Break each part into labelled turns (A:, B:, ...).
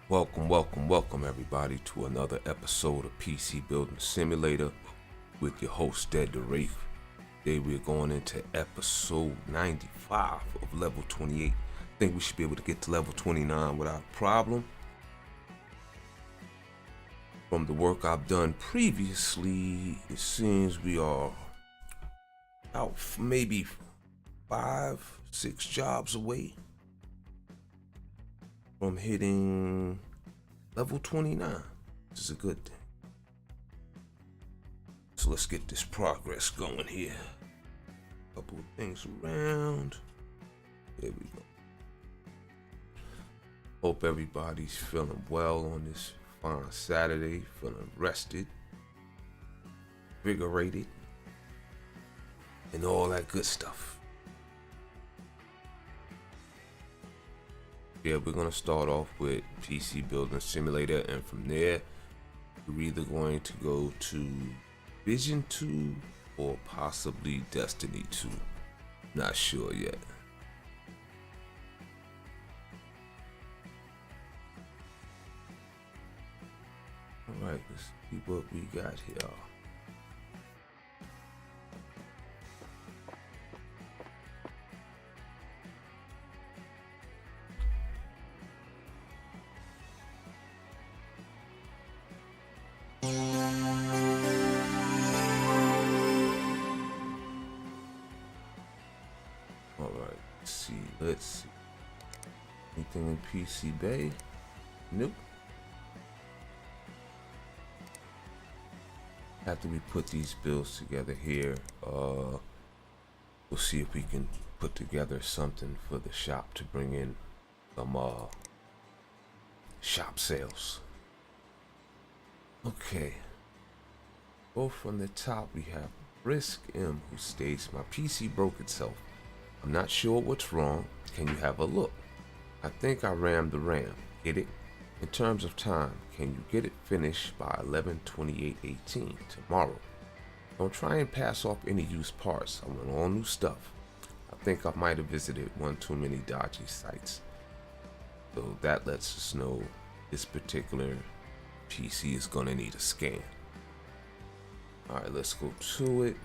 A: Welcome everybody to another episode of PC Building Simulator with your host, Dead the Wraith. Today we're going into episode 95 of level 28. I think we should be able to get to level 29 without a problem. From the work I've done previously, it seems we are out maybe 5-6 jobs away from hitting level 29, which is a good thing. So let's get this progress going here. Couple of things around. There we go. Hope everybody's feeling well on this fine Saturday, feeling rested, invigorated, and all that good stuff. Yeah, we're gonna start off with PC Building Simulator, and from there, we're either going to go to Vision 2 or possibly Destiny 2. Not sure yet. Alright, let's see what we got here. Alright, let's see. Anything in PC Bay? Nope. After we put these builds together here, we'll see if we can put together something for the shop to bring in some shop sales. Okay. Both from the top we have Brisk M, who states, "My PC broke itself. I'm not sure what's wrong. Can you have a look? I think I rammed the RAM. Get it? In terms of time, can you get it finished by 11/28/18 tomorrow? Don't try and pass off any used parts. I want all new stuff. I think I might have visited one too many dodgy sites." So that lets us know this particular PC is gonna need a scan. Alright, let's go to it.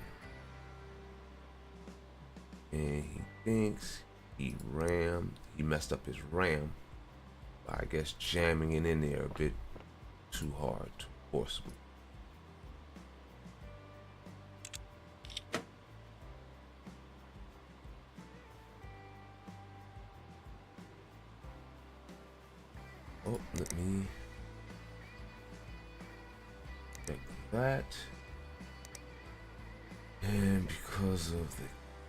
A: And he thinks he messed up his RAM by, I guess, jamming it in there a bit too hard, too forcibly. Oh, let me check that. And because of the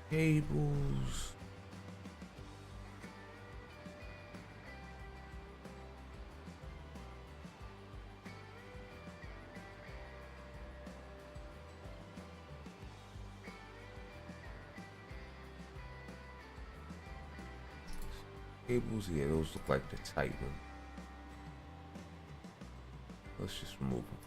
A: cables, yeah, those look like the tight one. Let's just remove them.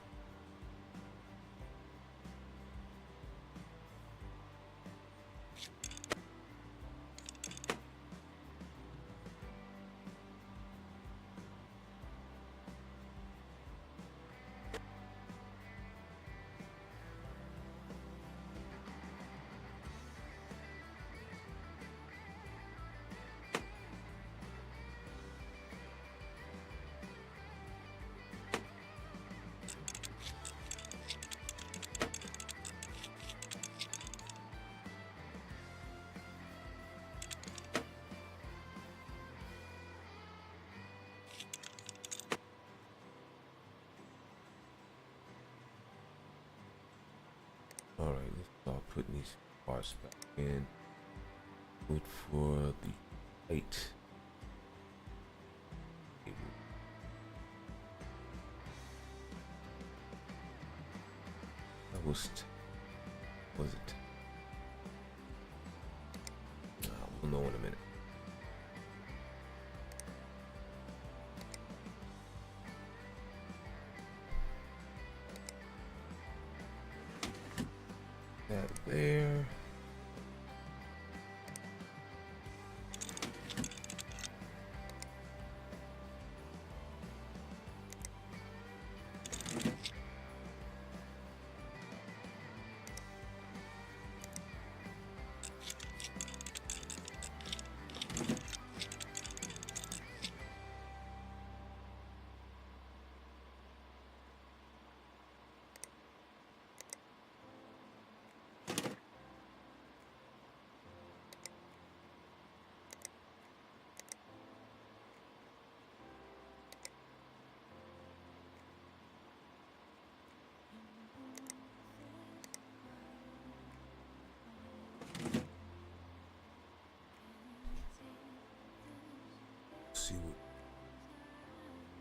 A: putting these parts back in. Good for the height. That was it? We'll know in a minute. That there. See what?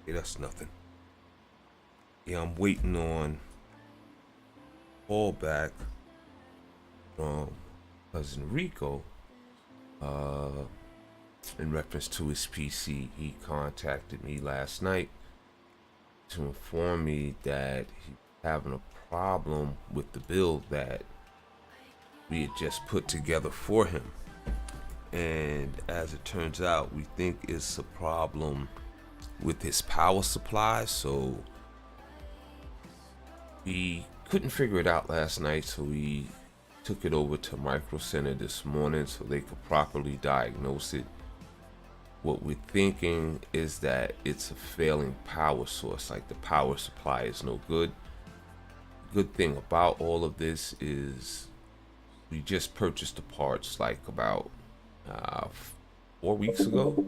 A: Yeah, that's nothing. Yeah, I'm waiting on call back from cousin Rico. In reference to his PC, he contacted me last night to inform me that he's having a problem with the build that we had just put together for him. And as it turns out, we think it's a problem with his power supply. So we couldn't figure it out last night, so we took it over to Micro Center this morning so they could properly diagnose it. What we're thinking is that it's a failing power source, like the power supply is no good. Good thing about all of this is we just purchased the parts like about 4 weeks ago,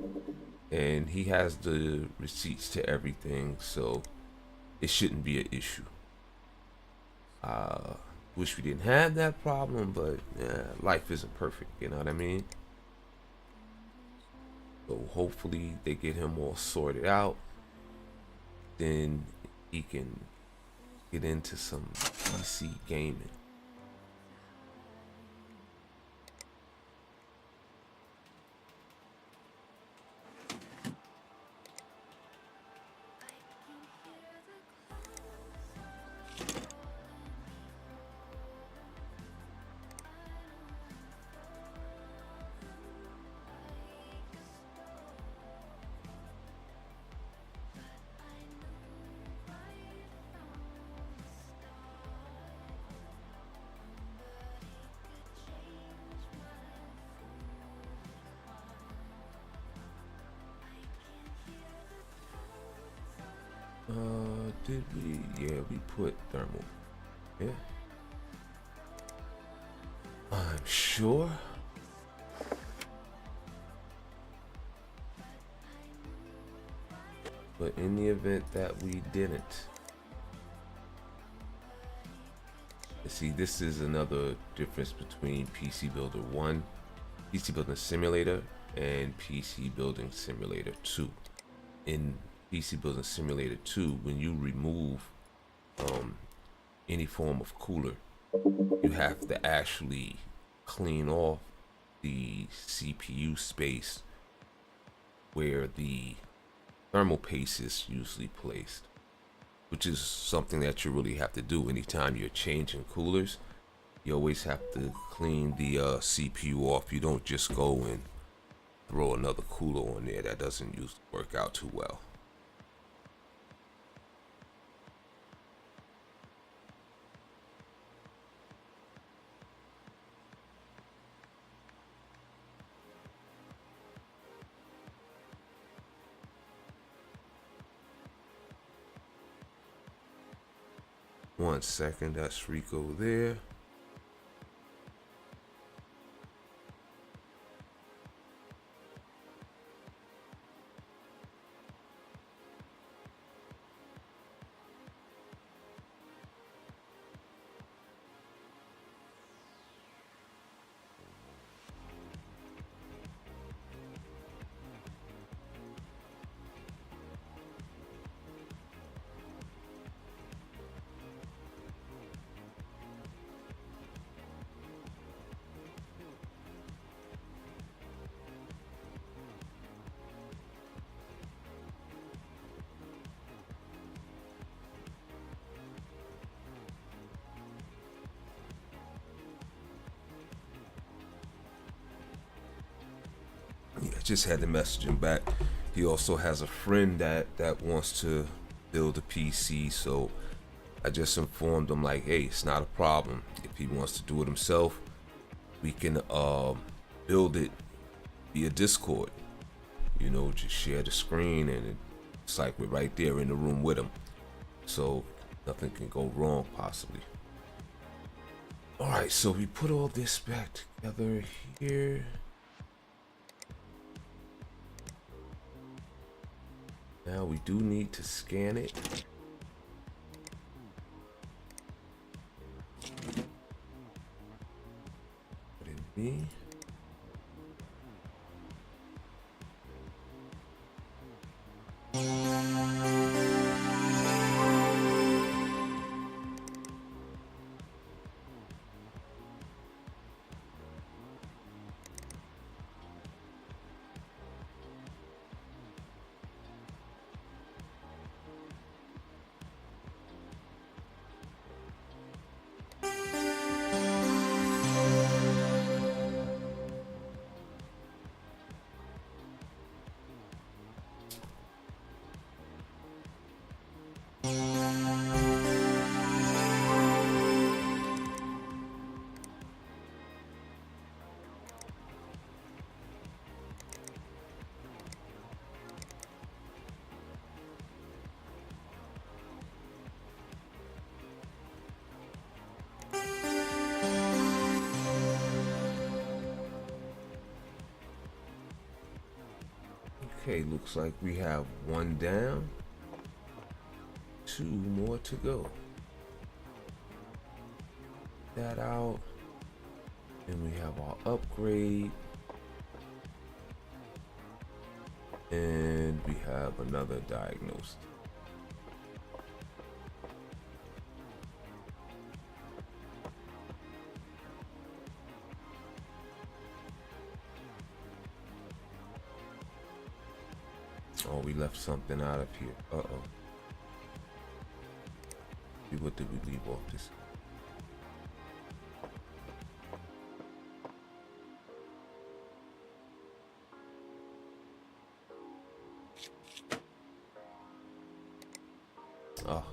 A: and he has the receipts to everything, so it shouldn't be an issue. Wish we didn't have that problem, but life isn't perfect, you know what I mean? So hopefully they get him all sorted out, then he can get into some PC gaming. Did we? Yeah, we put thermal. Yeah. I'm sure. But in the event that we didn't, see, this is another difference between PC Builder 1, PC Building Simulator, and PC Building Simulator 2. In PC Building Simulator 2, when you remove any form of cooler, you have to actually clean off the CPU space where the thermal paste is usually placed, which is something that you really have to do anytime you're changing coolers. You always have to clean the CPU off. You don't just go and throw another cooler on there. That doesn't usually work out too well. One second, that's Rico there. Just had to message him back. He also has a friend that wants to build a PC, so I just informed him like, hey, it's not a problem. If he wants to do it himself, we can build it via Discord. You know, just share the screen, and it's like we're right there in the room with him, so nothing can go wrong possibly. All right, so we put all this back together here. Now we do need to scan it. Put in B. Okay, looks like we have one down, 2 more to go. That out, and we have our upgrade, and we have another diagnosed. Oh, we left something out of here. Uh-oh. What did we leave off this? Oh.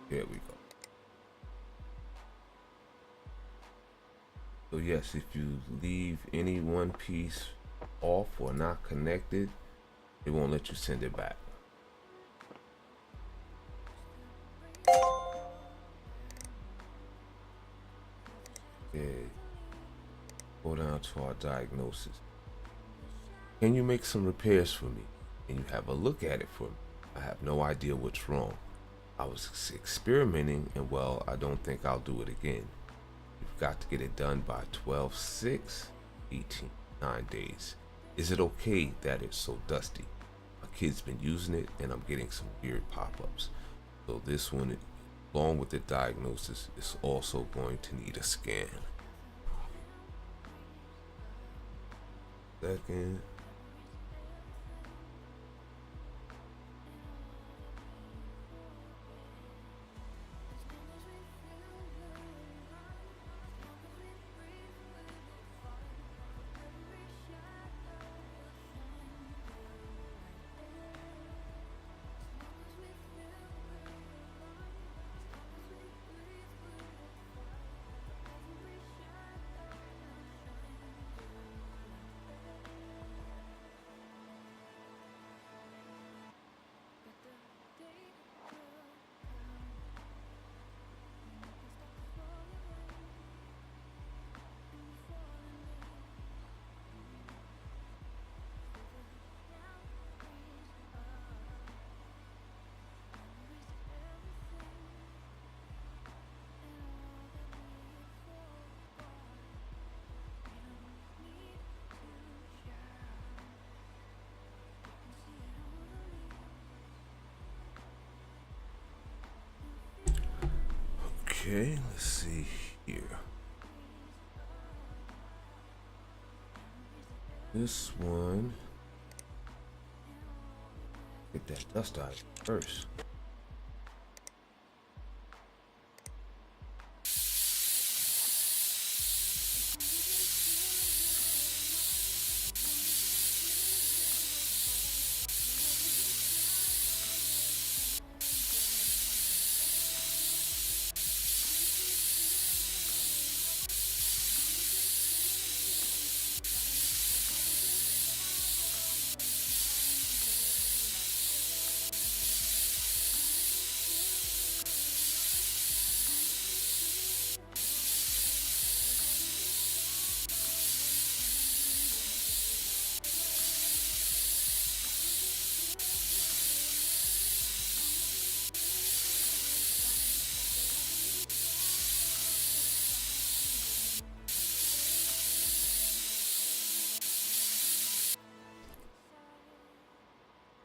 A: Here we go. So yes, if you leave any one piece off or not connected, it won't let you send it back. Okay. Go down to our diagnosis. Can you make some repairs for me? Can you have a look at it for me? I have no idea what's wrong. I was experimenting, and well, I don't think I'll do it again. You've got to get it done by 12/6, 9 days. Is it okay that it's so dusty? My kid's been using it, and I'm getting some weird pop-ups. So this one, along with the diagnosis, is also going to need a scan. Second. Okay, let's see here. This one, get that dust out first.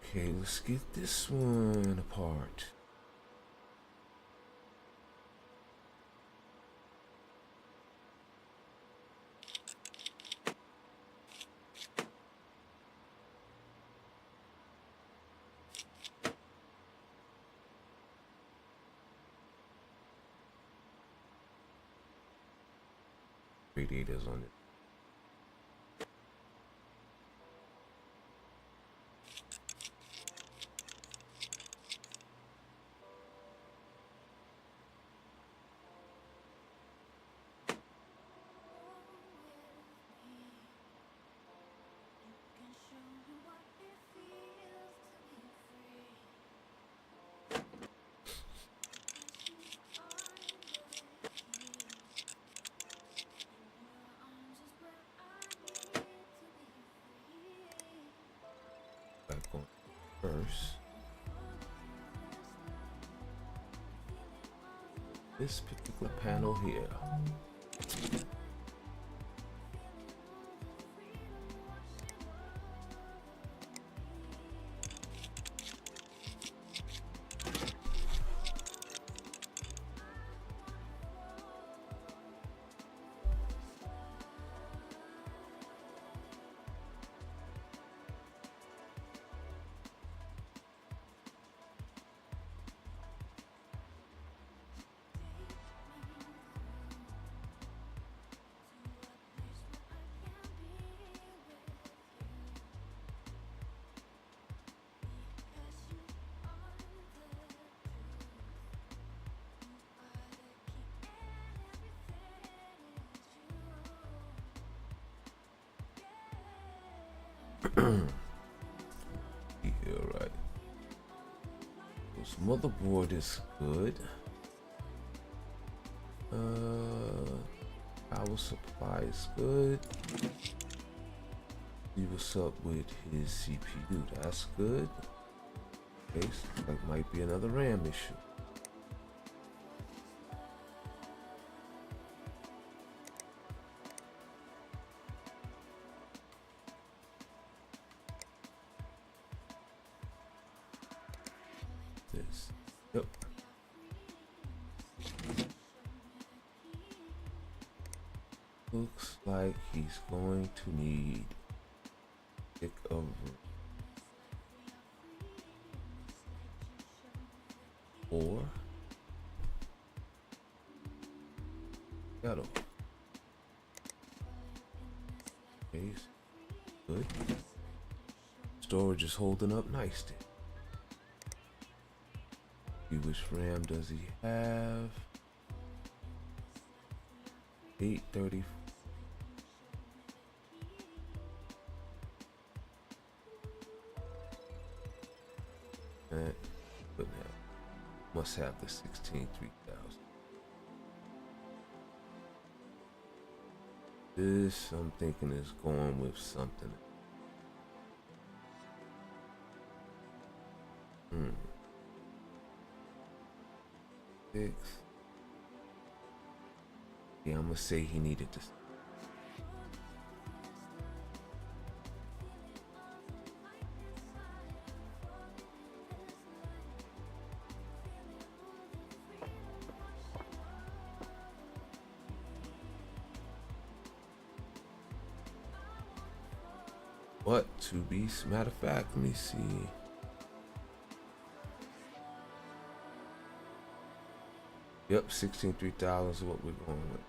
A: Okay, let's get this one apart. Radiators on it. Back on first. This particular panel here. Yeah, right. This motherboard is good. Power supply is good. See what's up with his CPU. That's good. Okay, so that might be another RAM issue. This. Yep. Looks like he's going to need pick a room. Or shadow. Okay, good. Storage is holding up nicely. See which RAM does he have? 830. Couldn't have. Must have the 16 3000. This I'm thinking is going with something. Six. Yeah, I'm gonna say he needed this. But to be, matter of fact, let me see. Yep, 16,300 is what we're going with.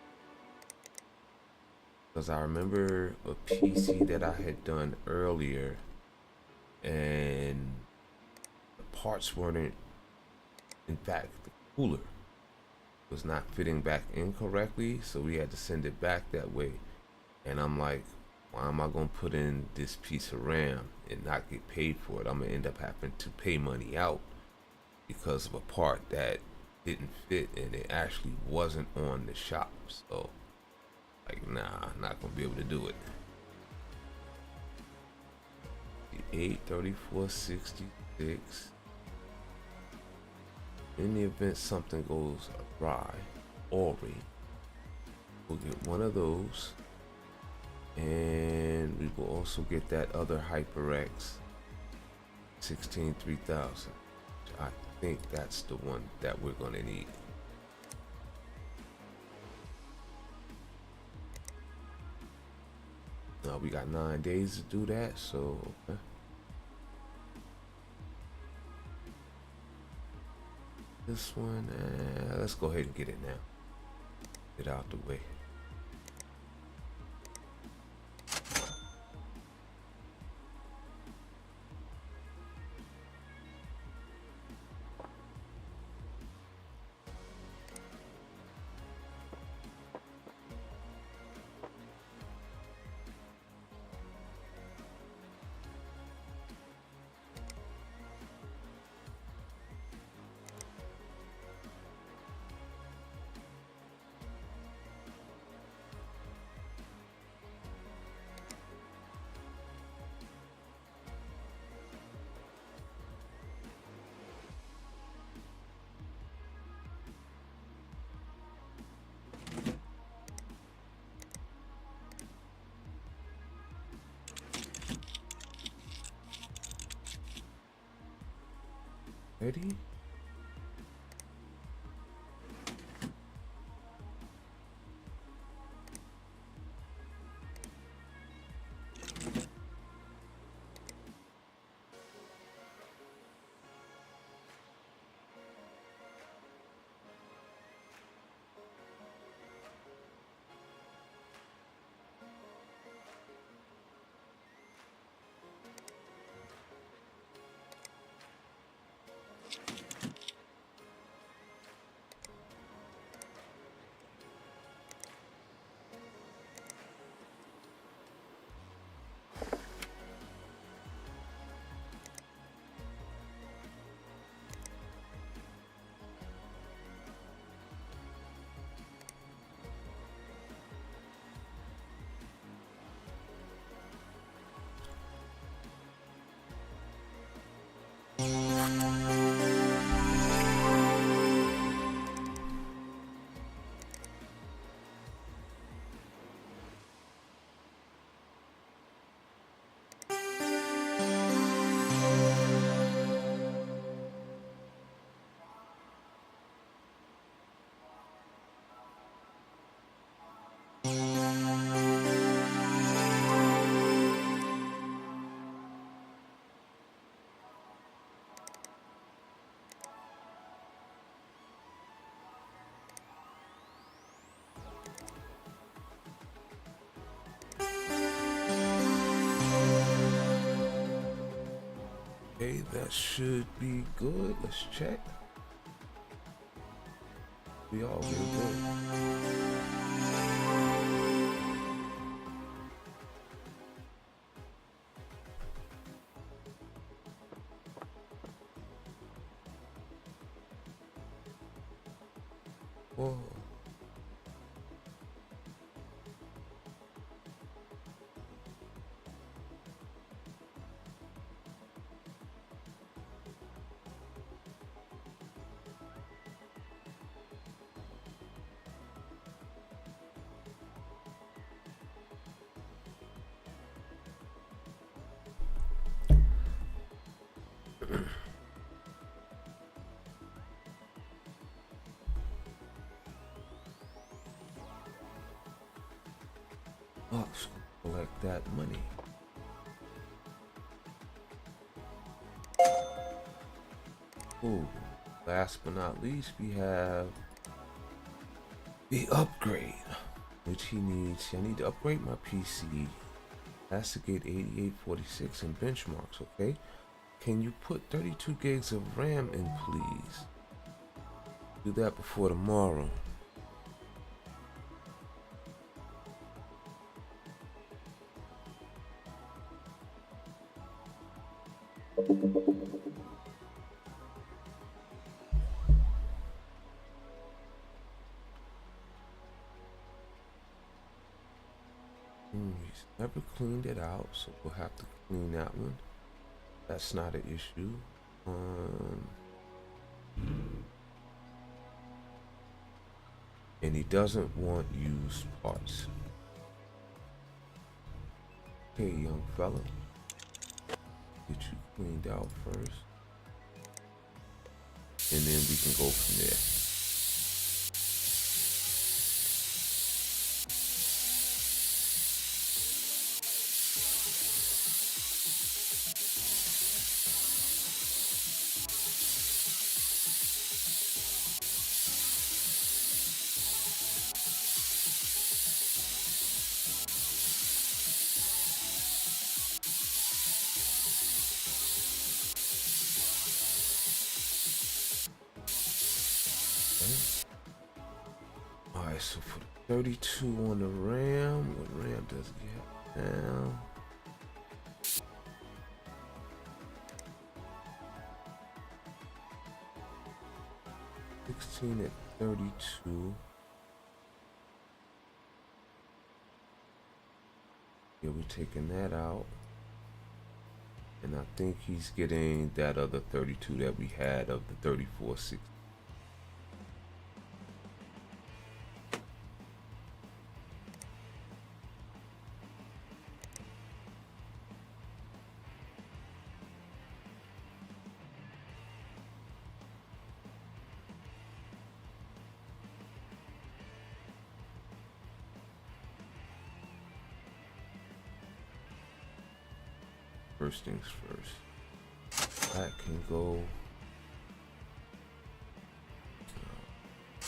A: Because I remember a PC that I had done earlier, and the parts weren't, in fact, the cooler was not fitting back in correctly, so we had to send it back that way. And I'm like, why am I gonna put in this piece of RAM and not get paid for it? I'm gonna end up having to pay money out because of a part that didn't fit and it actually wasn't on the shop. So like, nah, I'm not gonna be able to do it. The 83466. In the event something goes awry, Ori, we'll get one of those, and we will also get that other HyperX 16-3000. I think that's the one that we're gonna need. Now we got 9 days to do that, so okay. This one, let's go ahead and get it now. Get out the way. Ready? Okay, that should be good. Let's check. We all good. Whoa. Let's collect that money. Ooh, last but not least, we have the upgrade, which he needs. I need to upgrade my PC. Has to get 8846 in benchmarks, okay? Can you put 32 gigs of RAM in, please? Do that before tomorrow. He's never cleaned it out, so we'll have to clean that one. That's not an issue. And he doesn't want used parts. Okay, young fella. Get you cleaned out first. And then we can go from there. Alright, so for the 32 on the RAM, what RAM does he have now? $16 at 32. Yeah, we're taking that out. And I think he's getting that other 32 that we had of the 3460. First things first. That can go.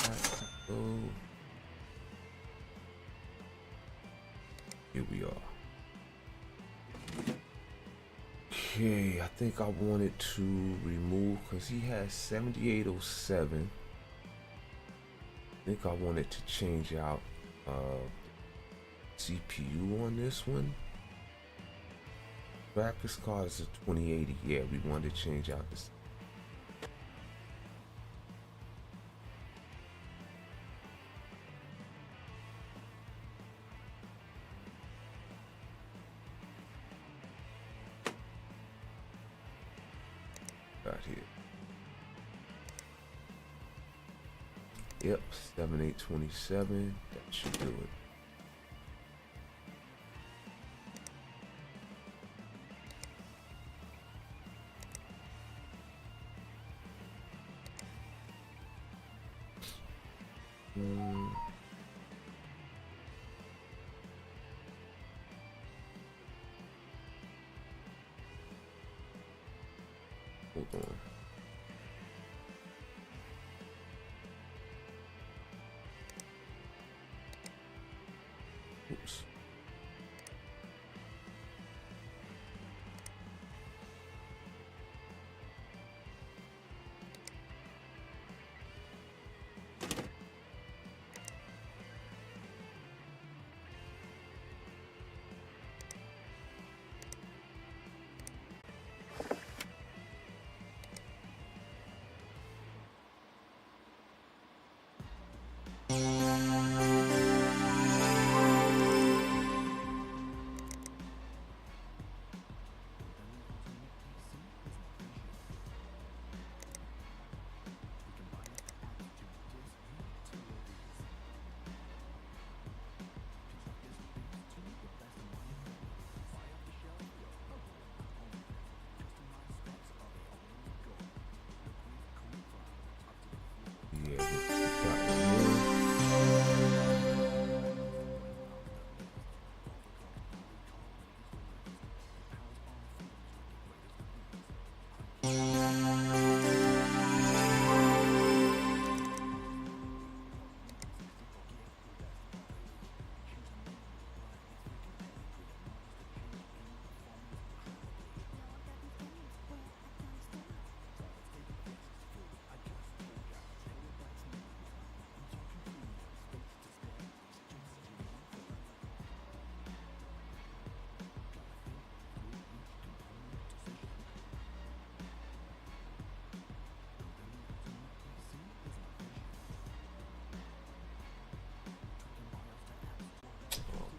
A: That can go. Here we are. Okay, I think I wanted to remove, because he has 7807. I think I wanted to change out CPU on this one. Graphics card is a 2080. Yeah, we wanted to change out this. Right here. Yep, 7827. That should do it. Hold on. Oops. Yeah, we got one more.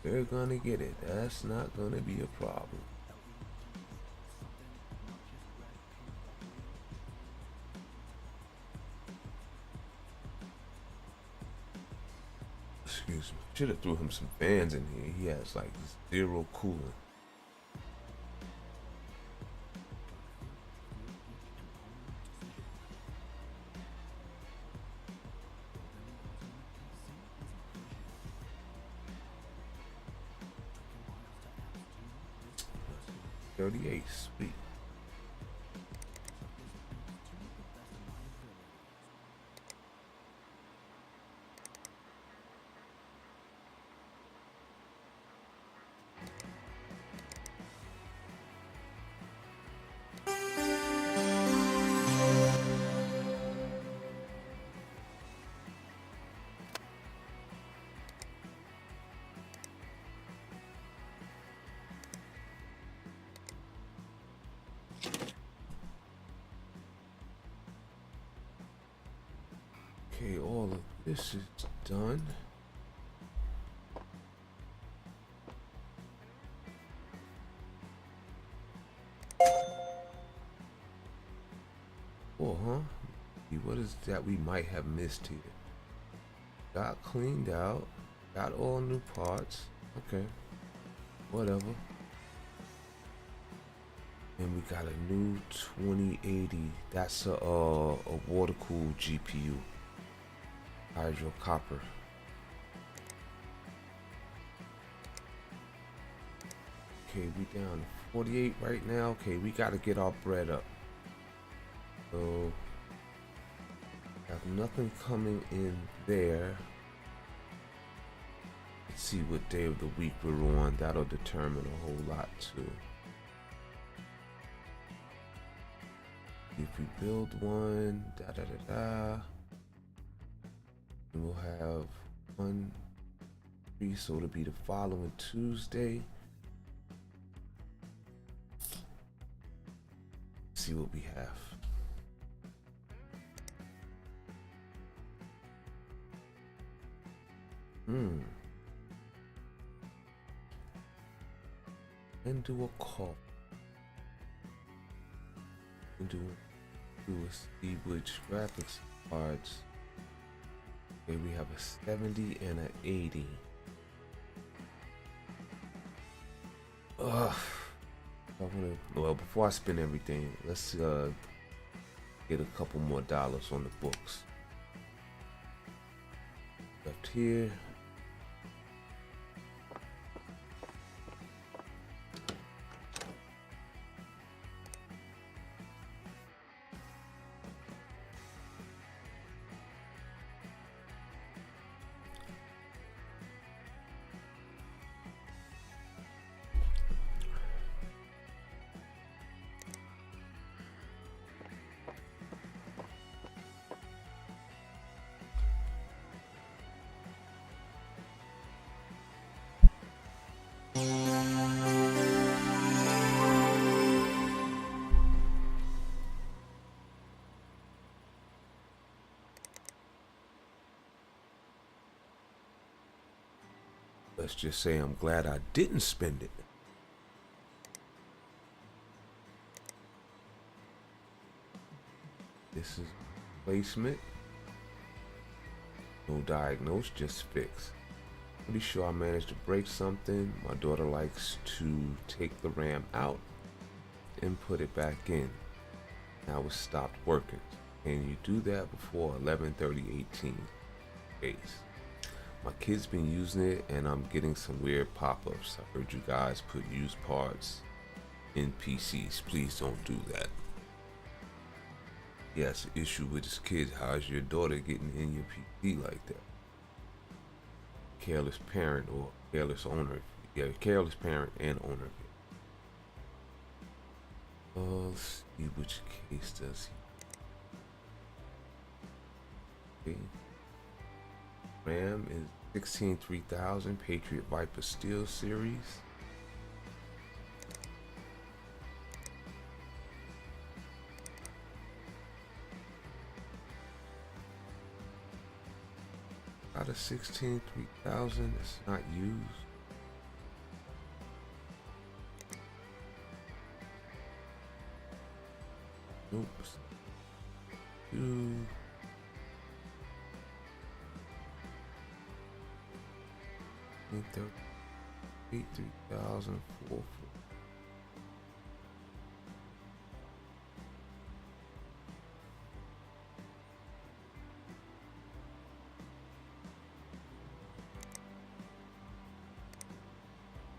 A: They're gonna get it. That's not gonna be a problem. Excuse me. Should have threw him some fans in here. He has like zero cooling. $38, sweet. Okay, all of this is done. Oh, huh? What is that we might have missed here? Got cleaned out. Got all new parts. Okay. Whatever. And we got a new 2080. That's a water cooled GPU. Hydro copper. Okay, we down to 48 right now. Okay, we gotta get our bread up. So have nothing coming in there. Let's see what day of the week we're on. That'll determine a whole lot too. If we build one, we'll have 1, 3, so it'll be the following Tuesday. See what we have. And do a call. And do a see which graphics cards. Okay, we have a 70 and an 80. Ugh. Well, before I spend everything, let's get a couple more dollars on the books. Left here. Let's just say I'm glad I didn't spend it. This is placement. No diagnose, just fix. Pretty sure I managed to break something. My daughter likes to take the RAM out and put it back in. Now it stopped working. Can you do that before 11/30/18 days? My kid's been using it and I'm getting some weird pop-ups. I heard you guys put used parts in PCs. Please don't do that. Yes, issue with his kid. How's your daughter getting in your PC like that? Careless parent or careless owner. Yeah, careless parent and owner. Let's see which case does he. Okay. RAM is 16 3000 Patriot Viper Steel Series. Got a 16 3000 that's not used. Nope. Two. Eight 3004.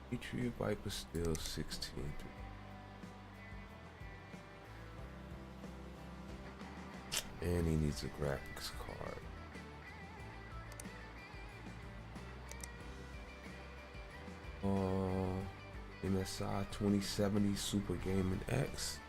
A: Patriot Viper still 16. And he needs a graphics card. MSI 2070 Super Gaming X.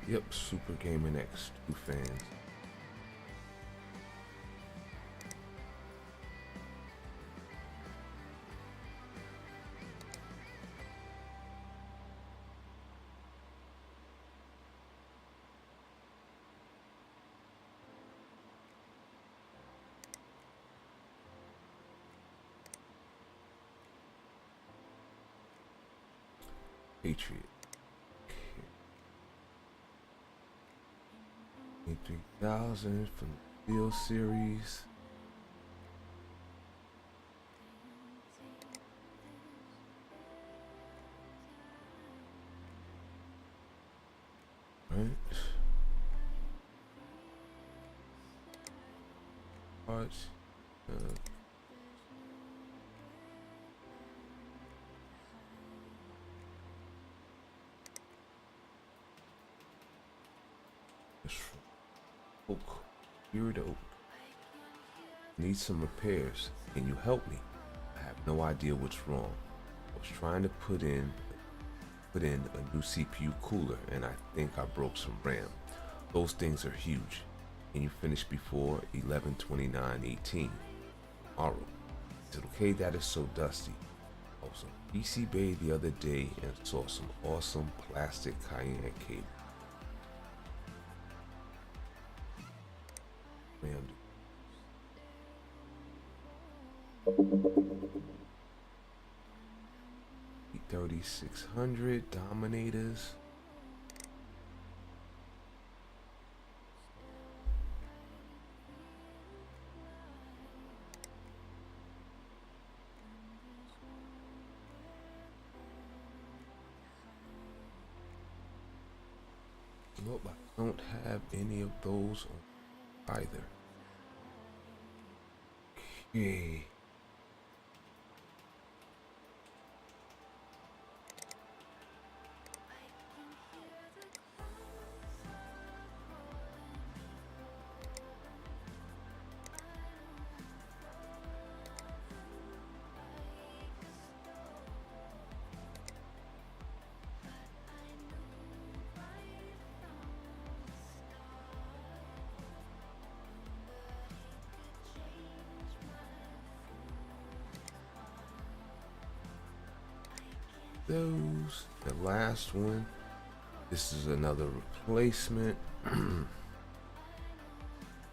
A: Yep, Super Gaming X 2 fans. Patriot. 3000 from the Steel series. Right. Parts. Oak. Weird oak. Need some repairs. Can you help me? I have no idea what's wrong. I was trying to put in a new CPU cooler and I think I broke some RAM. Those things are huge. Can you finish before 11/29/18? Tomorrow. Is it okay that it's so dusty? I was on PC Bay the other day and saw some awesome plastic Cayenne cable. Man, 3600 Dominators. Nope, I don't have any of those either. Okay. Those, the last one. This is another replacement. Can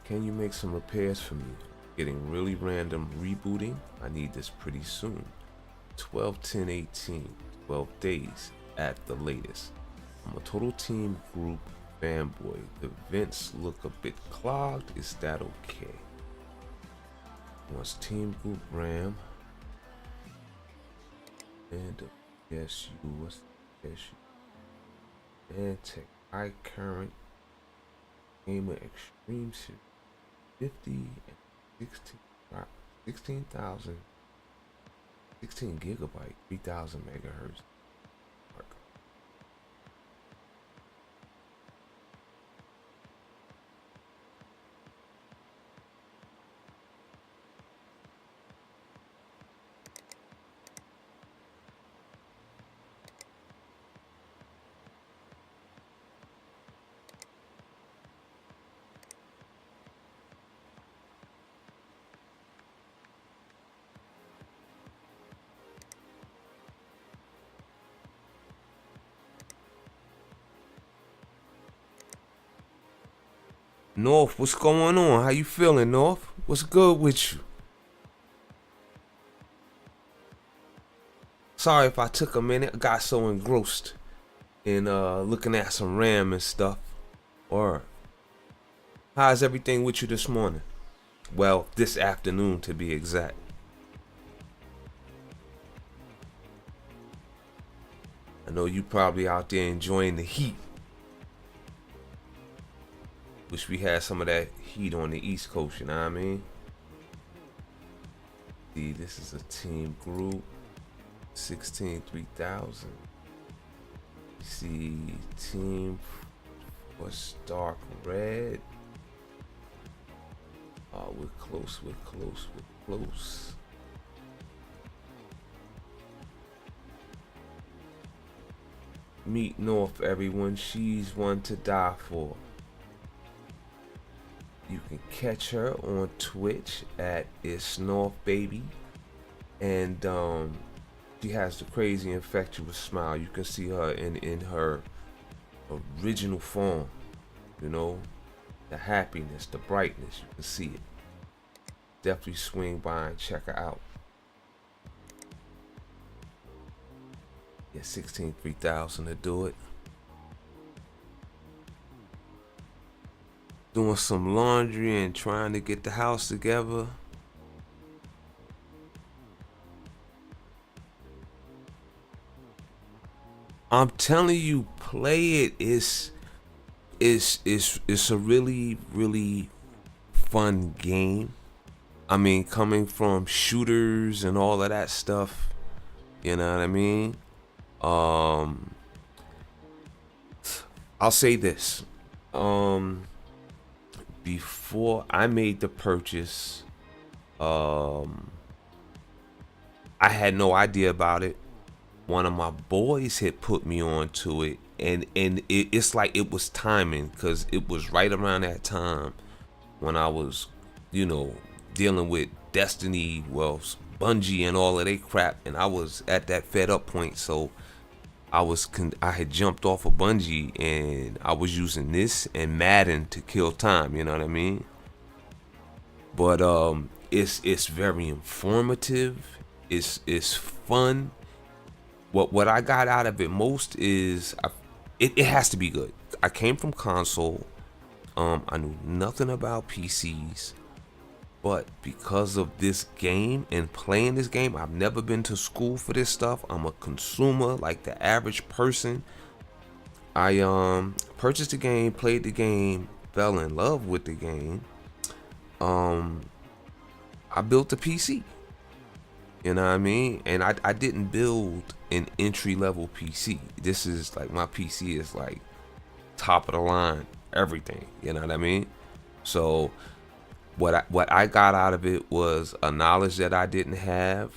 A: you make some repairs for me? Getting really random rebooting. I need this pretty soon. 12/10/18, 12 days at the latest. I'm a total team group fanboy. The vents look a bit clogged. Is that okay? Wants team group RAM. And yes, you was yes, you. And tech high current gamer extreme series. 50, 16, 16,000, 16 gigabyte, 3,000 megahertz. North, what's going on? How you feeling, North? What's good with you? Sorry if I took a minute. I got so engrossed in looking at some RAM and stuff. Or how's everything with you this morning? Well, this afternoon to be exact. I know you probably out there enjoying the heat. Wish we had some of that heat on the East Coast, you know what I mean? See, this is a team group. 16 3000. See, team was dark red. We're close, we're close, we're close. Meet North, everyone. She's one to die for. You can catch her on Twitch at It's North Baby, and she has the crazy infectious smile. You can see her in her original form. You know, the happiness, the brightness. You can see it. Definitely swing by and check her out. Yeah, 16 3000 to do it. Doing some laundry and trying to get the house together. I'm telling you, play it. It's a really, really fun game. I mean, coming from shooters and all of that stuff, you know what I mean? I'll say this. Before I made the purchase, I had no idea about it. One of my boys had put me on to it, and it's like it was timing, because it was right around that time when I was, dealing with Destiny, well, Bungie and all of their crap, and I was at that fed up point. So I had jumped off of Bungie, and I was using this and Madden to kill time. You know what I mean? But it's very informative. It's fun. What I got out of it most is it has to be good. I came from console. I knew nothing about PCs, but because of this game and playing this game, I've never been to school for this stuff. I'm a consumer like the average person. I purchased the game, played the game, fell in love with the game. I built a PC. You know what I mean? And I didn't build an entry level PC. This is like, my PC is like top of the line, everything. You know what I mean? So what I got out of it was a knowledge that I didn't have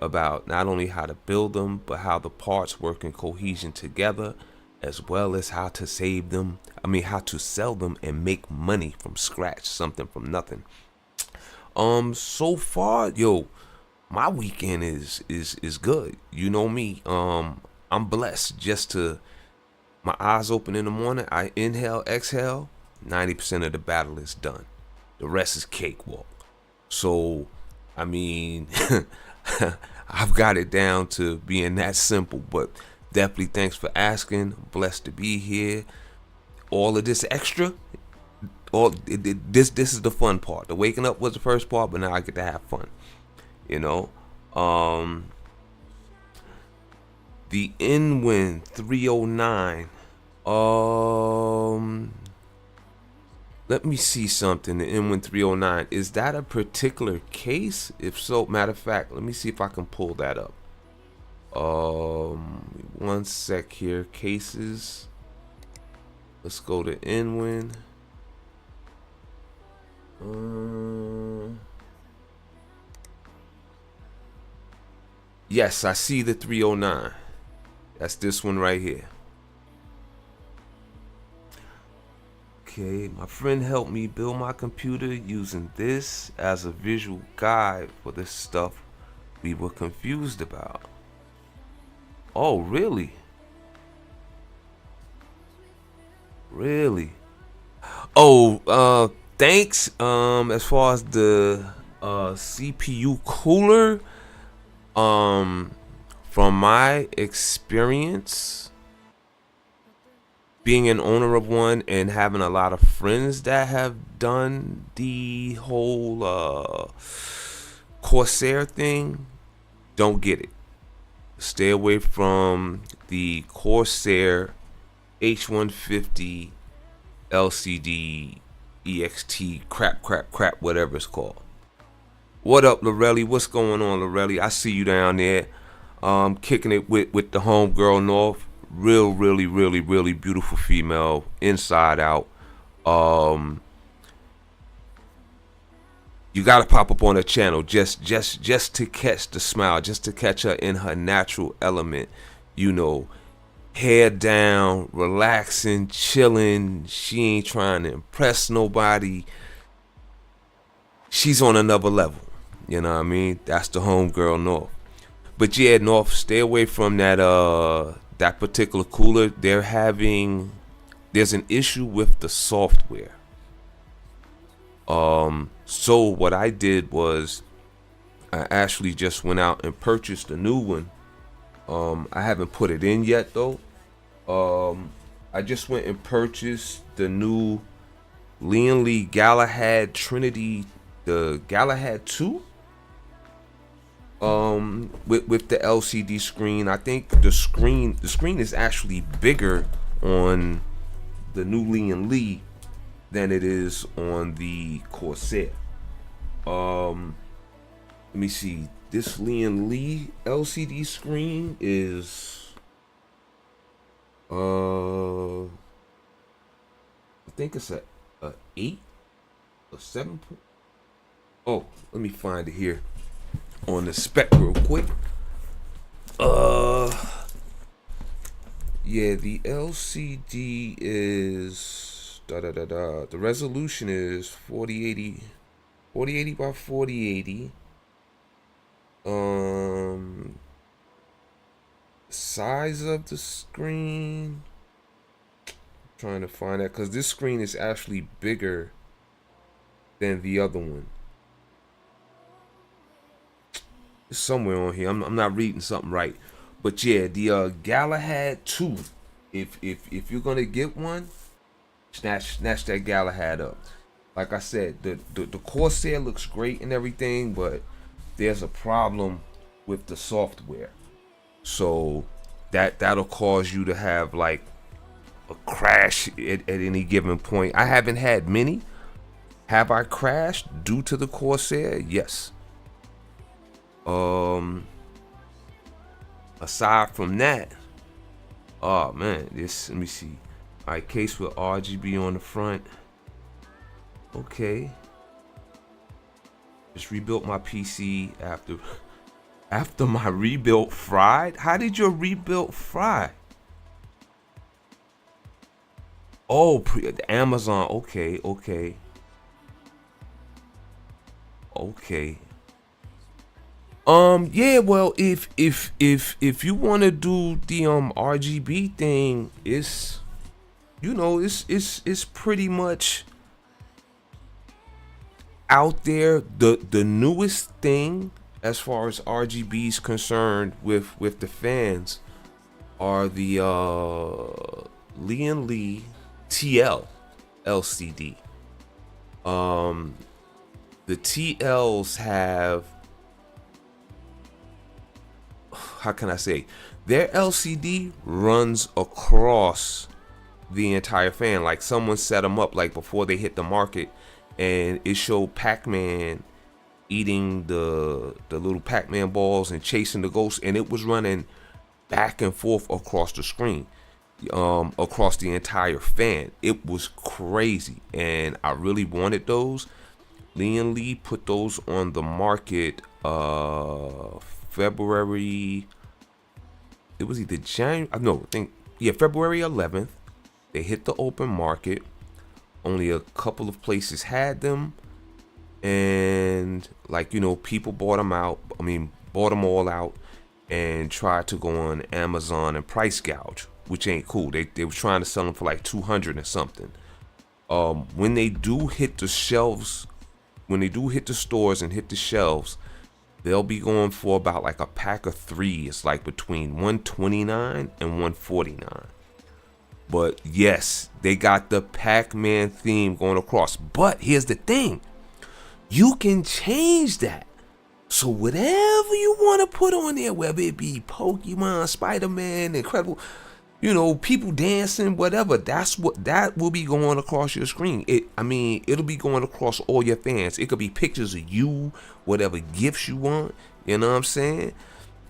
A: about not only how to build them, but how the parts work in cohesion together, as well as how to save them. I mean, how to sell them and make money from scratch, something from nothing. So far, my weekend is good. You know me. I'm blessed just to my eyes open in the morning. I inhale, exhale. 90% of the battle is done. The rest is cakewalk. So, I mean, I've got it down to being that simple. But definitely thanks for asking. Blessed to be here. All of this extra. This is the fun part. The waking up was the first part, but now I get to have fun. The Inwin 309. Let me see something. The M1309, is that a particular case? If so, matter of fact, let me see if I can pull that up. 1 sec here. Cases. Let's go to Inwin. Yes, I see the 309. That's this one right here. Okay, my friend helped me build my computer using this as a visual guide for the stuff we were confused about. Oh, really? Really? Oh, thanks. As far as the CPU cooler, from my experience being an owner of one and having a lot of friends that have done the whole Corsair thing, don't get it. Stay away from the Corsair H150 LCD EXT crap, whatever it's called. What up, Lorelli? What's going on, Lorelli? I see you down there. Kicking it with the homegirl North. Really beautiful female, inside out. You gotta pop up on her channel just to catch the smile, just to catch her in her natural element. You know, hair down, relaxing, chilling. She ain't trying to impress nobody. She's on another level. You know what I mean? That's the homegirl North. But yeah, North, stay away from that particular cooler. There's an issue with the software. So what I did was I actually just went out and purchased a new one. I haven't put it in yet though. I just went and purchased the new Lian Li Galahad Trinity, the Galahad 2. With the LCD screen. I think the screen is actually bigger on the new Lian Li than it is on the Corsair. Let me see. This Lian Li LCD screen is I think it's a 8 or 7. Oh, let me find it here on the spec real quick. Yeah, the LCD is the resolution is 4080 by 4080. Size of the screen, I'm trying to find that because this screen is actually bigger than the other one. It's somewhere on here. I'm not reading something right. But yeah, the Galahad 2. If you're gonna get one, snatch that Galahad up. Like I said, the Corsair looks great and everything, but there's a problem with the software. So that'll cause you to have like a crash at any given point. I haven't had many. Have I crashed due to the Corsair? Yes. Aside from that, oh man, let me see. All right, case with RGB on the front. Okay. Just rebuilt my PC after my rebuild fried. How did your rebuild fry? Oh, Amazon. Okay. Yeah, well, if you want to do the RGB thing, it's pretty much out there. The newest thing as far as RGB is concerned with the fans are the Lian Li TL LCD. The TLs have, how can I say, their LCD runs across the entire fan. Like someone set them up like before they hit the market, and it showed Pac-Man eating the little Pac-Man balls and chasing the ghost, and it was running back and forth across the screen, across the entire fan. It was crazy, and I really wanted those. Lian Li put those on the market February. It was either January. No, I think February 11th. They hit the open market. Only a couple of places had them, and people bought them out. Bought them all out, and tried to go on Amazon and price gouge, which ain't cool. They were trying to sell them for like 200 or something. When they do hit the shelves, when they do hit the stores and hit the shelves, they'll be going for about like a pack of 3. It's like between 129 and 149. But yes, they got the Pac-Man theme going across. But here's the thing. You can change that. So whatever you want to put on there, whether it be Pokemon, Spider-Man, Incredible, people dancing, whatever, that will be going across your screen. It'll be going across all your fans. It could be pictures of you, whatever gifts you want. You know what I'm saying?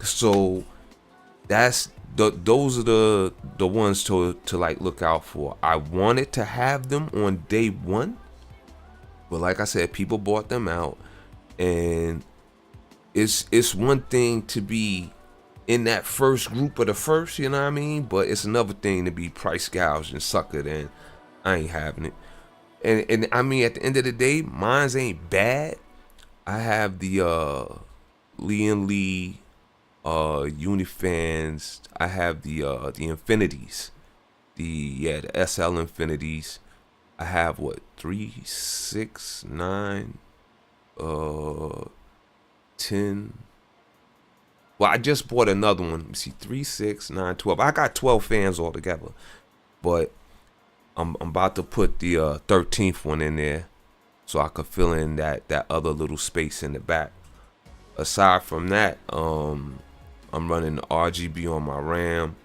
A: So those are the ones to like look out for. I wanted to have them on day one, but like I said, people bought them out, and it's one thing to be in that first group of the first, you know what I mean? But it's another thing to be price gouged and suckered, and I ain't having it. And at the end of the day, mine's ain't bad. I have the Lian Li Unifans. I have the Infinities. The SL Infinities. I have 3, 6, 9, 10. Well, I just bought another one. Let me see, 3, 6, 9, 12. I got 12 fans altogether, but I'm about to put the 13th one in there, so I could fill in that other little space in the back. Aside from that, I'm running RGB on my RAM.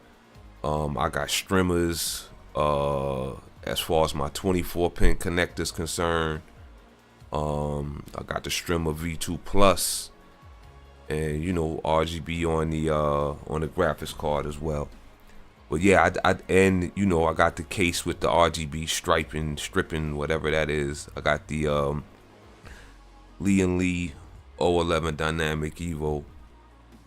A: I got streamers. As far as my 24-pin connector is concerned, I got the Strimmer V2 Plus. And RGB on the graphics card as well. But yeah, I got the case with the RGB stripping, whatever that is. I got the Lian Li 011 Dynamic Evo.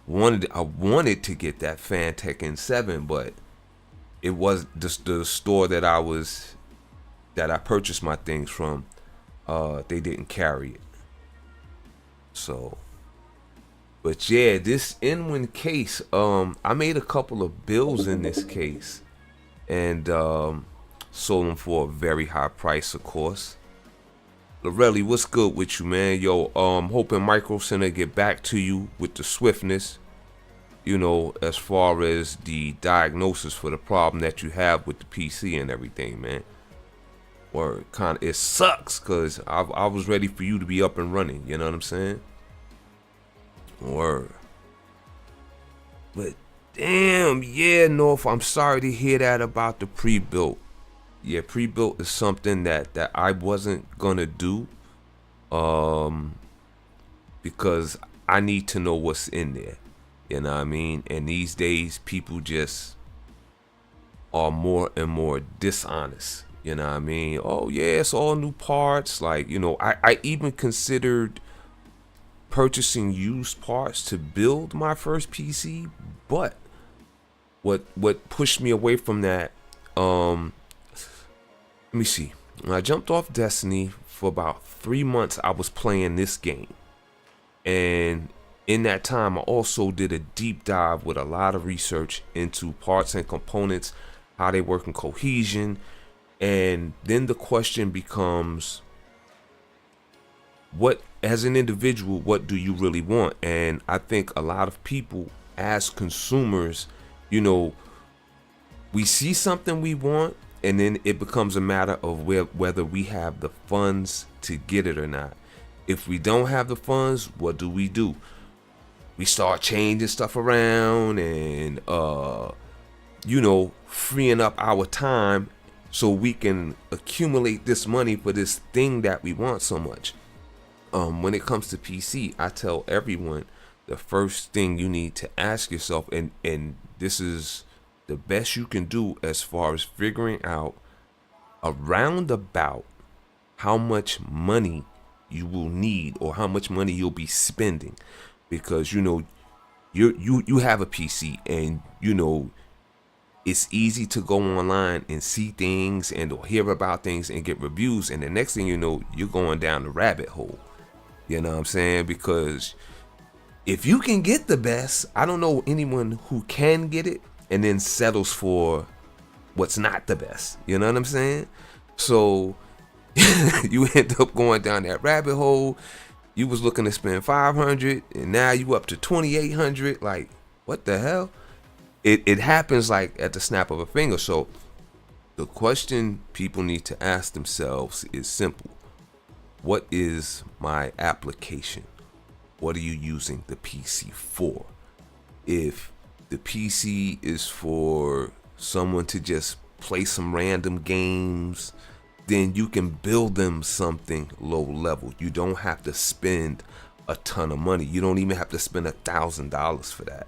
A: I wanted to get that Fantech N7, but it was the store that I purchased my things from. They didn't carry it. So. But yeah, this N1 case, I made a couple of bills in this case, and sold them for a very high price, of course. Lorelli, what's good with you, man? Yo, hoping Micro Center get back to you with the swiftness, as far as the diagnosis for the problem that you have with the PC and everything, man. Or it sucks, cause I was ready for you to be up and running. You know what I'm saying? Word. But damn, yeah, North, I'm sorry to hear that about the pre-built. Yeah, pre-built is something that I wasn't gonna do, because I need to know what's in there. You know what I mean? And these days, people just are more and more dishonest. You know what I mean? Oh yeah, it's all new parts. Like, I even considered purchasing used parts to build my first PC, but what pushed me away from that, let me see. When I jumped off Destiny, for about 3 months I was playing this game, and in that time I also did a deep dive with a lot of research into parts and components, how they work in cohesion, and then the question becomes, what, as an individual, what do you really want? And I think a lot of people as consumers, we see something we want, and then it becomes a matter of whether we have the funds to get it or not. If we don't have the funds, what do? We start changing stuff around and freeing up our time so we can accumulate this money for this thing that we want so much. When it comes to PC, I tell everyone the first thing you need to ask yourself, and this is the best you can do as far as figuring out around about how much money you will need or how much money you'll be spending, because you have a PC, and it's easy to go online and see things and or hear about things and get reviews, and the next thing you know, you're going down the rabbit hole. You know what I'm saying? Because if you can get the best, I don't know anyone who can get it and then settles for what's not the best. You know what I'm saying? So you end up going down that rabbit hole. You was looking to spend 500 and now you up to 2,800. Like, what the hell? It happens like at the snap of a finger. So the question people need to ask themselves is simple. What is my application? What are you using the PC for? If the PC is for someone to just play some random games, then you can build them something low level. You don't have to spend a ton of money. You don't even have to spend $1,000 for that.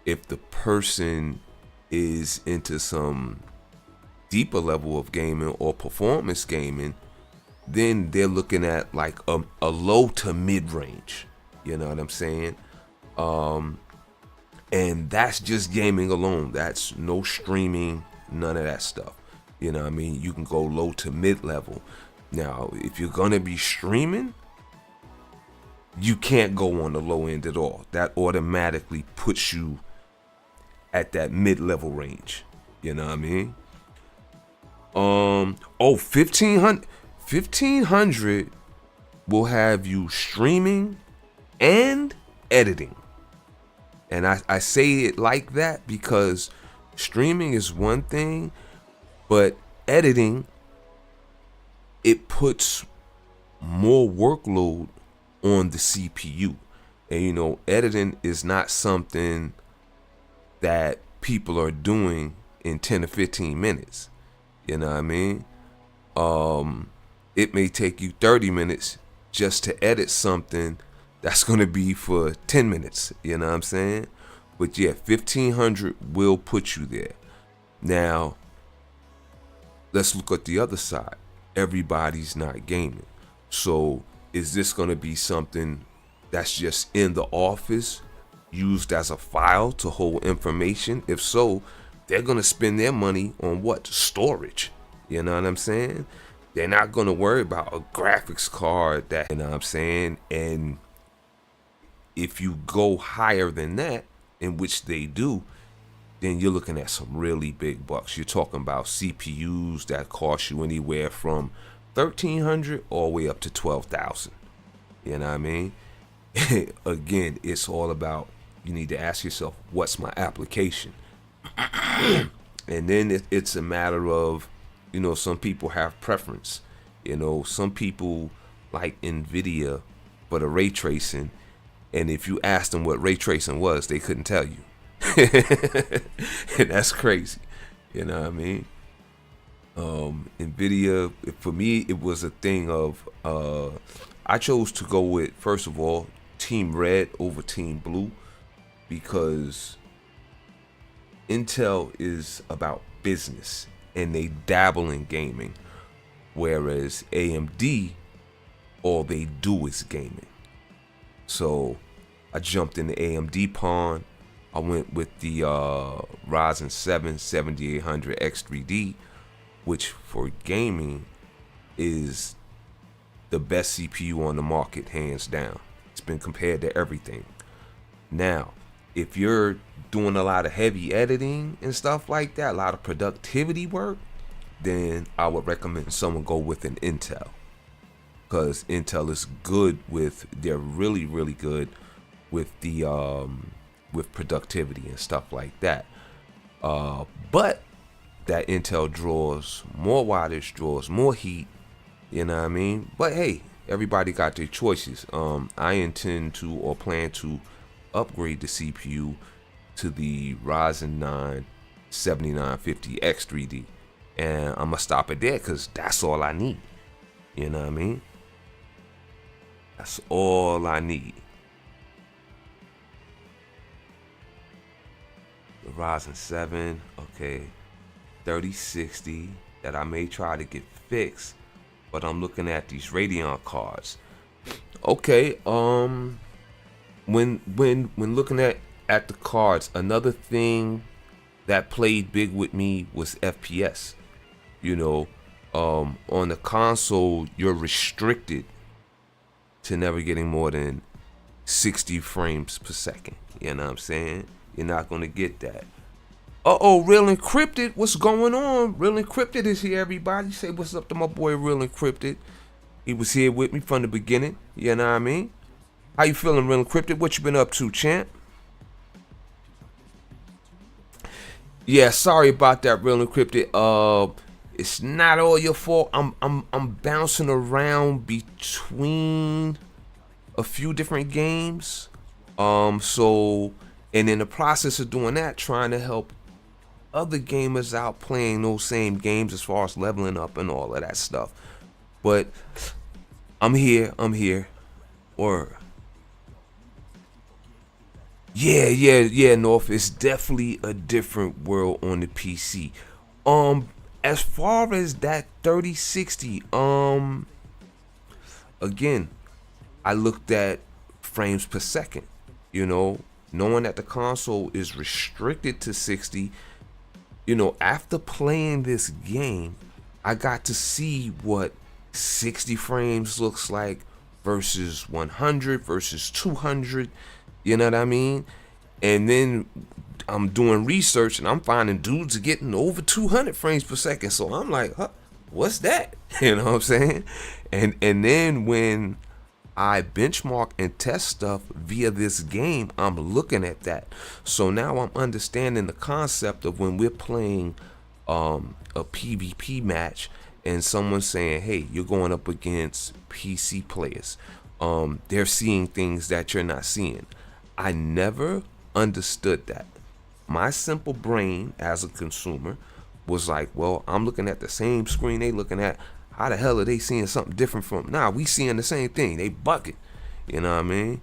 A: If the person is into some deeper level of gaming or performance gaming, then they're looking at like a low to mid range. You know what I'm saying? And that's just gaming alone. That's no streaming, none of that stuff. You know what I mean? You can go low to mid level. Now, if you're gonna be streaming, you can't go on the low end at all. That automatically puts you at that mid level range. You know what I mean? 1,500 will have you streaming and editing. And I say it like that because streaming is one thing, but editing, it puts more workload on the CPU. And editing is not something that people are doing in 10 or 15 minutes. You know what I mean? It may take you 30 minutes just to edit something that's going to be for 10 minutes. You know what I'm saying? But yeah, 1,500 will put you there. Now, let's look at the other side. Everybody's not gaming. So is this going to be something that's just in the office, used as a file to hold information? If so, they're going to spend their money on what? Storage. You know what I'm saying? They're not going to worry about a graphics card that, you know what I'm saying? And if you go higher than that, in which they do, then you're looking at some really big bucks. You're talking about CPUs that cost you anywhere from $1,300 all the way up to $12,000. You know what I mean? Again, it's all about, you need to ask yourself, what's my application? And then it's a matter of, some people have preference. Some people like NVIDIA for the ray tracing. And if you asked them what ray tracing was, they couldn't tell you. And that's crazy. You know what I mean? NVIDIA, for me, it was a thing of, I chose to go with, first of all, Team Red over Team Blue, because Intel is about business and they dabble in gaming, whereas AMD, all they do is gaming. So I jumped in the AMD pond. I went with the Ryzen 7 7800 X3D, which for gaming is the best CPU on the market, hands down. It's been compared to everything. Now, if you're doing a lot of heavy editing and stuff like that, a lot of productivity work, then I would recommend someone go with an Intel. Because Intel is good they're really, really good with the with productivity and stuff like that. But that Intel draws more wattage, draws more heat, you know what I mean? But hey, everybody got their choices. I intend to or plan to upgrade the CPU to the Ryzen 9 7950 X3D. And I'm gonna stop it there because that's all I need. You know what I mean? That's all I need. The Ryzen 7, okay, 3060 that I may try to get fixed, but I'm looking at these Radeon cards. Okay, when looking at the cards, another thing that played big with me was FPS. You know, on the console, you're restricted to never getting more than 60 frames per second. You know what I'm saying? You're not gonna get that. Uh-oh, Real Encrypted, what's going on? Real Encrypted is here, everybody. Say what's up to my boy Real Encrypted. He was here with me from the beginning, you know what I mean? How you feeling, Real Encrypted? What you been up to, champ? Yeah, sorry about that, Real Encrypted. It's not all your fault. I'm bouncing around between a few different games. So, and in the process of doing that, trying to help other gamers out playing those same games as far as leveling up and all of that stuff. But I'm here. Or yeah, North. It's definitely a different world on the PC. As far as that 3060, again, I looked at frames per second, you know, knowing that the console is restricted to 60. You know, after playing this game, I got to see what 60 frames looks like versus 100 versus 200, you know what I mean? And then I'm doing research and I'm finding dudes are getting over 200 frames per second. So I'm like, huh, what's that? You know what I'm saying? And then when I benchmark and test stuff via this game, I'm looking at that. So now I'm understanding the concept of when we're playing a PvP match and someone's saying, hey, you're going up against PC players. They're seeing things that you're not seeing. I never understood that. My simple brain as a consumer was like, well, I'm looking at the same screen they looking at. How the hell are they seeing something different from? Nah, we seeing the same thing. They bucket. You know what I mean?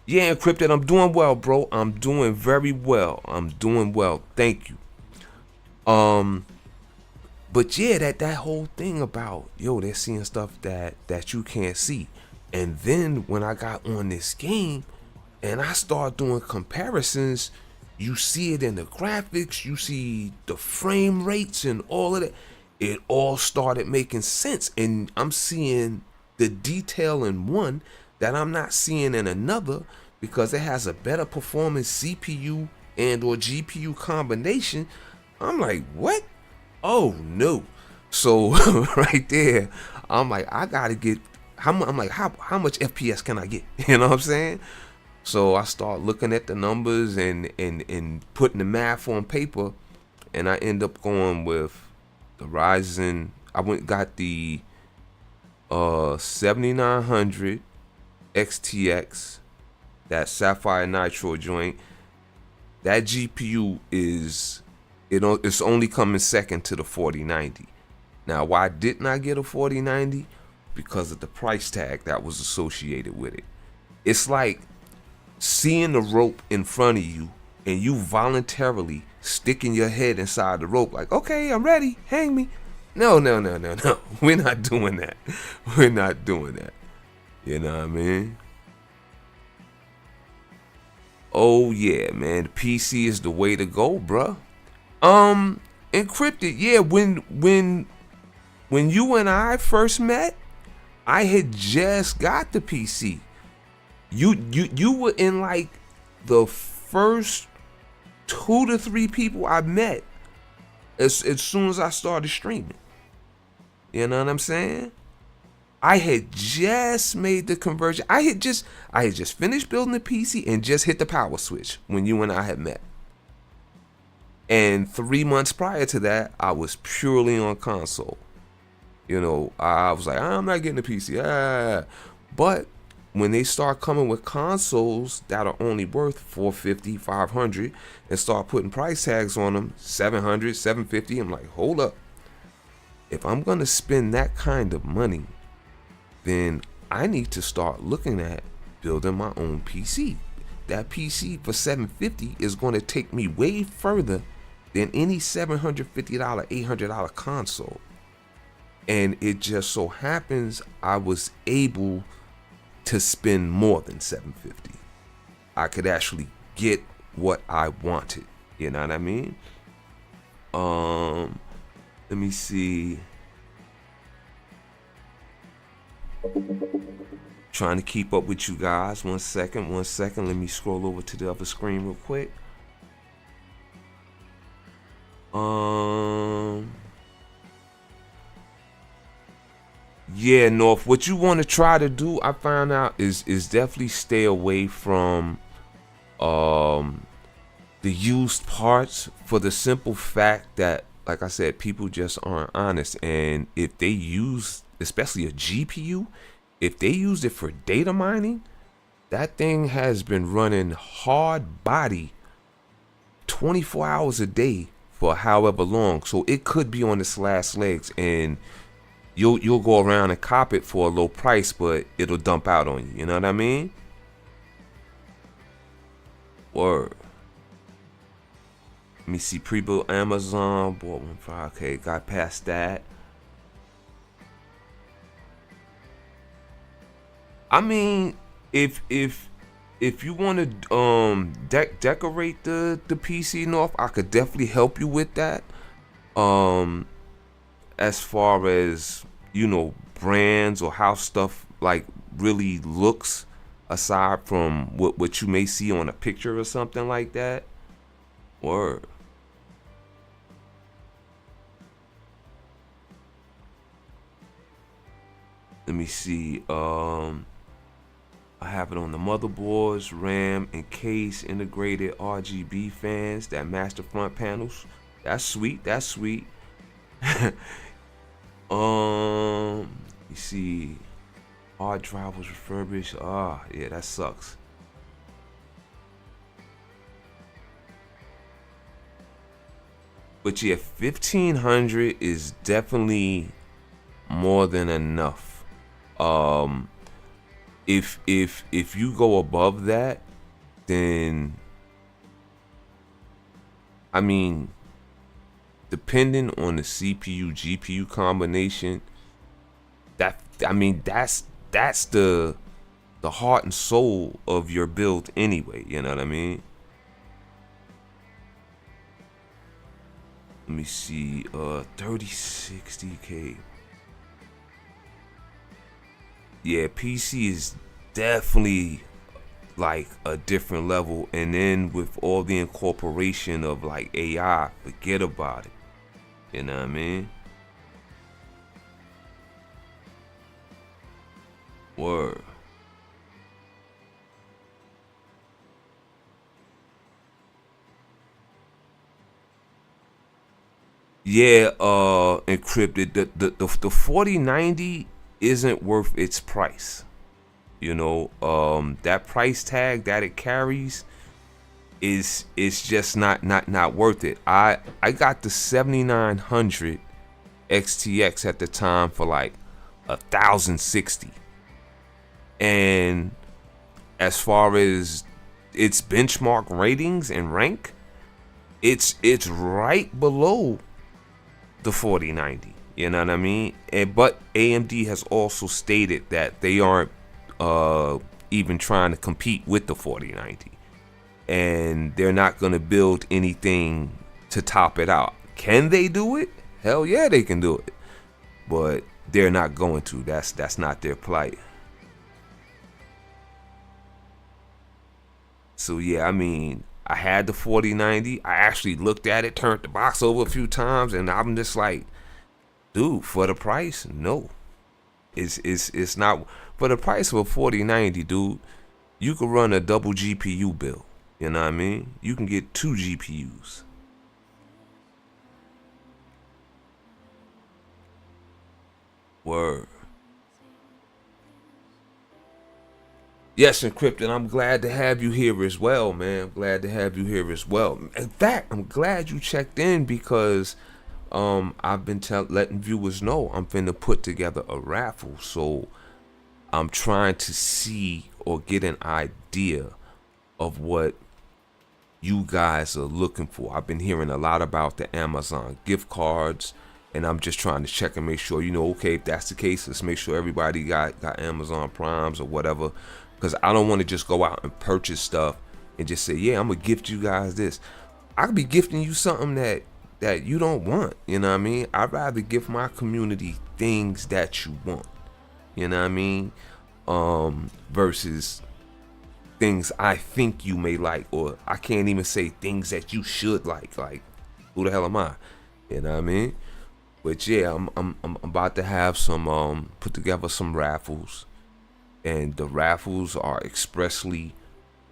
A: Yeah, Encrypted, I'm doing well, bro. I'm doing very well. I'm doing well. Thank you. But yeah, that whole thing about, yo, they're seeing stuff that you can't see. And then when I got on this game and I start doing comparisons, you see it in the graphics, you see the frame rates and all of that. It all started making sense, and I'm seeing the detail in one that I'm not seeing in another because it has a better performance CPU and or GPU combination. I'm like, what? Oh no. So right there, I'm like, I gotta get how much FPS can I get? You know what I'm saying? So I start looking at the numbers and putting the math on paper, and I end up going with the Ryzen. I got the 7900 XTX, that Sapphire Nitro joint. That GPU is, it's only coming second to the 4090. Now, why didn't I get a 4090? Because of the price tag that was associated with it. It's like seeing the rope in front of you and you voluntarily sticking your head inside the rope like, okay, I'm ready, hang me. No. We're not doing that. We're not doing that. You know what I mean? Oh yeah, man, the PC is the way to go, bruh. Encrypted, yeah, when you and I first met, I had just got the PC. You were in like the first 2 to 3 people I met as soon as I started streaming. You know what I'm saying? I had just made the conversion. I had just finished building the PC and just hit the power switch when you and I had met. And 3 months prior to that, I was purely on console. You know, I was like, I'm not getting a PC. But when they start coming with consoles that are only worth 450, 500, and start putting price tags on them, 700, 750, I'm like, hold up. If I'm going to spend that kind of money, then I need to start looking at building my own PC. That PC for 750 is going to take me way further than any $750, $800 console. And it just so happens I was able to spend more than 750. I could actually get what I wanted. You know what I mean? Let me see. Trying to keep up with you guys. One second. Let me scroll over to the other screen real quick. Yeah, North, what you want to try to do, I found out, is definitely stay away from the used parts, for the simple fact that, like I said, people just aren't honest. And if they use, especially a GPU, if they use it for data mining, that thing has been running hard body 24 hours a day for however long. So it could be on its last legs, and you'll go around and cop it for a low price, but it'll dump out on you. You know what I mean? Word. Let me see. Pre-built Amazon. Bought one for, okay, got past that. I mean, if you want to decorate the PC, North, I could definitely help you with that. As far as, you know, brands or how stuff like really looks, aside from what you may see on a picture or something like that. Word. Let me see. I have it on the motherboards, RAM, and case, integrated RGB fans that match the front panels. That's sweet. That's sweet. You see, hard drive was refurbished. Ah, yeah, that sucks. But yeah, 1500 is definitely more than enough. If you go above that, then I mean, depending on the CPU GPU combination, that's the heart and soul of your build anyway. You know what I mean? Let me see. 3060K. Yeah, PC is definitely like a different level, and then with all the incorporation of like AI, forget about it. You know what I mean? Word. Yeah, encrypted. The 4090 isn't worth its price. You know, that price tag that it carries is just not worth it. I got the 7900 XTX at the time for like 1060, and as far as its benchmark ratings and rank, it's right below the 4090. You know what I mean? But AMD has also stated that they aren't even trying to compete with the 4090, and they're not going to build anything to top it out. Can they do it? Hell yeah, they can do it, but they're not going to. That's not their plight. So yeah, I mean, I had the 4090. I actually looked at it, turned the box over a few times, and I'm just like, dude, for the price, no. It's not for the price of a 4090, dude. You could run a double GPU build. You know what I mean? You can get 2 GPUs. Word. Yes, Encrypted, I'm glad to have you here as well, man. I'm glad to have you here as well. In fact, I'm glad you checked in because I've been letting viewers know I'm finna put together a raffle. So I'm trying to see or get an idea of what you guys are looking for. I've been hearing a lot about the Amazon gift cards, and I'm just trying to check and make sure, okay, if that's the case, let's make sure everybody got Amazon Primes or whatever, because I don't want to just go out and purchase stuff and just say, yeah, I'm gonna gift you guys this. I could be gifting you something that you don't want. You know what I mean? I'd rather give my community things that you want. You know what I mean? Versus things I think you may like, or I can't even say things that you should like. Like, who the hell am I? You know what I mean? But yeah, I'm about to have some put together some raffles, and the raffles are expressly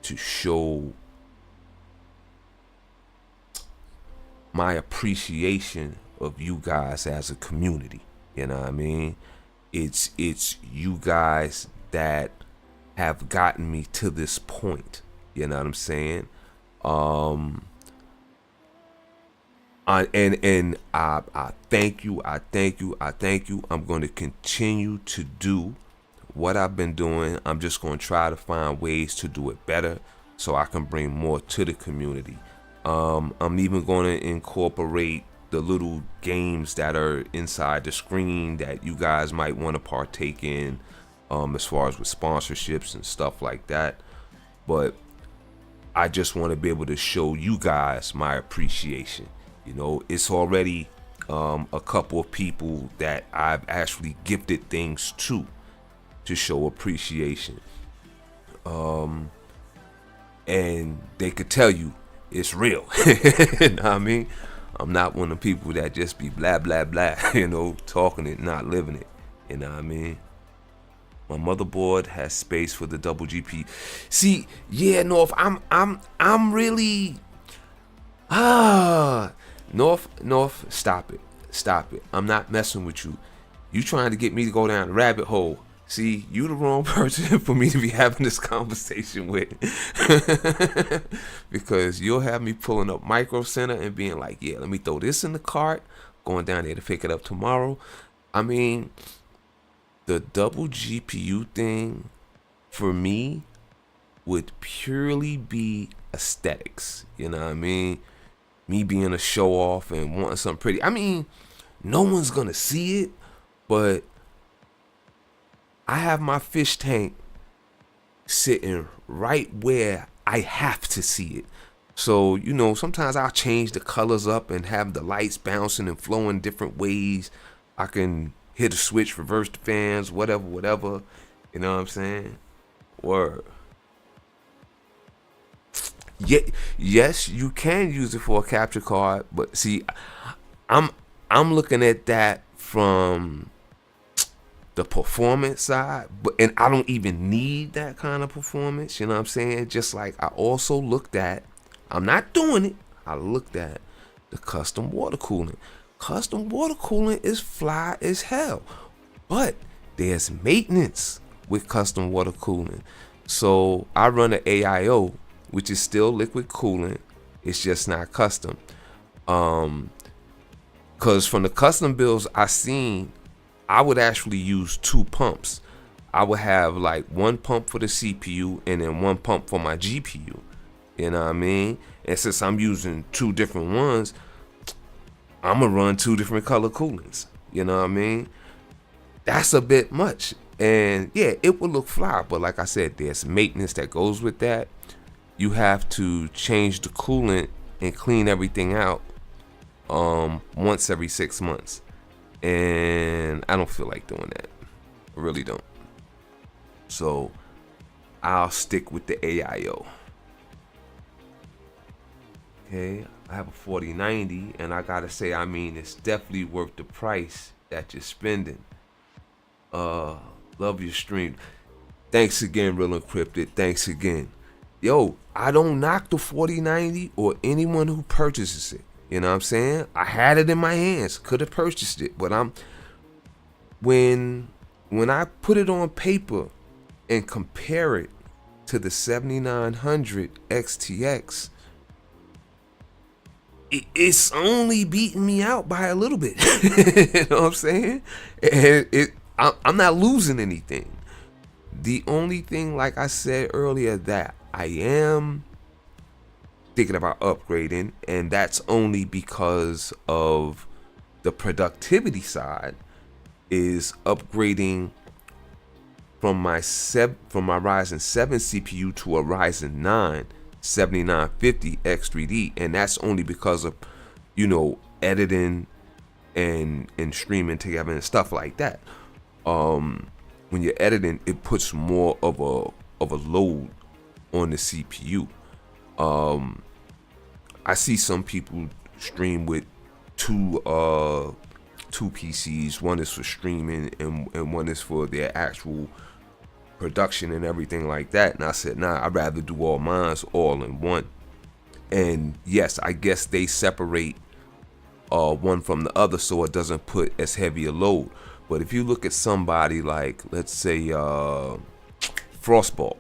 A: to show my appreciation of you guys as a community. You know what I mean? It's you guys that have gotten me to this point. You know what I'm saying? I thank you. I thank you. I thank you. I'm going to continue to do what I've been doing. I'm just going to try to find ways to do it better so I can bring more to the community. I'm even going to incorporate the little games that are inside the screen that you guys might want to partake in, as far as with sponsorships and stuff like that. But I just want to be able to show you guys my appreciation. It's already a couple of people that I've actually gifted things to show appreciation. And they could tell you it's real. You know what I mean? I'm not one of the people that just be blah, blah, blah, talking it, not living it. You know what I mean? My motherboard has space for the double GP. See, yeah, North, I'm really, North, stop it. I'm not messing with you. You trying to get me to go down the rabbit hole. See, you the wrong person for me to be having this conversation with. Because you'll have me pulling up Micro Center and being like, yeah, let me throw this in the cart, going down there to pick it up tomorrow. I mean, the double GPU thing for me would purely be aesthetics. You know what I mean? Me being a show off and wanting something pretty. I mean, no one's gonna see it, but I have my fish tank sitting right where I have to see it. So, sometimes I'll change the colors up and have the lights bouncing and flowing different ways. I can hit a switch, reverse the fans, whatever. You know what I'm saying? Word. Yeah, yes, you can use it for a capture card, but see, I'm looking at that from the performance side, and I don't even need that kind of performance. You know what I'm saying? Just like I also looked at, I'm not doing it. I looked at the custom water cooling. Custom water cooling is fly as hell, but there's maintenance with custom water cooling. So I run an AIO, which is still liquid cooling. It's just not custom. Cause from the custom builds I seen, I would actually use two pumps. I would have like one pump for the CPU and then one pump for my GPU. You know what I mean? And since I'm using two different ones, I'm gonna run two different color coolants. You know what I mean? That's a bit much. And yeah, it will look fly, but like I said, there's maintenance that goes with that. You have to change the coolant and clean everything out once every 6 months. And I don't feel like doing that. I really don't. So I'll stick with the AIO. Okay, I have a 4090, and I gotta say, I mean, it's definitely worth the price that you're spending. Love your stream. Thanks again, Real Encrypted. Thanks again. Yo, I don't knock the 4090 or anyone who purchases it. You know what I'm saying? I had it in my hands, could have purchased it, but when I put it on paper and compare it to the 7900 XTX, it's only beating me out by a little bit. You know what I'm saying? And I'm not losing anything. The only thing, like I said earlier, that I am thinking about upgrading, and that's only because of the productivity side, is upgrading from my Ryzen 7 CPU to a Ryzen 9 7950 X3D, and that's only because of, editing and streaming together and stuff like that. When you're editing, it puts more of a load on the CPU. I see some people stream with two PCs. One is for streaming and one is for their actual production and everything like that. And I said, nah, I'd rather do all mine all in one. And yes, I guess they separate one from the other so it doesn't put as heavy a load. But if you look at somebody like, let's say, Frostbolt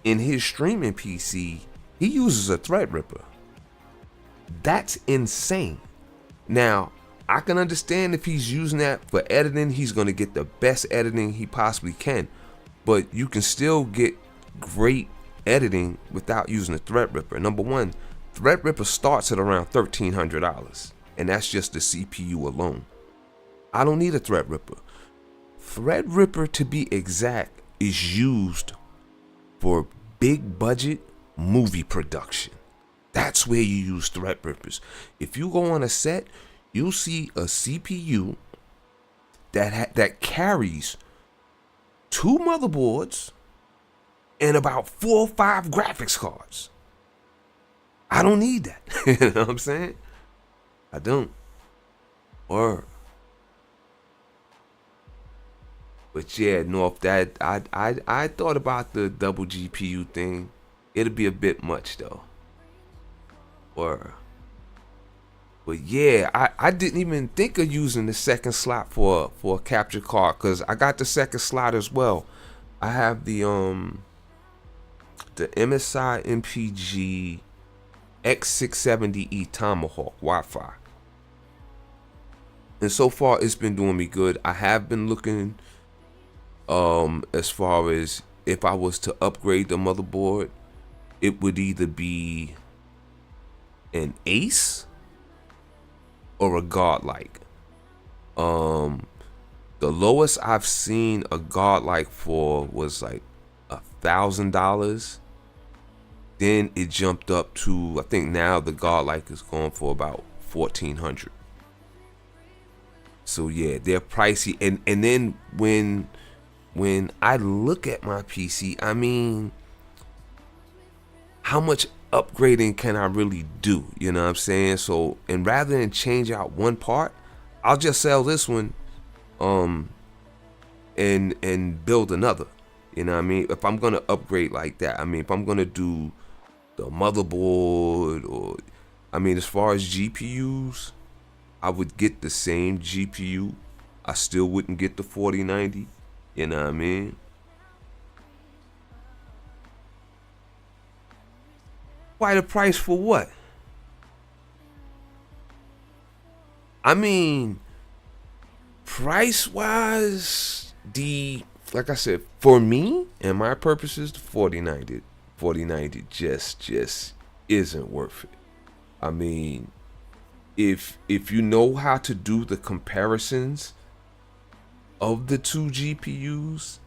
A: in his streaming PC, he uses a Threadripper. That's insane. Now, I can understand if he's using that for editing, he's going to get the best editing he possibly can. But you can still get great editing without using a Threadripper. Number one, Threadripper starts at around $1,300, and that's just the CPU alone. I don't need a Threadripper. Threadripper, to be exact, is used for big budget movie production. That's where you use Threadrippers. If you go on a set, you'll see a CPU that carries 2 motherboards and about 4 or 5 graphics cards. I don't need that. You know what I'm saying? I don't. But yeah, North, that I thought about the double GPU thing. It'll be a bit much though. But yeah, I didn't even think of using the second slot for a capture card, because I got the second slot as well. I have the MSI MPG X670E Tomahawk Wi-Fi. And so far it's been doing me good. I have been looking as far as if I was to upgrade the motherboard, it would either be an Ace or a Godlike. The lowest I've seen a Godlike for was like $1,000. Then it jumped up to, I think now the Godlike is going for about $1,400. So yeah, they're pricey. And then when I look at my PC, I mean, how much upgrading can I really do? You know what I'm saying? So, and rather than change out one part, I'll just sell this one and build another. You know what I mean? If I'm gonna upgrade like that, I mean, if I'm gonna do the motherboard, or I mean, as far as GPUs, I would get the same GPU. I still wouldn't get the 4090. You know what I mean? Why the price for what? I mean, price-wise, like I said, for me and my purposes, the 4090 just isn't worth it. I mean, if you know how to do the comparisons of the two GPUs,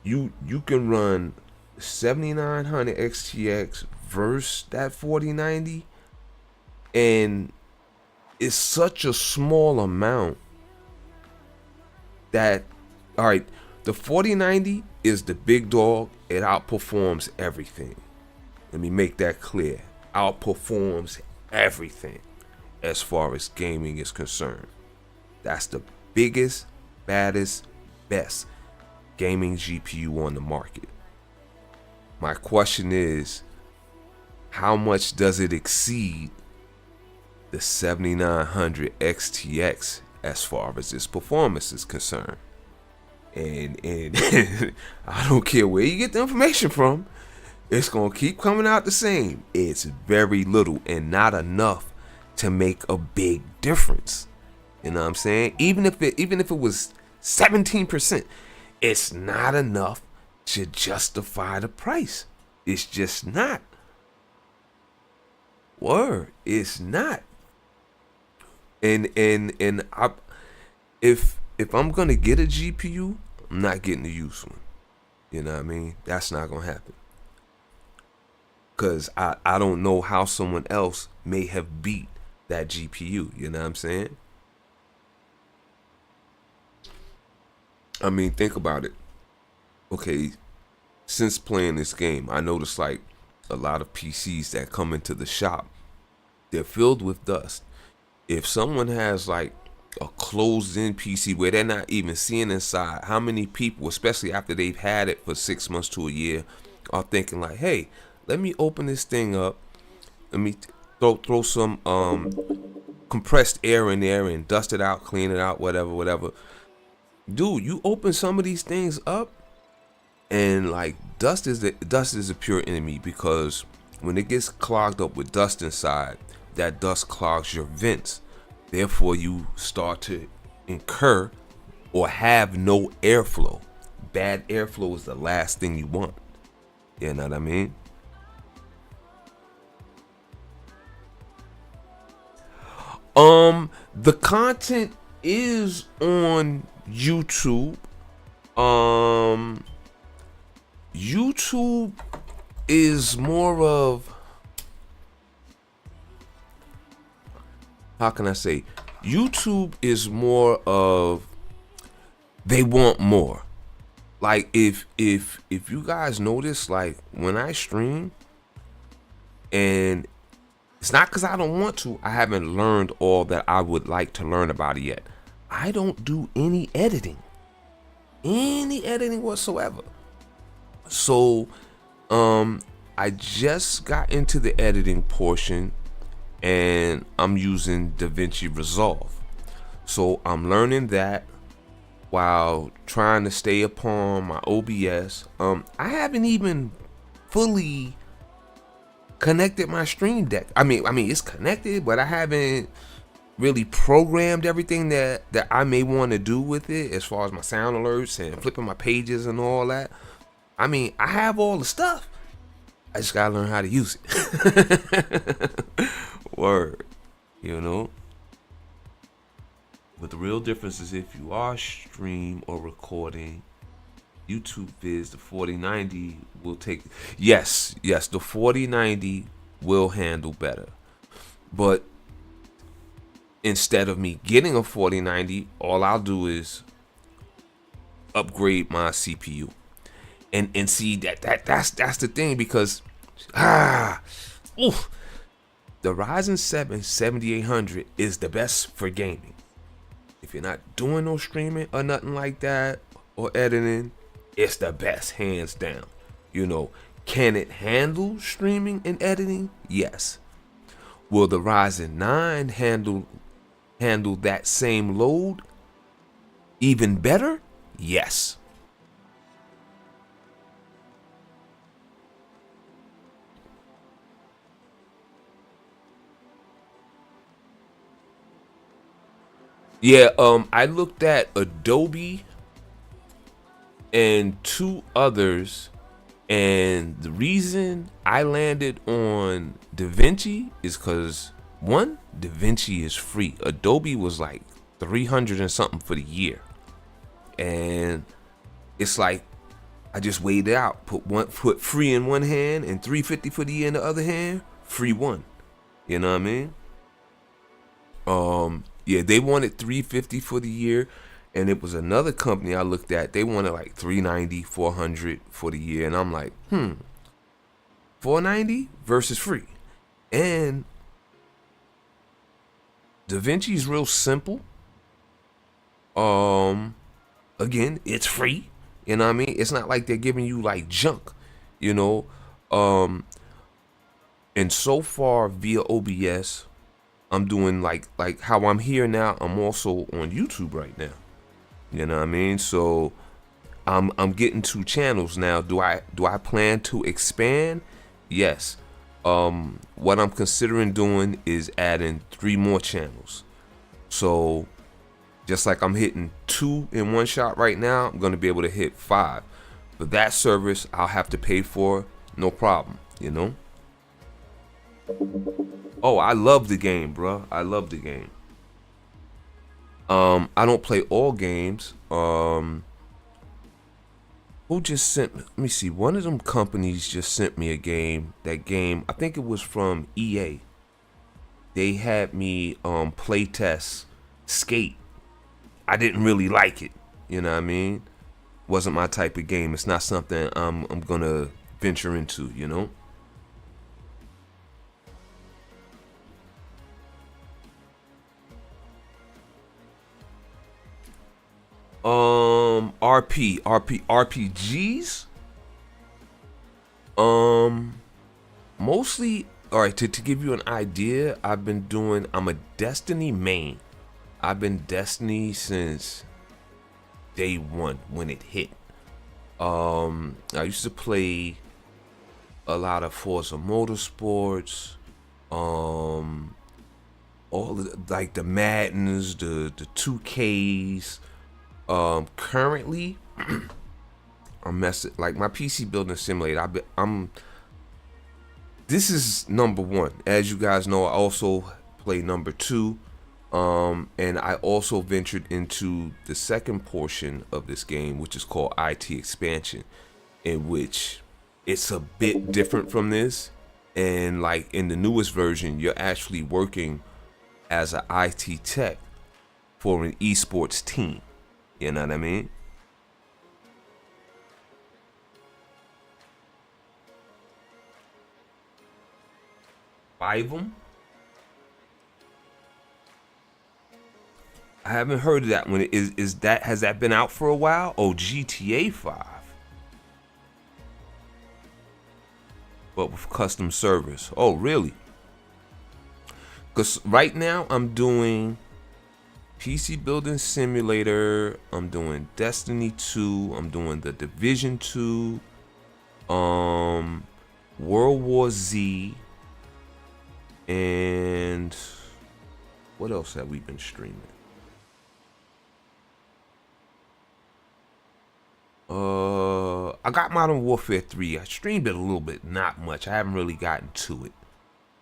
A: you can run 7900 XTX versus that 4090, and it's such a small amount that, all right, the 4090 is the big dog. It outperforms everything. Let me make that clear. Outperforms everything as far as gaming is concerned. That's the biggest, baddest, best gaming GPU on the market. My question is, how much does it exceed the 7900 XTX as far as its performance is concerned? and I don't care where you get the information from, it's gonna keep coming out the same. It's very little and not enough to make a big difference. You know what I'm saying? Even if it was 17%, it's not enough to justify the price. It's just not. Word, it's not. And if I'm gonna get a GPU, I'm not getting a used one. You know what I mean? That's not gonna happen. Cause I don't know how someone else may have beat that GPU. You know what I'm saying? I mean, think about it. Okay, since playing this game, I noticed like a lot of PCs that come into the shop, they're filled with dust. If someone has like a closed-in PC where they're not even seeing inside, how many people, especially after they've had it for 6 months to a year, are thinking like, "Hey, let me open this thing up. Let me throw some compressed air in there and dust it out, clean it out, whatever." Dude, you open some of these things up, and like dust is a pure enemy, because when it gets clogged up with dust inside, that dust clogs your vents. Therefore, you start to incur or have no airflow. Bad airflow is the last thing you want. You know what I mean? The content is on YouTube. YouTube is more of, how can I say? YouTube is more of, they want more. Like if you guys notice, like when I stream, and it's not because I don't want to, I haven't learned all that I would like to learn about it yet. I don't do any editing whatsoever. So I just got into the editing portion, and I'm using DaVinci Resolve. So I'm learning that while trying to stay upon my OBS. I haven't even fully connected my Stream Deck. I mean it's connected, but I haven't really programmed everything that I may want to do with it, as far as my sound alerts and flipping my pages and all that. I mean, I have all the stuff. I just gotta learn how to use it. Word, you know. But the real difference is if you are stream or recording YouTube vids, the 4090 will take. Yes, the 4090 will handle better. But instead of me getting a 4090, all I'll do is upgrade my CPU. And see that's the thing, because the Ryzen 7 7800 is the best for gaming. If you're not doing no streaming or nothing like that, or editing, it's the best, hands down. You know, can it handle streaming and editing? Yes. Will the Ryzen 9 handle that same load even better? Yes. Yeah, I looked at Adobe and 2 others, and the reason I landed on DaVinci is because, one, DaVinci is free. Adobe was like 300 and something for the year, and it's like I just weighed it out. Put free in one hand and $350 for the year in the other hand. Free one. You know what I mean? Yeah, they wanted $350 for the year, and it was another company I looked at. They wanted like $390, $400 for the year, and I'm like, $490 versus free. And DaVinci is real simple. Again, it's free. You know what I mean? It's not like they're giving you like junk, you know. And so far via OBS, I'm doing like how I'm here now. I'm also on YouTube right now. You know what I mean? So I'm getting 2 channels now. Do I plan to expand? Yes. What I'm considering doing is adding 3 more channels. So just like I'm hitting 2 in one shot right now, I'm gonna be able to hit 5. But that service I'll have to pay for, no problem, you know? Oh, I love the game, bro. I love the game. I don't play all games. Who just sent me? Let me see. One of them companies just sent me a game. That game, I think it was from EA. They had me play test Skate. I didn't really like it. You know what I mean? Wasn't my type of game. It's not something I'm gonna venture into, you know? RPGs. Mostly, all right, to give you an idea, I'm a Destiny main. I've been Destiny since day one when it hit. I used to play a lot of Forza Motorsports, all like the Maddens, the 2Ks. Currently, I'm messing like my PC building simulator. This is number 1. As you guys know, I also play number 2. And I also ventured into the second portion of this game, which is called IT Expansion, in which it's a bit different from this. And like in the newest version, you're actually working as an IT tech for an esports team. You know what I mean? FiveM? I haven't heard of that one. Has that been out for a while? Oh, GTA 5. But with custom servers. Oh, really? Because right now I'm doing PC Building Simulator. I'm doing Destiny 2. I'm doing The Division 2. World War Z. And what else have we been streaming? I got Modern Warfare 3. I streamed it a little bit, not much. I haven't really gotten to it.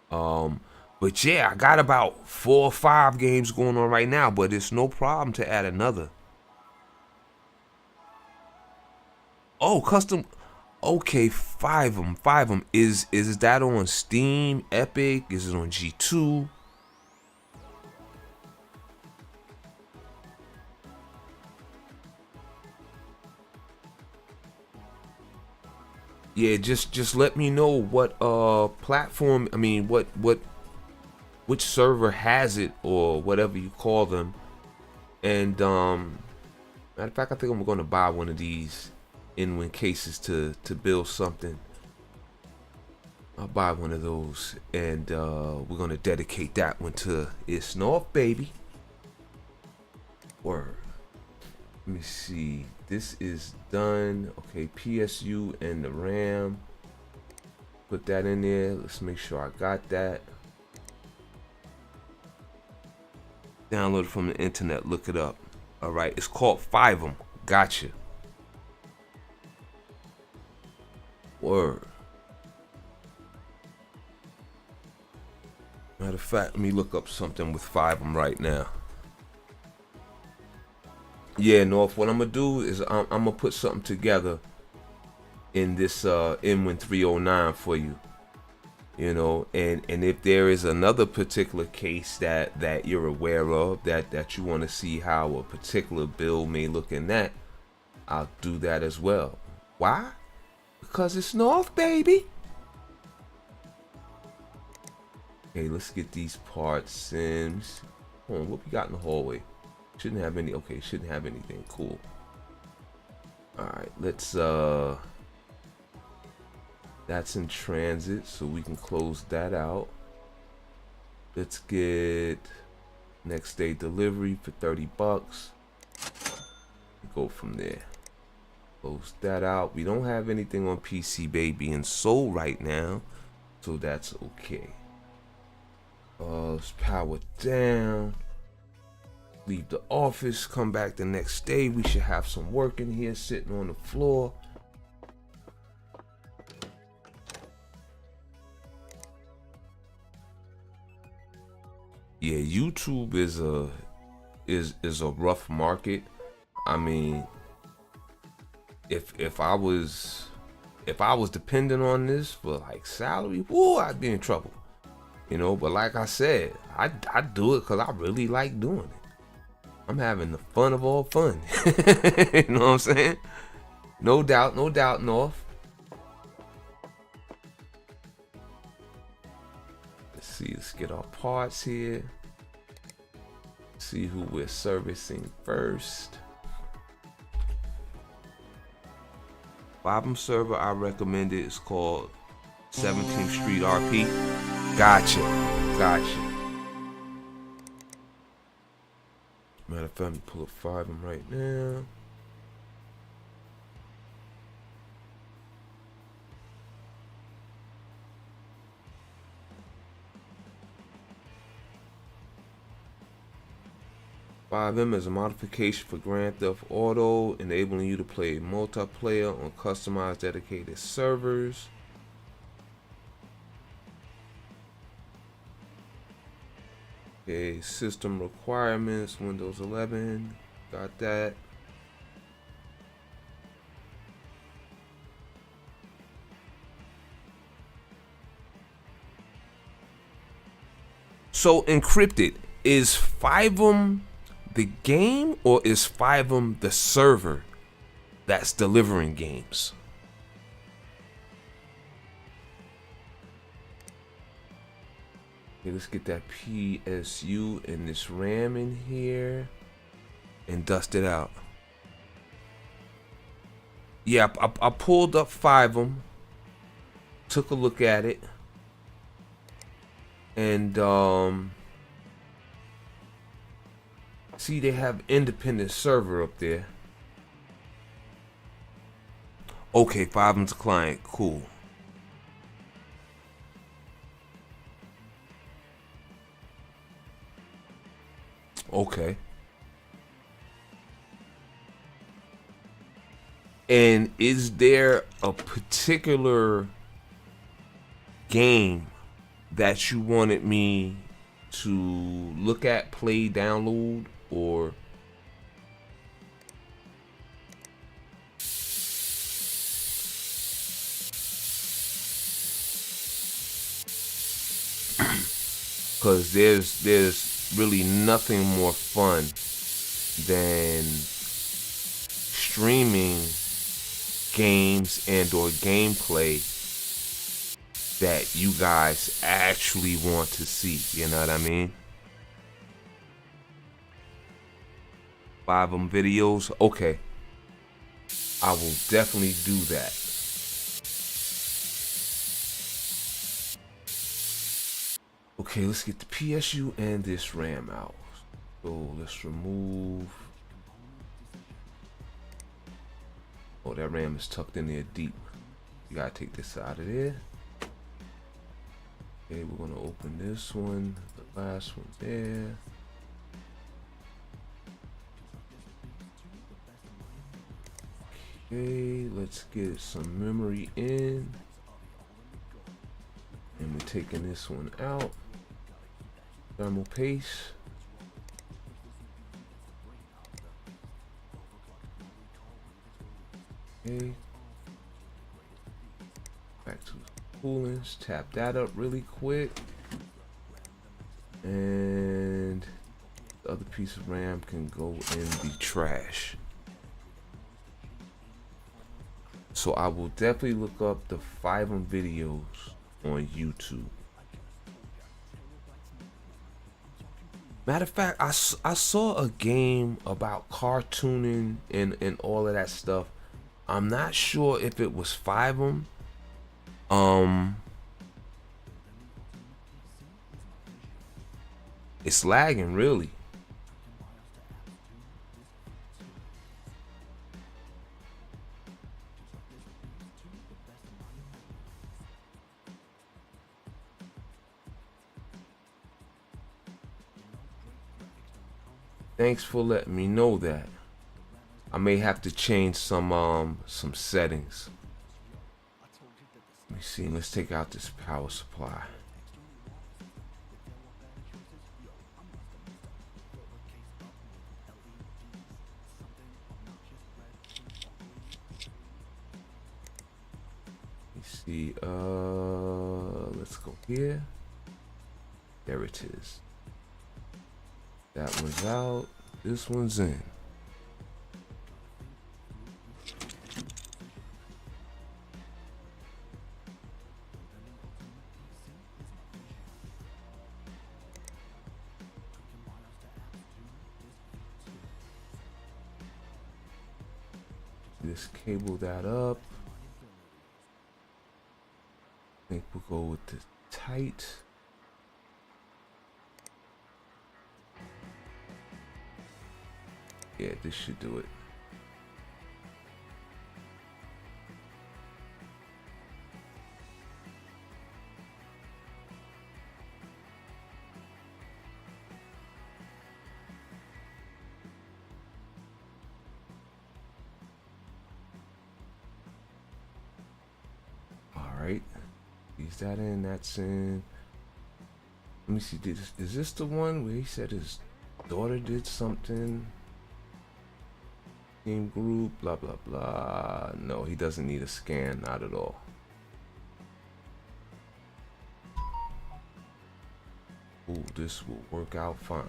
A: But yeah, I got about 4 or 5 games going on right now, but it's no problem to add another. Oh, custom. Okay, FiveM. Is that on Steam, Epic? Is it on G2? Yeah, just let me know what platform. I mean, which server has it or whatever you call them. And matter of fact, I think I'm going to buy one of these in-win cases to build something. I'll buy one of those, and we're going to dedicate that one to It's North, baby. Word. Let me see. This is done. Okay, PSU and the RAM. Put that in there. Let's make sure I got that. Download it from the internet. Look it up. All right. It's called FiveM. Gotcha. Word. Matter of fact, let me look up something with FiveM right now. Yeah, North, what I'm gonna do is I'm gonna put something together in this InWin 309 for you. You know, and if there is another particular case that you're aware of that you want to see how a particular build may look in that, I'll do that as well. Why? Because it's North, baby. Okay, let's get these parts, Sims. Hold on, what we got in the hallway? Shouldn't have any. Okay, shouldn't have anything. Cool. All right, let's that's in transit, so we can close that out. Let's get next day delivery for $30. Go from there. Close that out. We don't have anything on PC Baby and Soul right now, so that's okay. Let's power down. Leave the office, come back the next day. We should have some work in here sitting on the floor. Yeah, YouTube is a rough market. I mean, if I was dependent on this for like salary, whoo, I'd be in trouble. You know, but like I said, I do it because I really like doing it. I'm having the fun of all fun. You know what I'm saying? No doubt, North. Let's get our parts here. See who we're servicing first. Bottom server I recommended is called 17th Street RP. Gotcha. Matter of fact, let me pull up 5 of them right now. FiveM is a modification for Grand Theft Auto, enabling you to play multiplayer on customized dedicated servers. Okay, system requirements, Windows 11, got that. So encrypted, is FiveM the game or is FiveM the server that's delivering games? Okay, let's get that PSU and this RAM in here and dust it out. Yeah, I pulled up FiveM, took a look at it, and see, they have independent server up there. Okay, FiveM's a client, cool. Okay. And is there a particular game that you wanted me to look at, play, download, or because there's really nothing more fun than streaming games and or gameplay that you guys actually want to see, you know what I mean? FiveM videos, okay, I will definitely do that. Okay, let's get the PSU and this RAM out. So let's remove. Oh, that RAM is tucked in there deep. You gotta take this out of there. Okay, we're gonna open this one, the last one there. Okay, let's get some memory in. And we're taking this one out. Thermal paste. Okay. Back to the coolants. Tap that up really quick. And the other piece of RAM can go in the trash. So I will definitely look up the FiveM videos on YouTube. Matter of fact, I saw a game about cartooning and all of that stuff. I'm not sure if it was FiveM. It's lagging really. Thanks for letting me know that. I may have to change some settings. Let me see. Let's take out this power supply. See, let's go here. There it is. That one's out. This one's in. Just cable that up. I think we'll go with the tight. Yeah, this should do it. All right. Is that in? That's in. Let me see. Is this the one where he said his daughter did something? Team group, blah blah blah. No, he doesn't need a scan, not at all. Ooh, this will work out fine.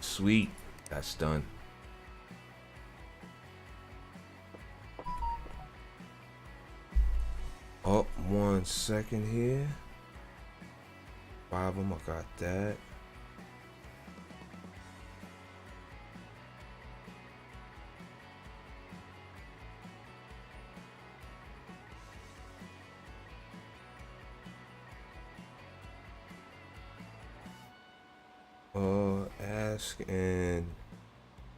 A: Sweet, that's done. Oh, 1 second here. 5 of them, I got that. Ask and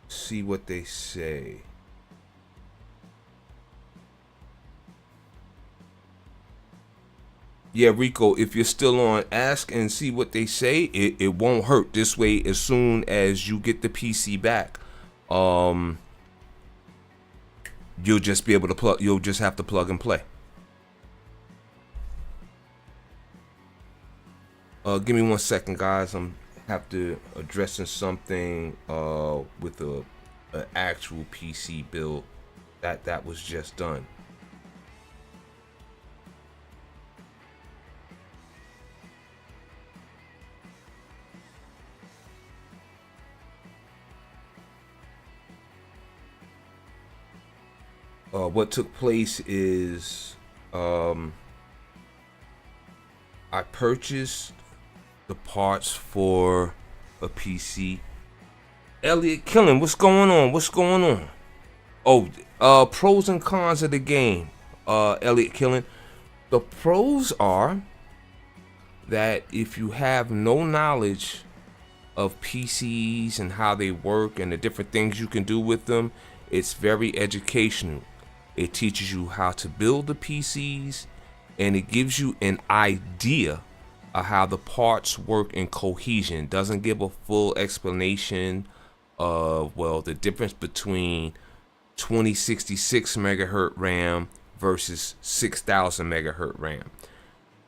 A: see what they say. Yeah, Rico, if you're still on, ask and see what they say. It won't hurt. This way, as soon as you get the PC back, you'll just be able to plug. You'll just have to plug and play. Give me 1 second, guys. I'm have to addressing something with a actual PC build that was just done. What took place is I purchased the parts for a PC. Elliot Killing, what's going on? What's going on? Oh, pros and cons of the game. Elliot Killing. The pros are that if you have no knowledge of PCs and how they work and the different things you can do with them, it's very educational. It teaches you how to build the PCs, and it gives you an idea of how the parts work in cohesion. It doesn't give a full explanation of, well, the difference between 2066 megahertz RAM versus 6000 megahertz RAM.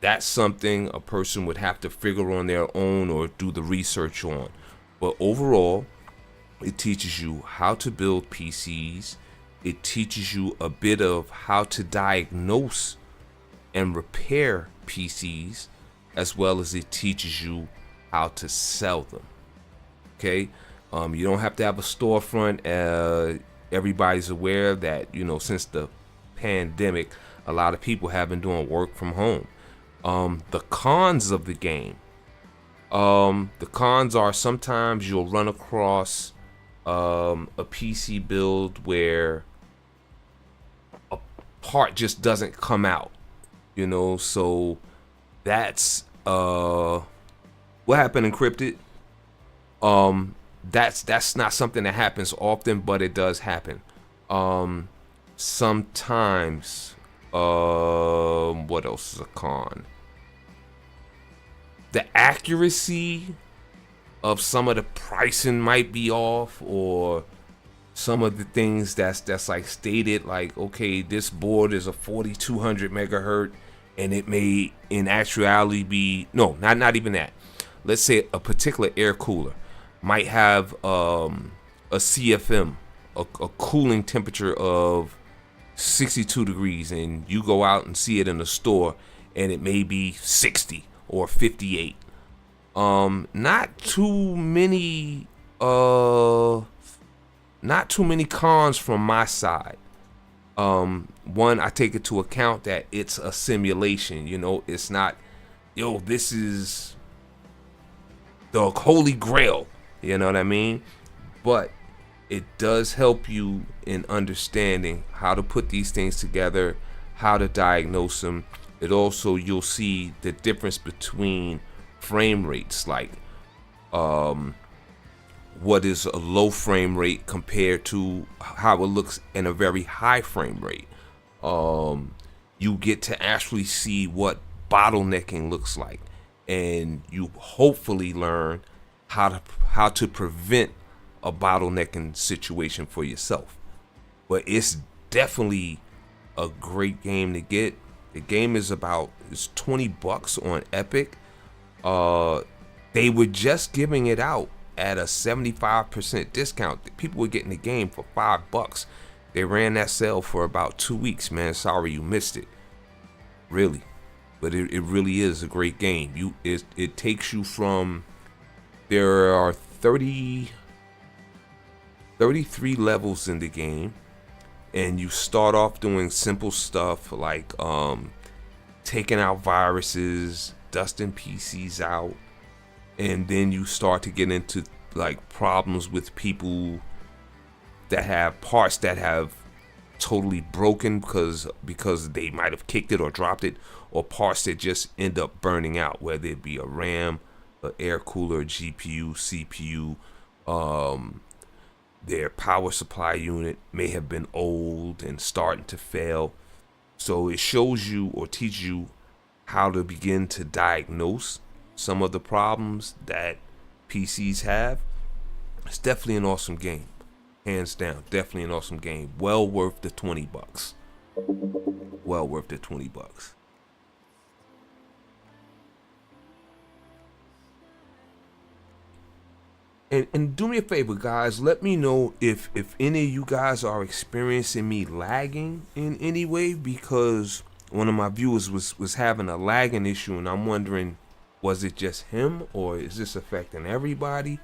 A: That's something a person would have to figure on their own or do the research on. But overall, it teaches you how to build PCs. It teaches you a bit of how to diagnose and repair PCs, as well as it teaches you how to sell them. Okay, you don't have to have a storefront. Everybody's aware that, you know, since the pandemic, a lot of people have been doing work from home. The cons of the game. The cons are sometimes you'll run across a PC build where a part just doesn't come out, you know. So that's what happened Encrypted. That's not something that happens often, but it does happen. Sometimes What else is a con? The accuracy of some of the pricing might be off, or some of the things that's like stated, like, okay, this board is a 4200 megahertz, and it may in actuality be, no, not even that. Let's say a particular air cooler might have a CFM, a cooling temperature of 62 degrees, and you go out and see it in the store and it may be 60 or 58. Not too many cons from my side. One, I take it to account that it's a simulation, it's not, this is the holy grail, you know what I mean? But it does help you in understanding how to put these things together, how to diagnose them. It also, you'll see the difference between frame rates, like what is a low frame rate compared to how it looks in a very high frame rate. You get to actually see what bottlenecking looks like, and you hopefully learn how to prevent a bottlenecking situation for yourself. But it's definitely a great game to get. The game is it's $20 on Epic. They were just giving it out at a 75% discount. People were getting the game for $5. They ran that sale for about 2 weeks, man. Sorry you missed it. Really. But it really is a great game. It takes you from, there are 33 levels in the game, and you start off doing simple stuff like taking out viruses, dusting PCs out, and then you start to get into like problems with people that have parts that have totally broken because they might have kicked it or dropped it, or parts that just end up burning out, whether it be a RAM, an air cooler, GPU, CPU. Their power supply unit may have been old and starting to fail. So it shows you or teaches you how to begin to diagnose some of the problems that PCs have. It's definitely an awesome game. Hands down, definitely an awesome game. Well worth the $20. Well worth the $20. And do me a favor, guys. Let me know if any of you guys are experiencing me lagging in any way, because one of my viewers was having a lagging issue, and I'm wondering, was it just him or is this affecting everybody?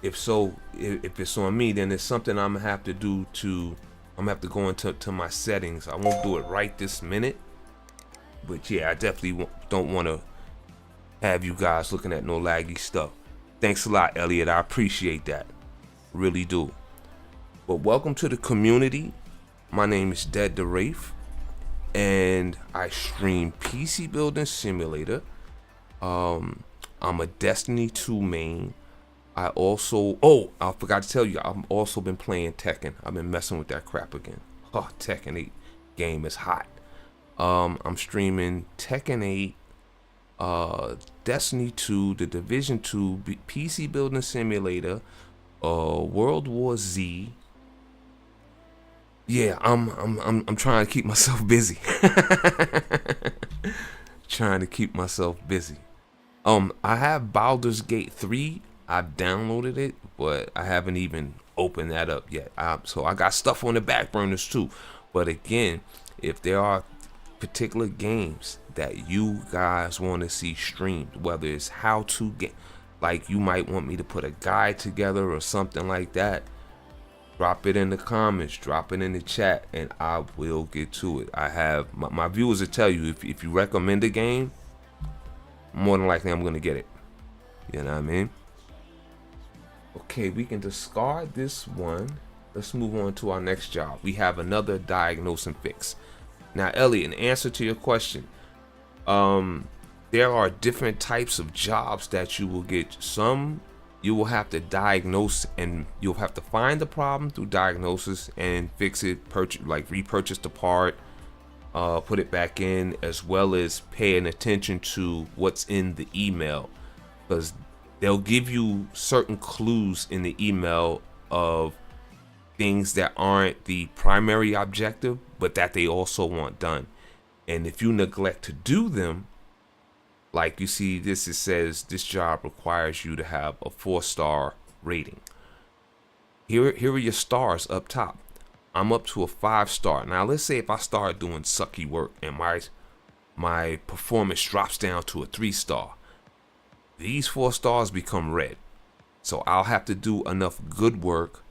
A: If so, if it's on me, then it's something I'm gonna have to do I'm gonna have to go into my settings. I won't do it right this minute, but yeah, I definitely don't want to have you guys looking at no laggy stuff. Thanks a lot, Elliot. I appreciate that. Really do. But welcome to the community. My name is Dead the Wraith, and I stream PC Building Simulator. I'm a Destiny 2 main. I also, I forgot to tell you, I've also been playing Tekken. I've been messing with that crap again. Tekken 8 game is hot. I'm streaming Tekken 8, Destiny 2, The Division 2, PC Building Simulator, World War Z. Yeah, I'm trying to keep myself busy. Trying to keep myself busy. I have Baldur's Gate 3. I've downloaded it, but I haven't even opened that up yet. So I got stuff on the back burners too. But again, if there are particular games that you guys want to see streamed, whether it's how to get, like you might want me to put a guide together or something like that, drop it in the comments, drop it in the chat, and I will get to it. I have my viewers will tell you, if you recommend a game, more than likely I'm gonna get it. You know what I mean? Okay, we can discard this one. Let's move on to our next job. We have another diagnose and fix. Now, Elliot, in answer to your question, there are different types of jobs that you will get. Some you will have to diagnose, and you'll have to find the problem through diagnosis and fix it, repurchase the part, put it back in, as well as paying attention to what's in the email, because they'll give you certain clues in the email of things that aren't the primary objective, but that they also want done. And if you neglect to do them, like you see this, it says this job requires you to have a 4-star rating. Here are your stars up top. I'm up to a 5-star. Now let's say if I start doing sucky work and my performance drops down to a 3-star, these 4 stars become red. So I'll have to do enough good work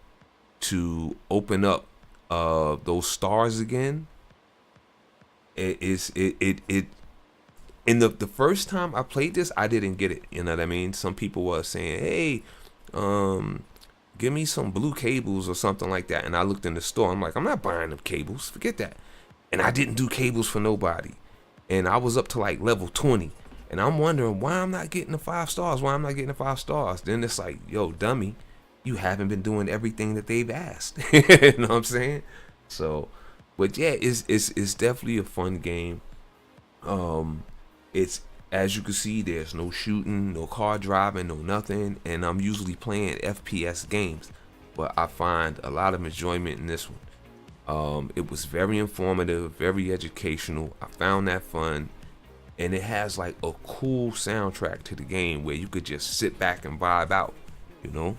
A: to open up those stars again. In the first time I played this, I didn't get it. You know what I mean? Some people were saying, hey, give me some blue cables or something like that. And I looked in the store. I'm like, I'm not buying them cables. Forget that. And I didn't do cables for nobody. And I was up to like level 20. And I'm wondering why I'm not getting the 5 stars. Why I'm not getting the 5 stars. Then it's like, yo, dummy, you haven't been doing everything that they've asked. You know what I'm saying? So, but yeah, it's definitely a fun game. It's, as you can see, there's no shooting, no car driving, no nothing, and I'm usually playing FPS games, but I find a lot of enjoyment in this one. It was very informative, very educational. I found that fun, and it has like a cool soundtrack to the game where you could just sit back and vibe out, you know?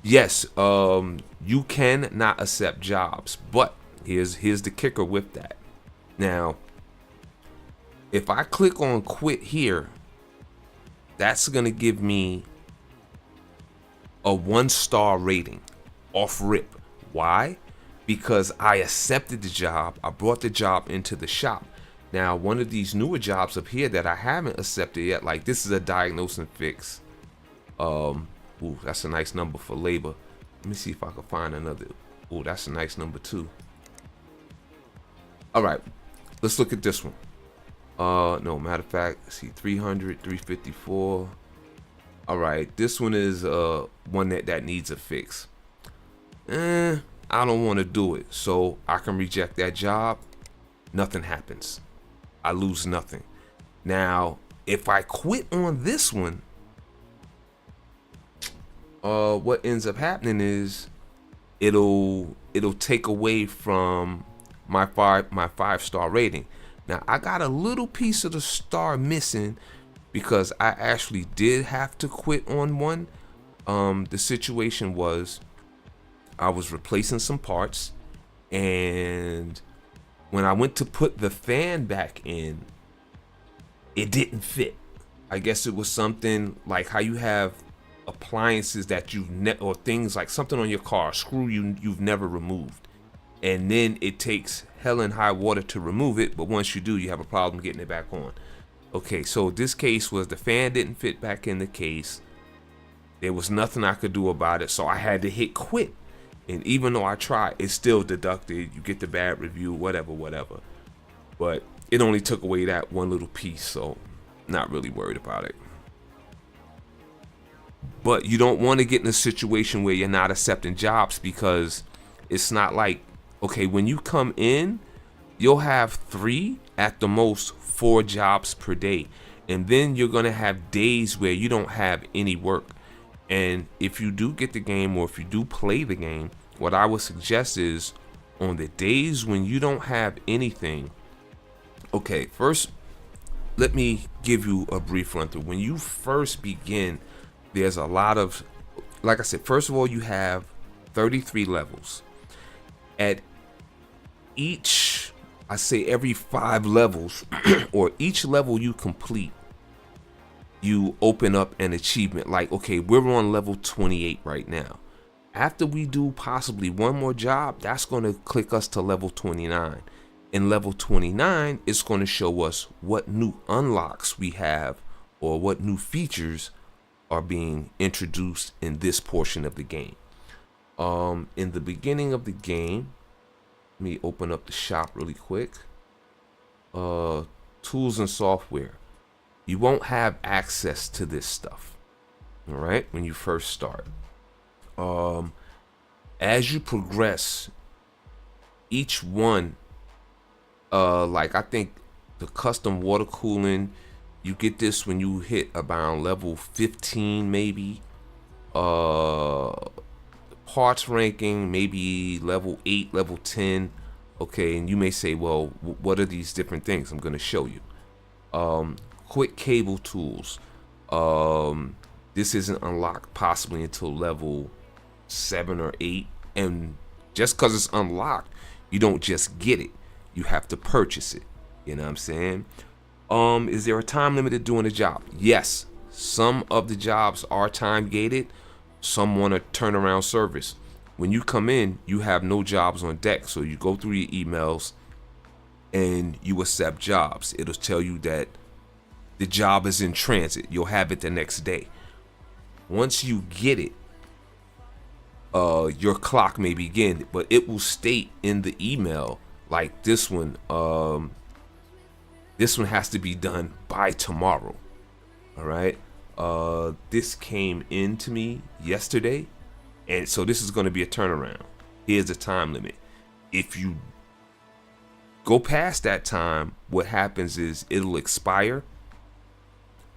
A: Yes, you can not accept jobs, but here's the kicker with that. Now, if I click on quit here, that's gonna give me a 1-star rating off rip. Why? Because I accepted the job. I brought the job into the shop. Now, one of these newer jobs up here that I haven't accepted yet, like this is a diagnose and fix. Ooh, that's a nice number for labor. Let me see if I can find another. Ooh, that's a nice number too. All right, let's look at this one. No, matter of fact, see, 300, 354. All right, this one is one that needs a fix. I don't want to do it, so I can reject that job. Nothing happens. I lose nothing. Now, if I quit on this one, what ends up happening is it'll take away from my 5-star rating. Now, I got a little piece of the star missing because I actually did have to quit on one. The situation was I was replacing some parts, and when I went to put the fan back in, it didn't fit. I guess it was something like how you have appliances that or things like something on your car, a screw you've never removed, and then it takes hell and high water to remove it, but once you do, you have a problem getting it back on. Okay, so this case was the fan didn't fit back in the case. There was nothing I could do about it, so I had to hit quit. And even though I tried, it's still deducted. You get the bad review, whatever. But it only took away that one little piece, so not really worried about it. But you don't want to get in a situation where you're not accepting jobs, because it's not like, okay, when you come in, you'll have 3, at the most 4 jobs per day. And then you're going to have days where you don't have any work. And if you do get the game, or if you do play the game, what I would suggest is on the days when you don't have anything. Okay, first, let me give you a brief run through. When you first begin, there's a lot of, like I said, first of all, you have 33 levels. At each, I say every 5 levels, or each level you complete, you open up an achievement. Like, okay, we're on level 28 right now. After we do possibly one more job, that's going to click us to level 29. In level 29, it's going to show us what new unlocks we have, or what new features are being introduced in this portion of the game. In the beginning of the game, let me open up the shop really quick. Tools and software. You won't have access to this stuff, all right, when you first start. As you progress, each one Like I think the custom water cooling, you get this when you hit about level 15 maybe. Uh Parts ranking maybe level 8, level 10. Okay, and you may say, well, what are these different things? I'm going to show you. Quick cable tools. This isn't unlocked possibly until level 7 or 8, and just because it's unlocked, you don't just get it. You have to purchase it. You know what I'm saying? Is there a time limit to doing a job? Yes. Some of the jobs are time gated. Some want a turnaround service. When you come in, you have no jobs on deck. So you go through your emails and you accept jobs. It'll tell you that the job is in transit. You'll have it the next day. Once you get it, your clock may begin, but it will state in the email like this one. This one has to be done by tomorrow. All right. This came in to me yesterday, and so this is going to be a turnaround. Here's a time limit. If you go past that time, what happens is it'll expire,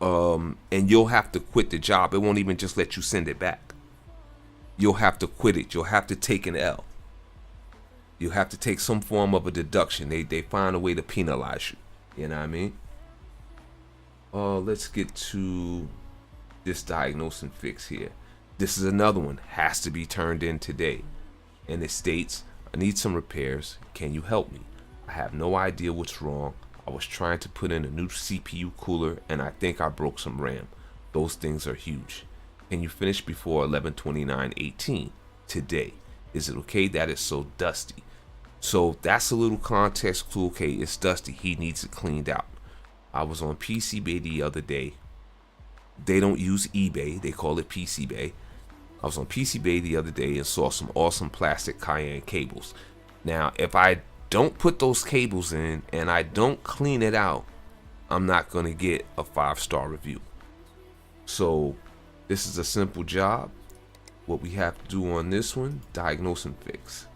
A: and you'll have to quit the job. It won't even just let you send it back. You'll have to quit it. You'll have to take an L. You'll have to take some form of a deduction. They find a way to penalize you. You know what I mean? Let's get to this diagnose and fix here. This is another one. Has to be turned in today. And it states, I need some repairs. Can you help me? I have no idea what's wrong. I was trying to put in a new CPU cooler and I think I broke some RAM. Those things are huge. Can you finish before 11/29/18 today? Is it okay that it's so dusty? So that's a little context clue. Okay, it's dusty. He needs it cleaned out. I was on PCBay the other day. They don't use eBay. They call it PCBay. I was on PCBay the other day and saw some awesome plastic Cayenne cables. Now, if I don't put those cables in and I don't clean it out, I'm not going to get a 5-star review. So this is a simple job. What we have to do on this one, diagnose and fix.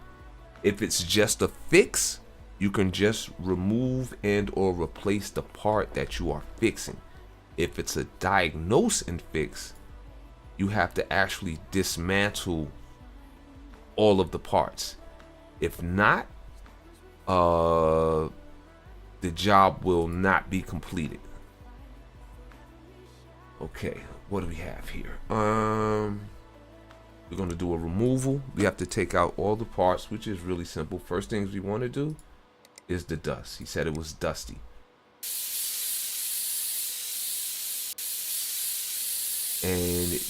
A: If it's just a fix, you can just remove and or replace the part that you are fixing. If it's a diagnose and fix, you have to actually dismantle all of the parts. If not, the job will not be completed. Okay, what do we have here? We're going to do a removal. We have to take out all the parts, which is really simple. First things we want to do is the dust. He said it was dusty. And it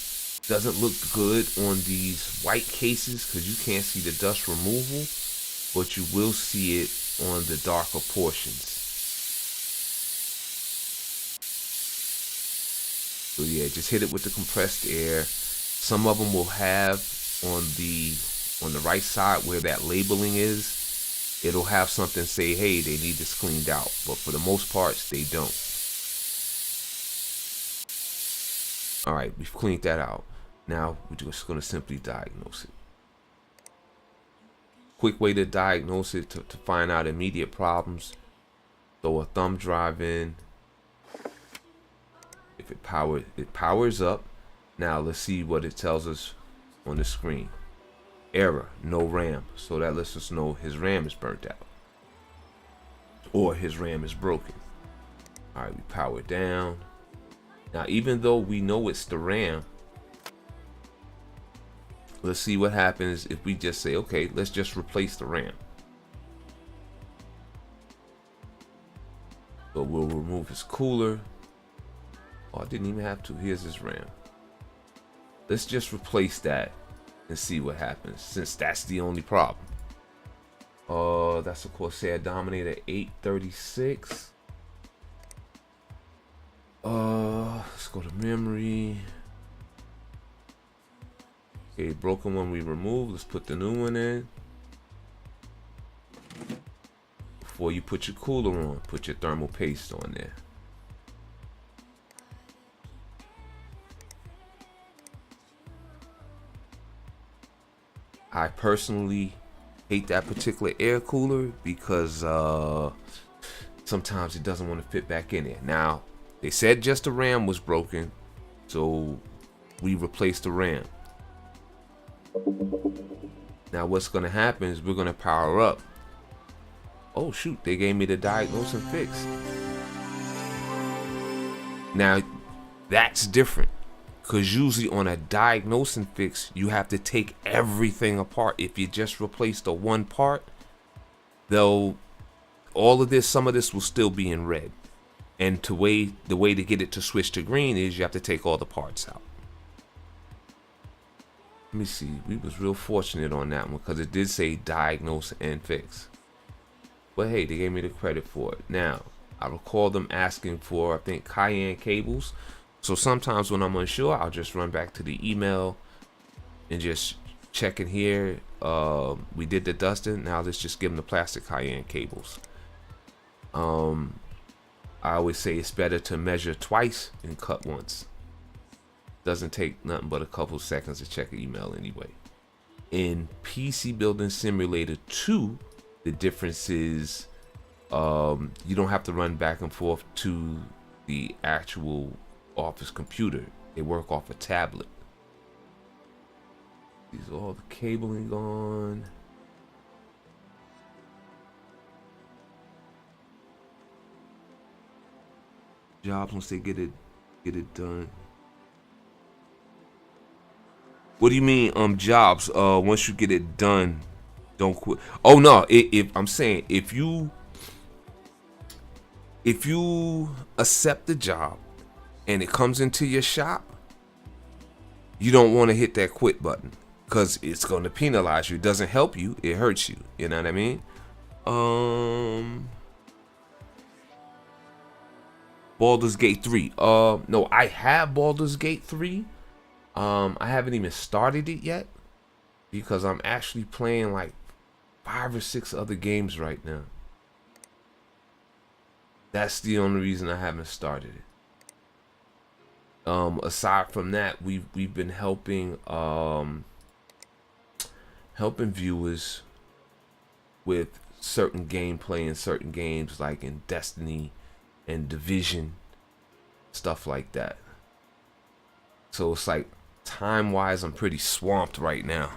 A: doesn't look good on these white cases because you can't see the dust removal, but you will see it on the darker portions. So yeah, just hit it with the compressed air. Some of them will have on the right side where that labeling is, it'll have something say, hey, they need this cleaned out. But for the most parts, they don't. All right, we've cleaned that out. Now we're just going to simply diagnose it. Quick way to diagnose it to find out immediate problems. Throw a thumb drive in. If it powers up. Now let's see what it tells us on the screen. Error, no RAM. So that lets us know his RAM is burnt out. Or his RAM is broken. All right, we power it down. Now, even though we know it's the RAM, let's see what happens if we just say, okay, let's just replace the RAM. So we'll remove his cooler. Oh, I didn't even have to. Here's his RAM. Let's just replace that and see what happens, since that's the only problem. That's a Corsair Dominator 836. Let's go to memory. Okay, broken one we removed. Let's put the new one in. Before you put your cooler on, put your thermal paste on there. I personally hate that particular air cooler because sometimes it doesn't want to fit back in there. Now, they said just the RAM was broken, so we replaced the RAM. Now what's going to happen is we're going to power up. Oh shoot, they gave me the diagnose and fix. Now that's different, because usually on a diagnose and fix you have to take everything apart. If you just replace the one part, though, all of this, some of this will still be in red, and the way to get it to switch to green is you have to take all the parts out. Let me see, we was real fortunate on that one because it did say diagnose and fix. But hey, they gave me the credit for it. Now, I recall them asking for, I think, Cayenne cables. So sometimes when I'm unsure, I'll just run back to the email and just check in here. We did the dusting. Now let's just give them the plastic Cayenne cables. I always say it's better to measure twice and cut once. Doesn't take nothing but a couple seconds to check an email anyway. In PC Building Simulator 2, the difference is you don't have to run back and forth to the actual office computer. They work off a tablet. These are all the cabling gone. Jobs once they get it done. What do you mean, jobs? Once you get it done, don't quit. Oh no, if I'm saying if you accept the job and it comes into your shop, you don't want to hit that quit button because it's going to penalize you. It doesn't help you, it hurts you. You know what I mean? Baldur's Gate 3. No, I have Baldur's Gate 3. I haven't even started it yet because I'm actually playing like 5 or 6 other games right now. That's the only reason I haven't started it. Aside from that, we've been helping viewers with certain gameplay in certain games, like in Destiny and Division, stuff like that. So it's like time-wise, I'm pretty swamped right now.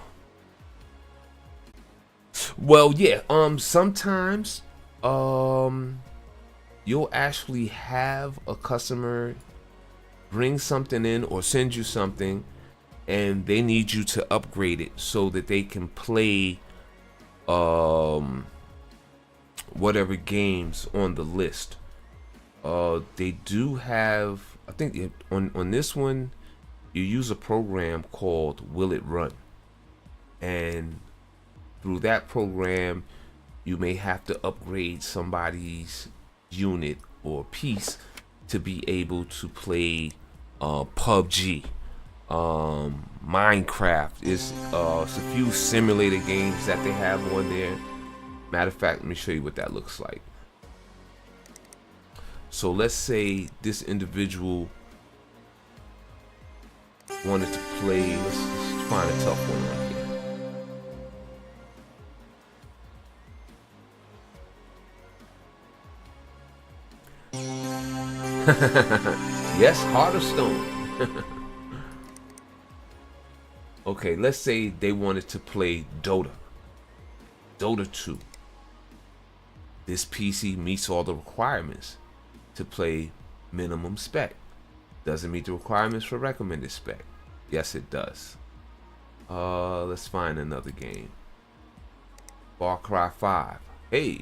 A: Well, yeah. Sometimes, you'll actually have a customer bring something in or send you something, and they need you to upgrade it so that they can play, whatever games on the list. They do have, I think, on this one, you use a program called Will It Run, and through that program you may have to upgrade somebody's unit or piece to be able to play PUBG, Minecraft. It's a few simulator games that they have on there. Matter of fact, let me show you what that looks like. So let's say this individual wanted to play, let's find a tough one right here. Yes, Heart of Stone. Okay, let's say they wanted to play Dota 2. This PC meets all the requirements to play minimum spec. Doesn't meet the requirements for recommended spec. Yes, it does. Let's find another game. Far Cry 5. Hey,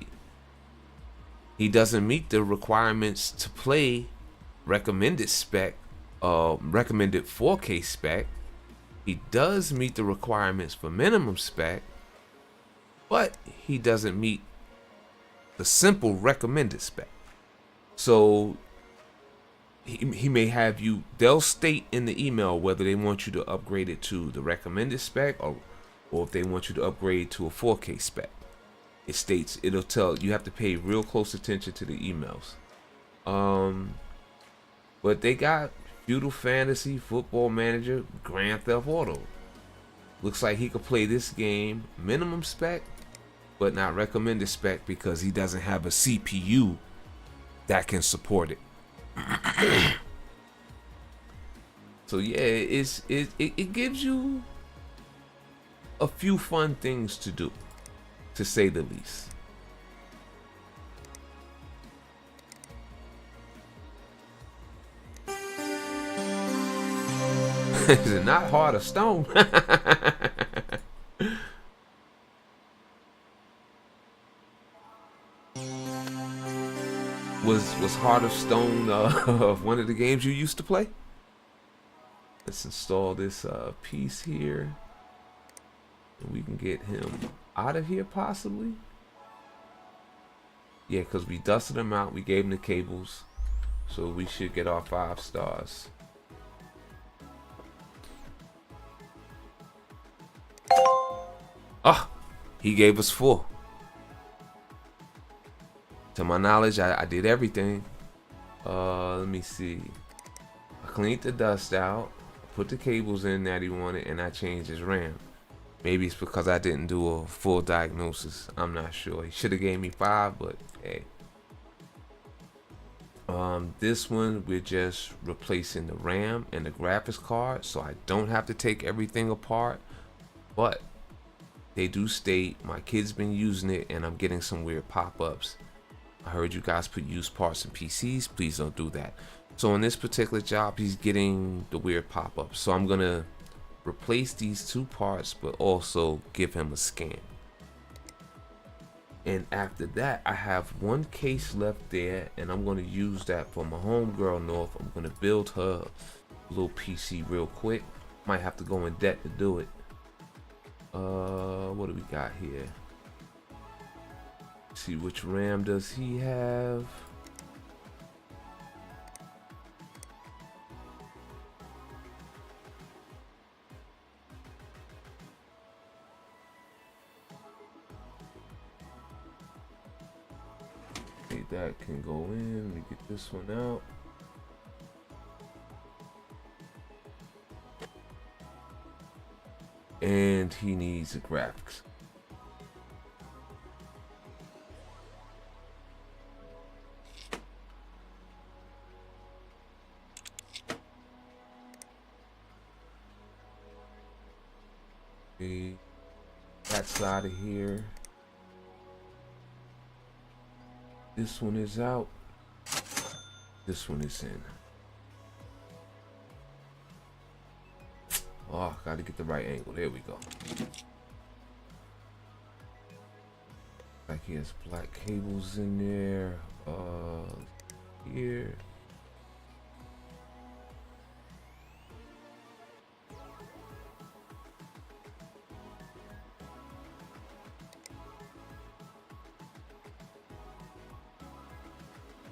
A: he doesn't meet the requirements to play recommended spec, recommended 4K spec. He does meet the requirements for minimum spec, but he doesn't meet the simple recommended spec. So he may have you, they'll state in the email whether they want you to upgrade it to the recommended spec or if they want you to upgrade to a 4K spec. It states, it'll tell you have to pay real close attention to the emails. But they got Feudal Fantasy, Football Manager, Grand Theft Auto. Looks like he could play this game minimum spec but not recommended spec because he doesn't have a CPU that can support it. So yeah, it gives you a few fun things to do, to say the least. Is it not Heart of Stone? was Heart of Stone one of the games you used to play? Let's install this piece here, and we can get him out of here possibly. Yeah, because we dusted him out, we gave him the cables, so we should get our 5 stars. Ah, he gave us 4. To my knowledge, I did everything. Let me see. I cleaned the dust out, put the cables in that he wanted, and I changed his RAM. Maybe it's because I didn't do a full diagnosis. I'm not sure. He should have gave me 5, but hey. This one, we're just replacing the RAM and the graphics card, so I don't have to take everything apart. But they do state my kid's been using it, and I'm getting some weird pop-ups. I heard you guys put used parts in PCs. Please don't do that. So in this particular job, he's getting the weird pop-ups. So I'm gonna replace these 2 parts, but also give him a scan. And after that, I have 1 case left there, and I'm gonna use that for my homegirl North. I'm gonna build her a little PC real quick. Might have to go in debt to do it. What do we got here? See, which RAM does he have? Okay, that can go in. Let me get this one out. And he needs a graphics. Okay, that's out of here. This one is out. This one is in. Oh, gotta get the right angle. There we go. Like he has black cables in there. Here.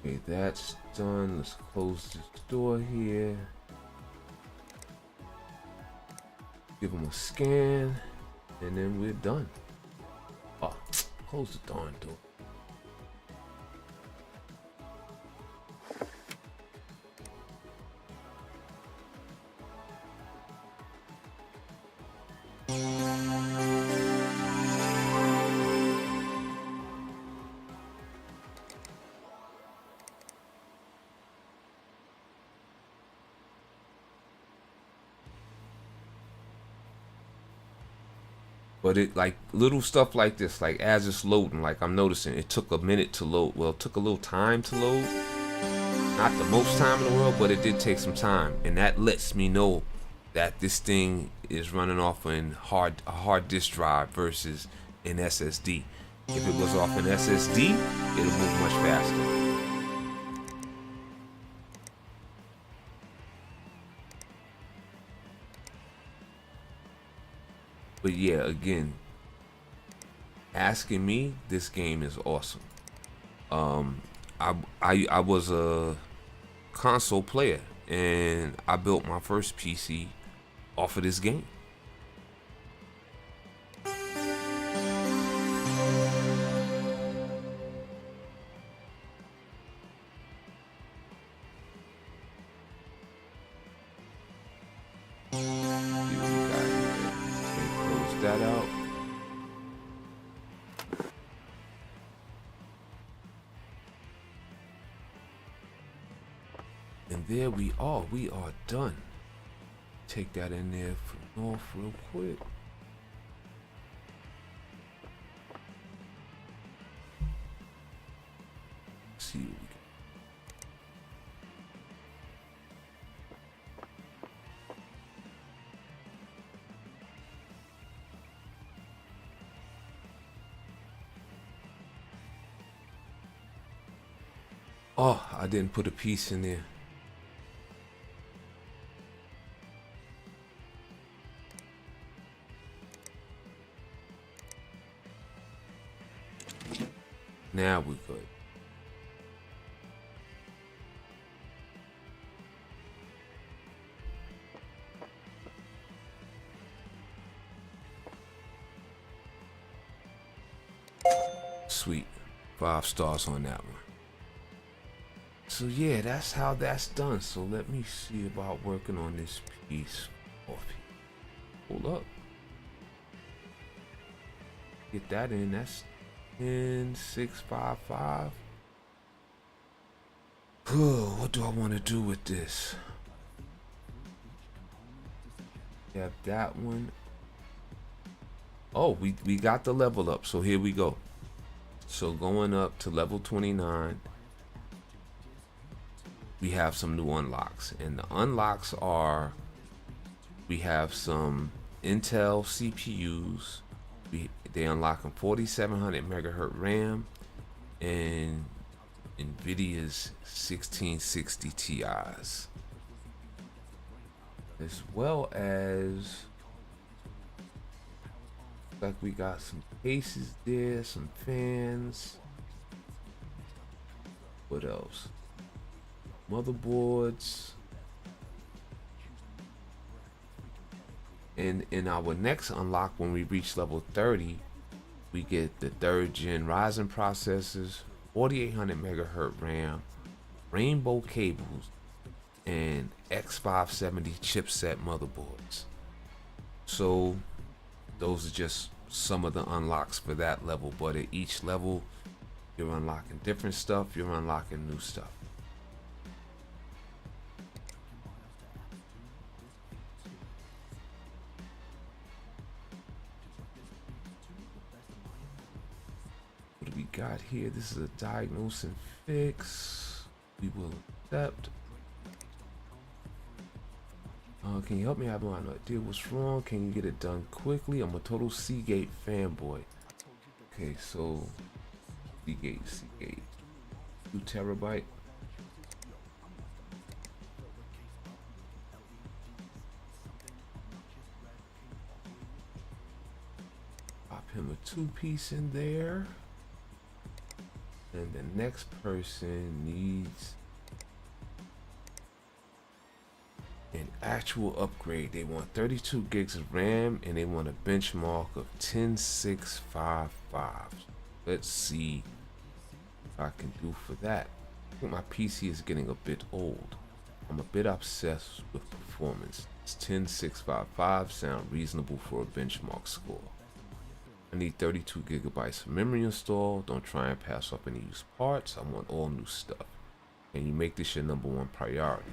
A: Okay, that's done. Let's close this door here. Give him a scan, and then we're done. Oh, close the darn door. But it, like, little stuff like this, like as it's loading, like I'm noticing it took a minute to load. Well, it took a little time to load. Not the most time in the world, but it did take some time. And that lets me know that this thing is running off a hard disk drive versus an SSD. If it was off an SSD, it'll move much faster. But yeah, again, asking me, this game is awesome. I was a console player, and I built my first PC off of this game. That out. And there we are. We are done. Take that in there for north real quick. See what we can. Oh, I didn't put a piece in there. Now we're good. Sweet. 5 stars on that one. So yeah, that's how that's done. So let me see about working on this piece. Hold up. Get that in. That's 10,655. What do I want to do with this? Have that one. Oh, we got the level up. So here we go. So going up to level 29, we have some new unlocks. And the unlocks are, we have some Intel CPUs. They unlock 4700 megahertz RAM and NVIDIA's 1660 Ti's, as well as like we got some cases there, some fans. What else? Motherboards. And in our next unlock, when we reach level 30, we get the 3rd gen Ryzen processors, 4800 megahertz RAM, rainbow cables, and X570 chipset motherboards. So those are just some of the unlocks for that level, but at each level you're unlocking different stuff, you're unlocking new stuff. What do we got here? This is a diagnose and fix. We will accept. Can you help me? I have no idea what's wrong. Can you get it done quickly? I'm a total Seagate fanboy. Okay, so Seagate, 2 terabyte. Pop him a 2-piece in there. And the next person needs an actual upgrade. They want 32 gigs of RAM and they want a benchmark of 10,655. Let's see what I can do for that. I think my PC is getting a bit old. I'm a bit obsessed with performance. Does 10,655 sound reasonable for a benchmark score? I need 32 gigabytes of memory installed. Don't try and pass up any used parts. I want all new stuff. And you make this your #1 priority.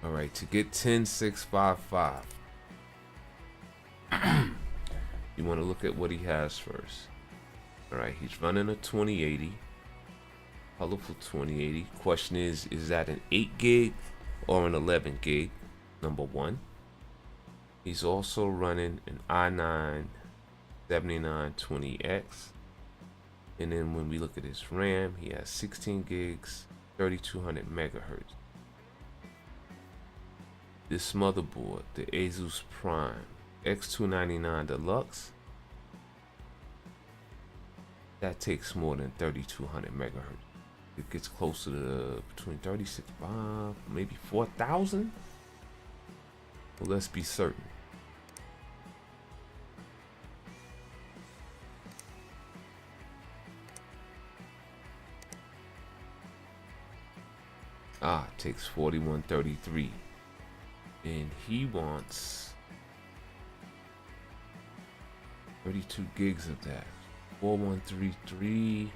A: Alright, to get 10,655, you want to look at what he has first. Alright, he's running a 2080. Colorful 2080. Question is that an 8 gig or an 11 gig? #1. He's also running an i9 7920X. And then when we look at his RAM, he has 16 gigs, 3200 megahertz. This motherboard, the Asus Prime X299 Deluxe, that takes more than 3200 megahertz. It gets closer to between 36.5, maybe 4,000. Well, let's be certain. It takes 4133. And he wants 32 gigs of that. 4133.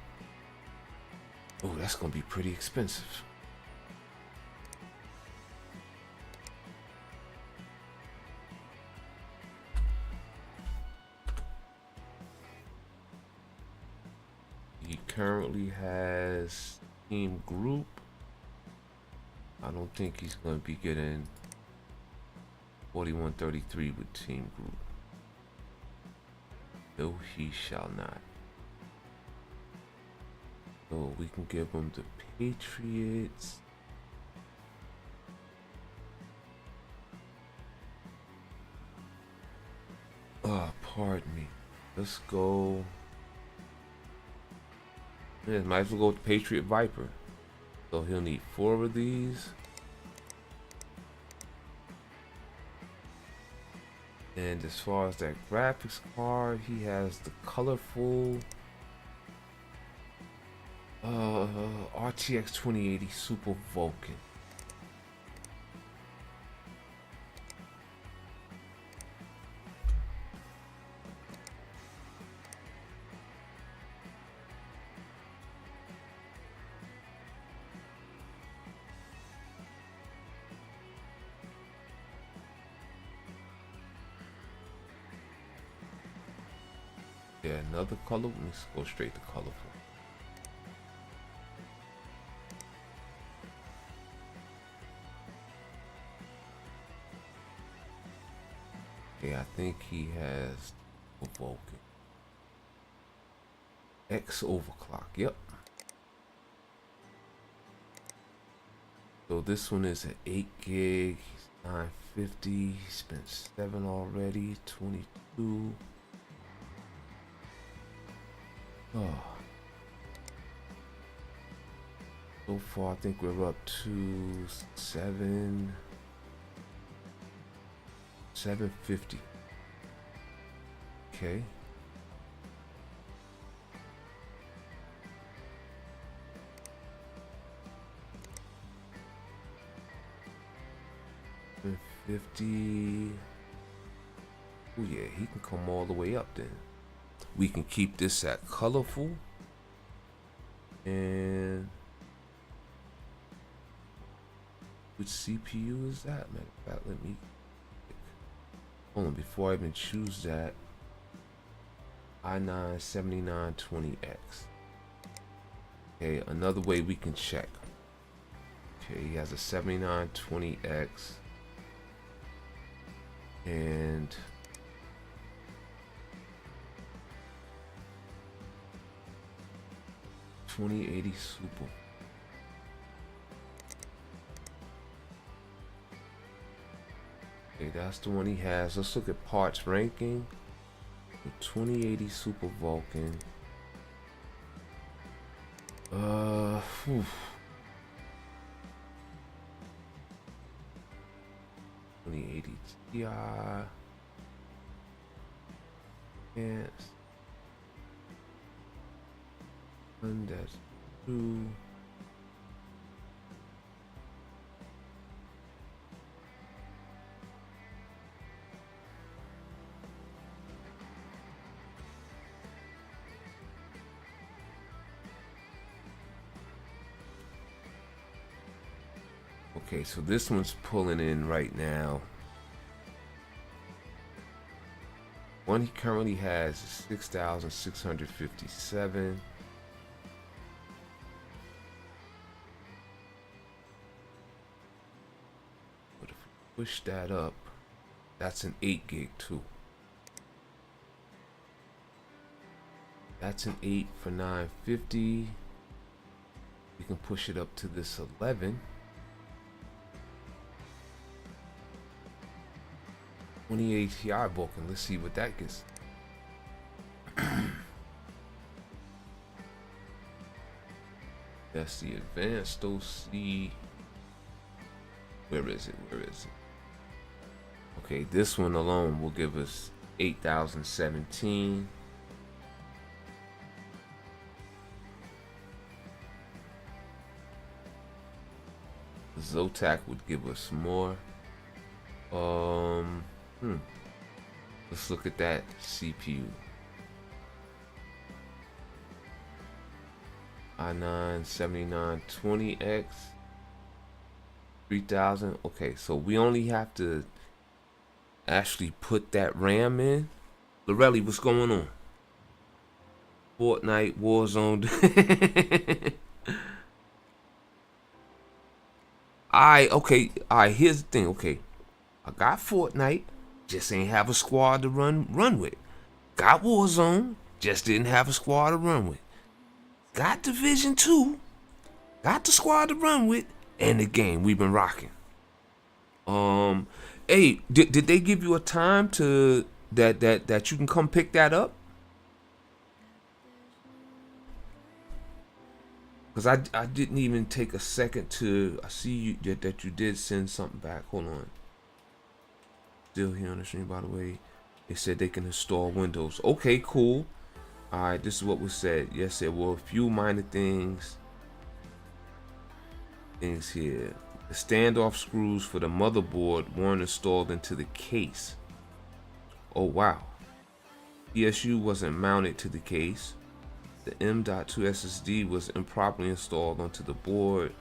A: Oh, that's gonna be pretty expensive. currently has team group. I don't think he's going to be getting 4133 with team group. No, he shall not. So we can give him the Patriots. Oh, pardon me. Let's go. Yeah, might as well go with the Patriot Viper. So he'll need 4 of these. And as far as that graphics card, he has the colorful RTX 2080 Super Vulcan. Yeah, another color. Let's go straight to colorful. Yeah, I think he has a Vulcan. X overclock. Yep. So this one is an 8 gig. 950. He spent 7 already. 22. Oh. So far, I think we're up to 750. Okay. $50. Oh yeah, he can come all the way up then. We can keep this at colorful. And which CPU is that? Matter of fact, let me hold on before I even choose that. i9 7920X. Okay, another way we can check. Okay, he has a 7920X and $2080 Super. Okay, that's the one he has. Let's look at parts ranking. The 2080 Super Vulcan. 2080 Ti. Yes. And that's 2. Okay, so this one's pulling in right now. One he currently has is 6,657. But if we push that up, that's an 8 gig too. That's an 8 for 950. We can push it up to this 11. 2080 Ti Vulcan. Let's see what that gets. That's the advanced OC. Where is it? Where is it? Okay, this one alone will give us 8,017. The Zotac would give us more. Let's look at that CPU. i9 7920X 3000. Okay, so we only have to actually put that RAM in. Lorelli, what's going on? Fortnite, Warzone. Alright, okay. Alright, here's the thing. Okay, I got Fortnite, just ain't have a squad to run with. Got Warzone, just didn't have a squad to run with. Got Division 2, got the squad to run with, and the game we've been rocking. Hey, did they give you a time to that you can come pick that up? Cause I didn't even take a second to. I see you that you did send something back. Hold on. Still here on the stream, by the way. They said they can install Windows. Okay, cool. All right, this is what was said. Yes, there were a few minor things here. The standoff screws for the motherboard weren't installed into the case. Oh wow. PSU wasn't mounted to the case. The M.2 SSD was improperly installed onto the board.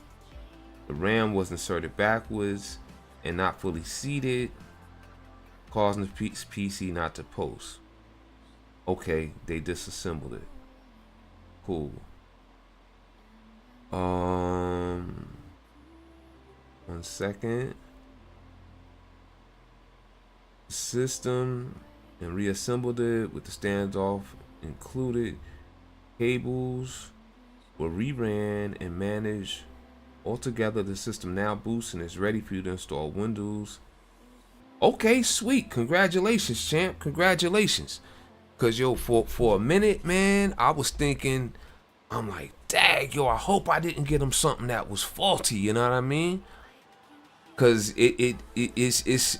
A: The RAM was inserted backwards and not fully seated, causing the PC not to post. Okay, they disassembled it. Cool. 1 second. System and reassembled it with the standoff included. Cables were reran and managed. Altogether, the system now boosts and is ready for you to install Windows. Okay, sweet. Congratulations, champ. Congratulations. Cause yo, for a minute, man, I was thinking, I'm like, dang, yo, I hope I didn't get him something that was faulty. You know what I mean? Cause it's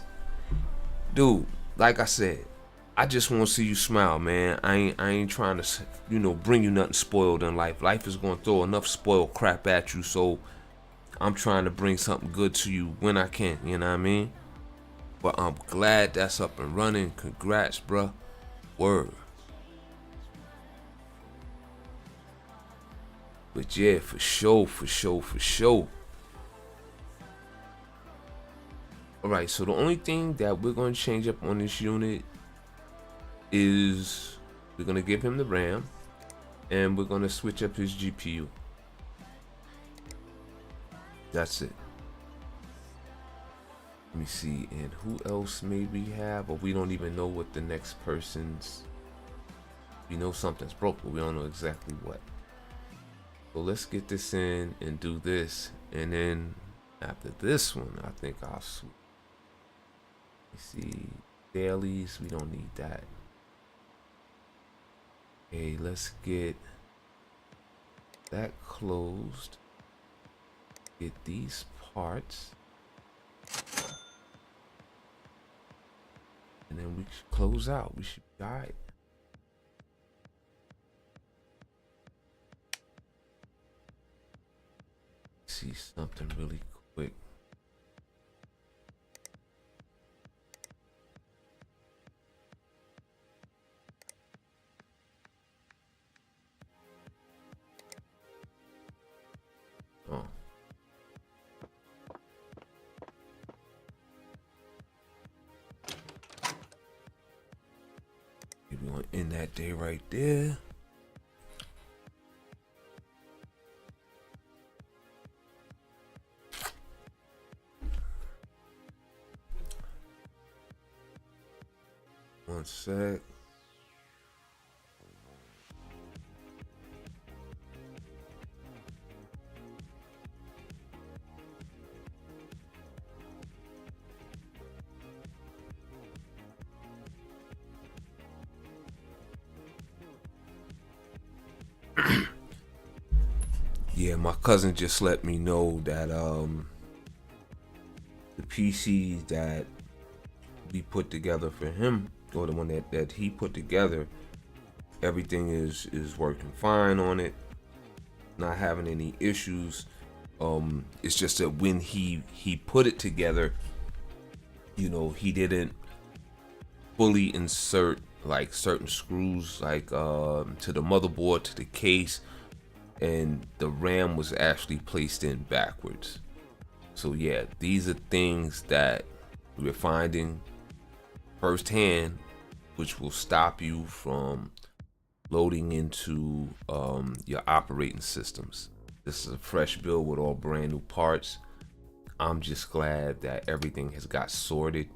A: dude, like I said, I just want to see you smile, man. I ain't trying to, bring you nothing spoiled in life. Life is gonna throw enough spoiled crap at you, so I'm trying to bring something good to you when I can. You know what I mean? But I'm glad that's up and running. Congrats, bruh. Word. But yeah, for sure. Alright, so the only thing that we're going to change up on this unit is we're going to give him the RAM and we're going to switch up his GPU. That's it. Let me see, and who else may we have? Or we don't even know what the next person's. We know something's broke, but we don't know exactly what. So let's get this in and do this, and then after this one, I think I'll switch. See, dailies, we don't need that. Okay, let's get that closed. Get these parts. And then we should close out. We should be all right. See something really quick. Oh. We're going to end that day right there. One sec. Yeah, my cousin just let me know that the PC that we put together for him, or the one that he put together, everything is working fine on it, not having any issues. It's just that when he put it together, he didn't fully insert like certain screws, like to the motherboard, to the case, and the RAM was actually placed in backwards. So yeah, these are things that we're finding firsthand, which will stop you from loading into your operating systems. This is a fresh build with all brand new parts. I'm just glad that everything has got sorted.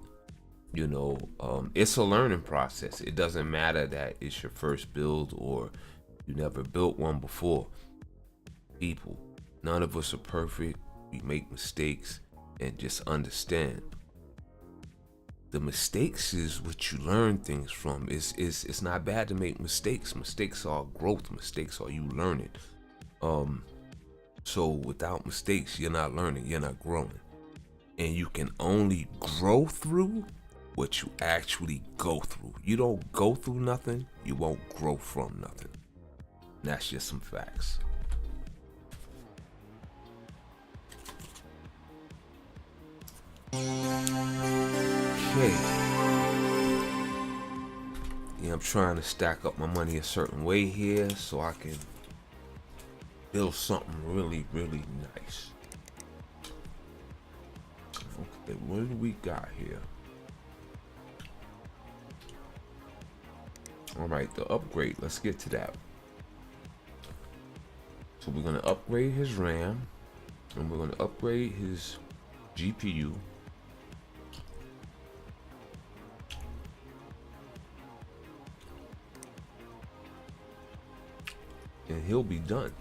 A: You know, it's a learning process. It doesn't matter that it's your first build or you never built one before. People, none of us are perfect. We make mistakes, and just understand the mistakes is what you learn things from. It's not bad to make mistakes. Mistakes are growth. Mistakes are you learning. So without mistakes, you're not learning. You're not growing, and you can only grow through what you actually go through. You don't go through nothing, you won't grow from nothing. And that's just some facts. Okay. Yeah, I'm trying to stack up my money a certain way here so I can build something really, really nice. Okay, what do we got here? All right, the upgrade. Let's get to that. So we're gonna upgrade his RAM, and we're gonna upgrade his GPU. And he'll be done.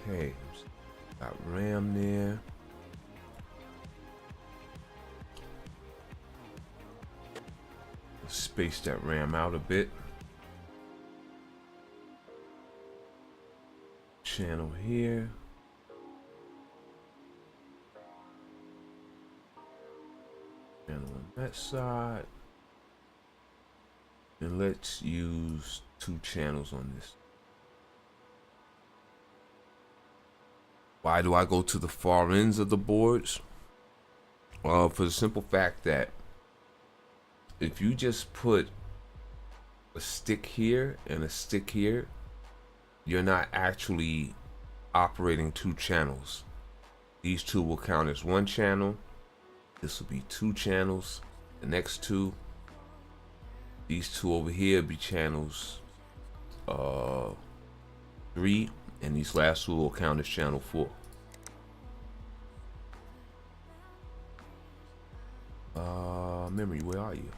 A: Okay, got RAM there. Let's space that RAM out a bit. Channel here. Channel on that side. And let's use 2 channels on this. Why do I go to the far ends of the boards? For the simple fact that if you just put a stick here and a stick here, you're not actually operating 2 channels. These 2 will count as 1 channel. This will be 2 channels. The next 2, these 2 over here be channels 3, and these last 2 will count as channel 4. Memory, where are you?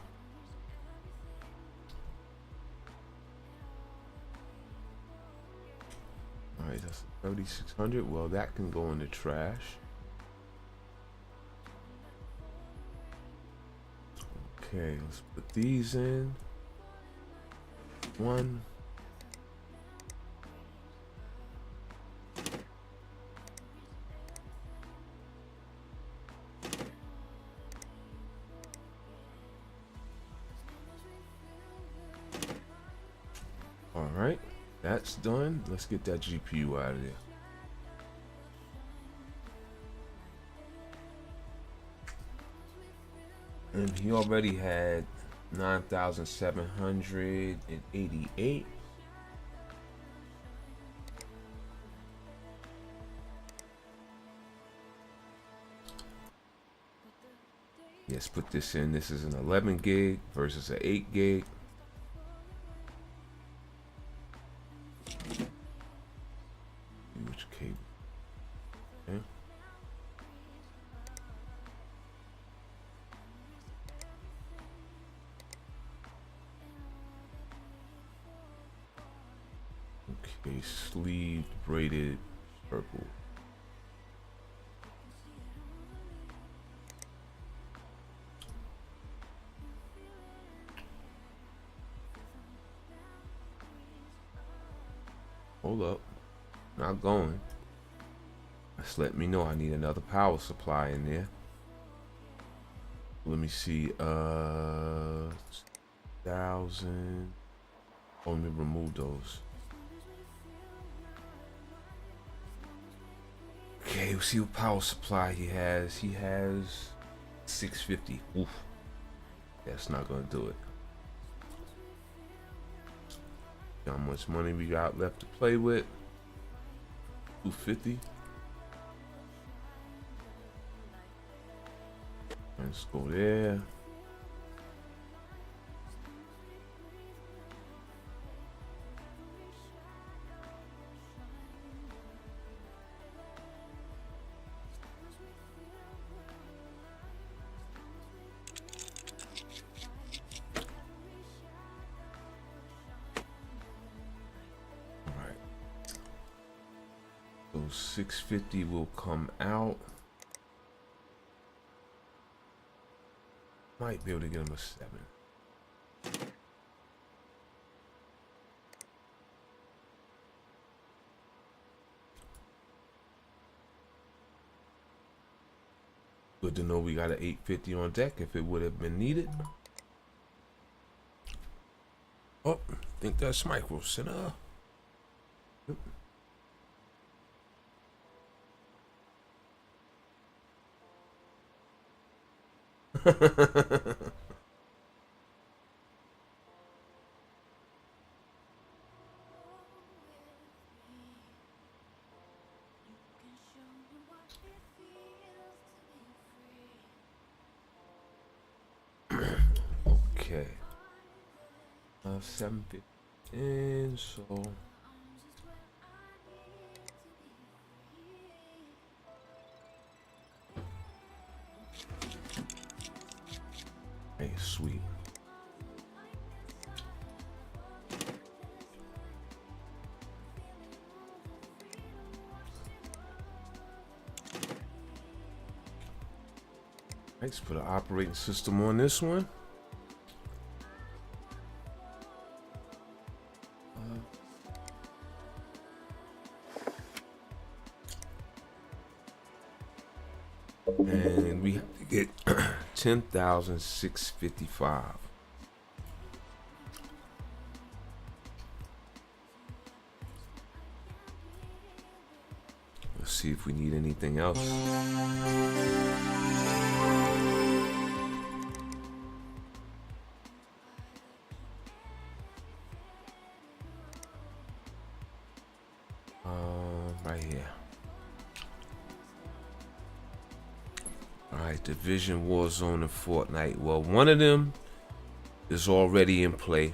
A: Alright, that's 3600. Well, that can go in the trash. Okay, let's put these in. 1. Alright, that's done. Let's get that GPU out of there. And he already had 9,788. Let's put this in. This is an 11 gig versus an 8 gig. Which cable? Okay. Okay, sleeve braided purple. Hold up, not going. Just let me know I need another power supply in there. Let me see, 1,000. Oh, let me remove those. Okay, we'll see what power supply he has. He has 650. Oof. That's not gonna do it. How much money we got left to play with? 250. Let's go there. So 650 will come out. Might be able to get him a 7. Good to know we got an 850 on deck if it would have been needed. Oh, I think that's Micro Center. Yep. Okay. 750 in, so hey, sweet. Let's put an operating system on this one. And we have to get 10,655. Let's see if we need anything else. Right here. Alright, Division, Warzone, and Fortnite. Well, one of them is already in play.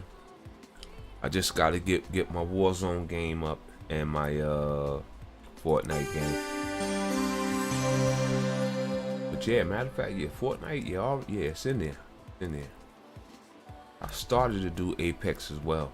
A: I just gotta get my Warzone game up and my Fortnite game. But yeah, matter of fact, yeah, Fortnite, yeah, it's in there. It's in there. I started to do Apex as well.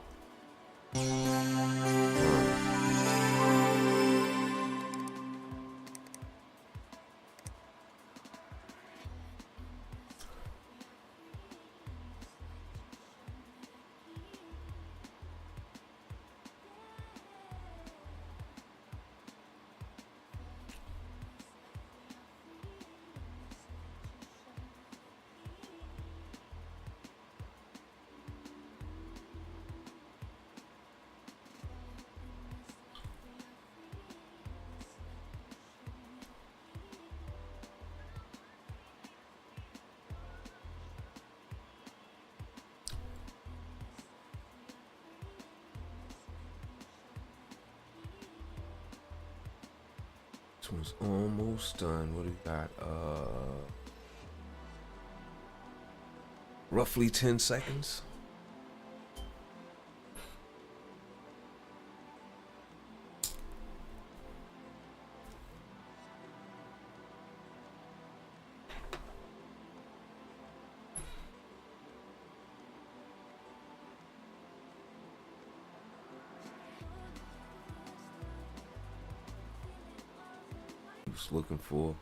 A: This one's almost done. What do we got? Roughly 10 seconds. Just looking for.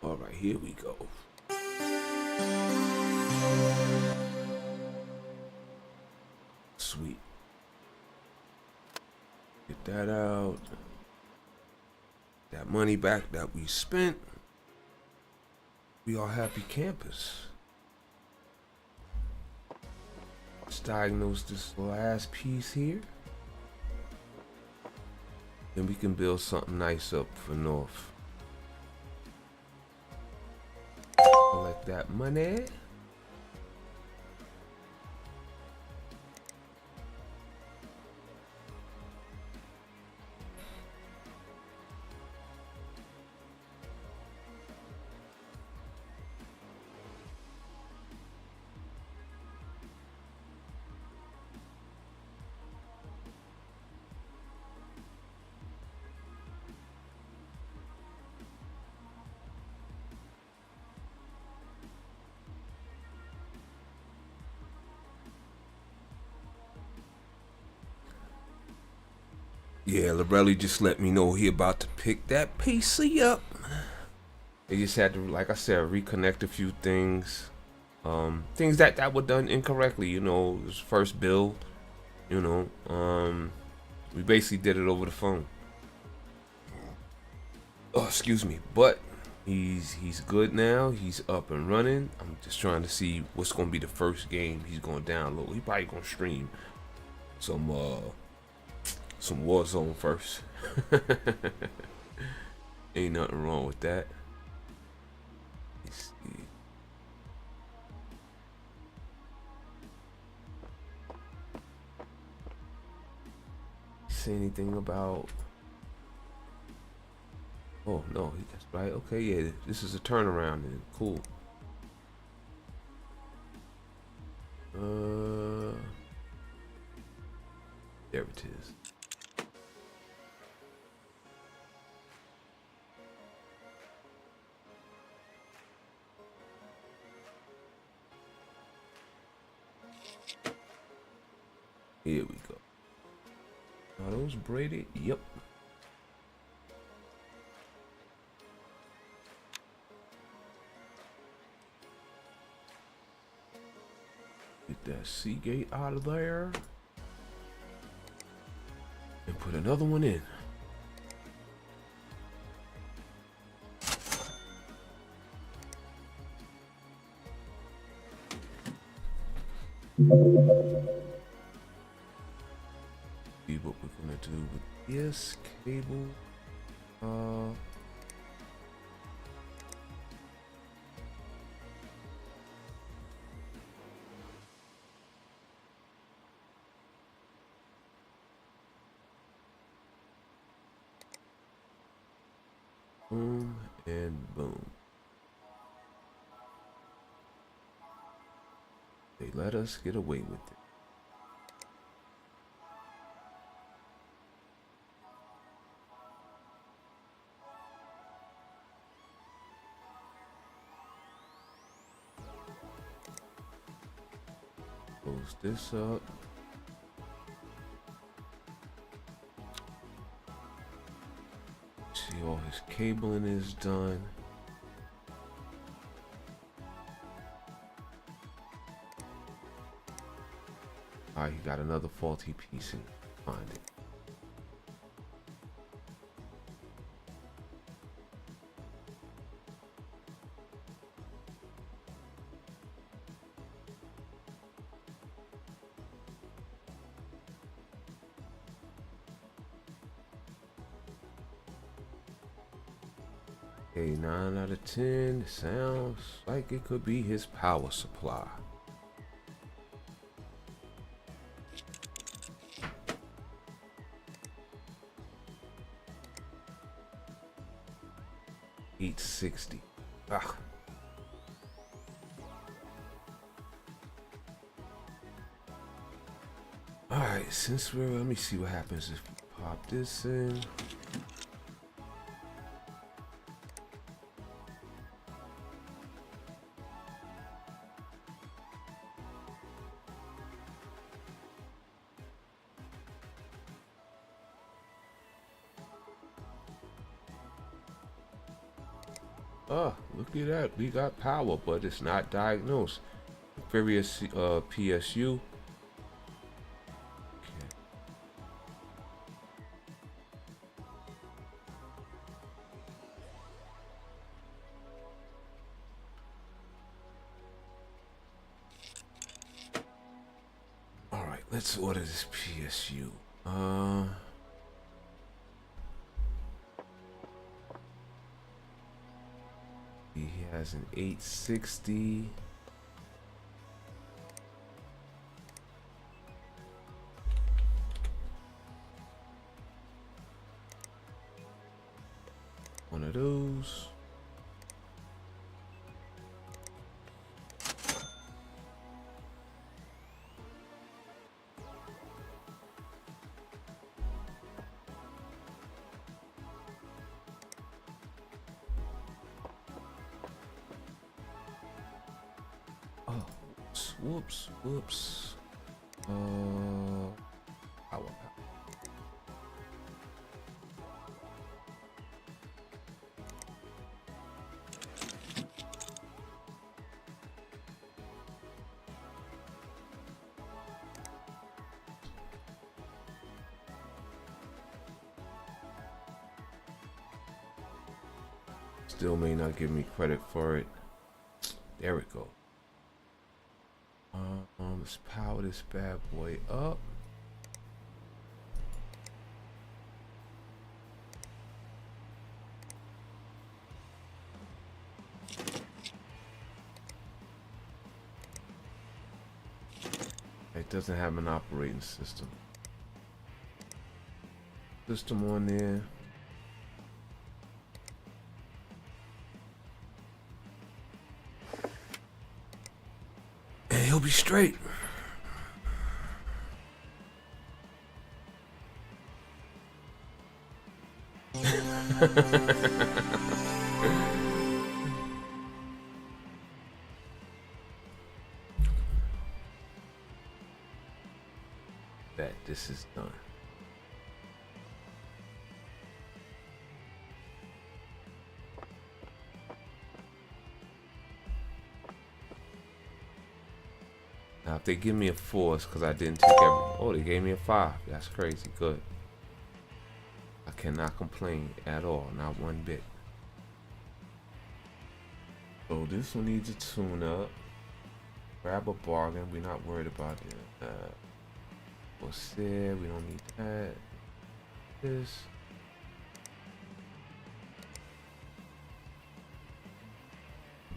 A: All right, here we go. Sweet. Get that out. That money back that we spent. We are happy campers. Let's diagnose this last piece here. Then we can build something nice up for North. Take that money. Yeah, Lorelli just let me know he about to pick that PC up. They just had to, like I said, reconnect a few things. Things that were done incorrectly, you know, his first build, you know. We basically did it over the phone. Oh, excuse me. But he's good now. He's up and running. I'm just trying to see what's gonna be the first game he's gonna download. He probably gonna stream some Warzone first. Ain't nothing wrong with that. Let's see. Say anything about? Oh no, that's right. Okay, yeah, this is a turnaround. Then cool. There it is. Here we go. Are those braided? Yep. Get that Seagate out of there. And put another one in. See what we're gonna do with this cable. Boom and boom. They let us get away with it. Close this up. See, all his cabling is done. Alright, he got another faulty piece in. Find it. Okay, 9 out of 10. Sounds like it could be his power supply. $860. Ah. Alright, since we're, let me see what happens if we pop this in. Oh, look at that. We got power, but it's not diagnosed. Various PSU. Okay. All right, let's order this PSU. He has an 860. One of those. Oh, whoops. Power. Still may not give me credit for it. There we go. Let's power this bad boy up. It doesn't have an operating system. System on there. And he'll be straight. Bet this is done. Now, if they give me a 4, it's because I didn't take every. Oh, they gave me a 5. That's crazy. Good. I cannot complain at all. Not one bit. So this one needs a tune up. Grab a bargain. We're not worried about it. What's there? We don't need that. This.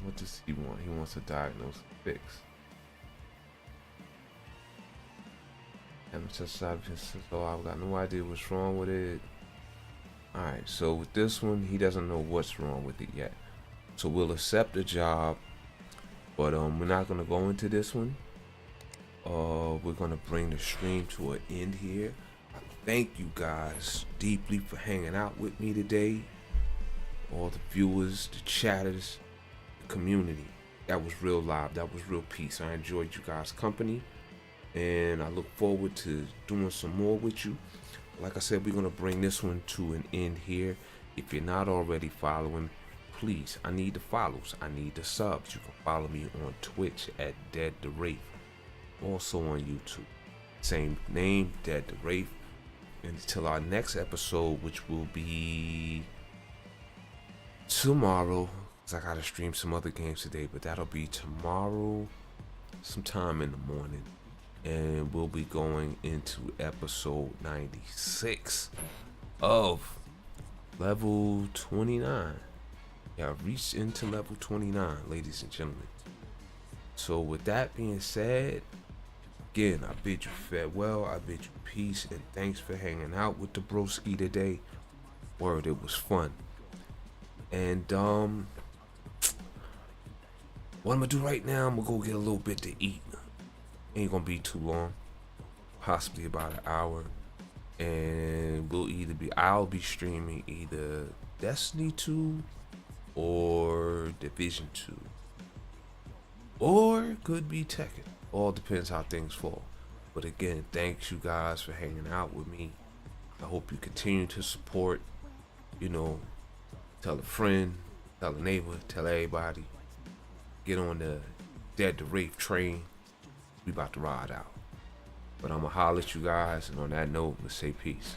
A: What does he want? He wants to diagnose and fix. So I've got no idea what's wrong with it. Alright, so with this one, he doesn't know what's wrong with it yet. So we'll accept the job, but we're not gonna go into this one. We're gonna bring the stream to an end here. I thank you guys deeply for hanging out with me today. All the viewers, the chatters, the community. That was real live. That was real peace. I enjoyed you guys' company, and I look forward to doing some more with you. Like I said, we're gonna bring this one to an end here. If you're not already following, please, I need the follows. I need the subs. You can follow me on Twitch at Dead the Wraith. Also on YouTube. Same name, Dead the Wraith. Until our next episode, which will be tomorrow. Because I gotta stream some other games today, but that'll be tomorrow, sometime in the morning. And we'll be going into episode 96 of level 29. Yeah, I've reached into level 29, ladies and gentlemen. So with that being said, again, I bid you farewell, I bid you peace, and thanks for hanging out with the broski today. Word, it was fun. And what I'm gonna do right now, I'm gonna go get a little bit to eat. Ain't gonna be too long, possibly about an hour, and I'll be streaming either Destiny 2 or Division 2, or it could be Tekken. All depends how things fall. But again, thanks you guys for hanging out with me. I hope you continue to support. Tell a friend, tell a neighbor, tell everybody. Get on the Dead the Wraith train. We about to ride out. But I'm gonna holler at you guys, and on that note, let's say peace.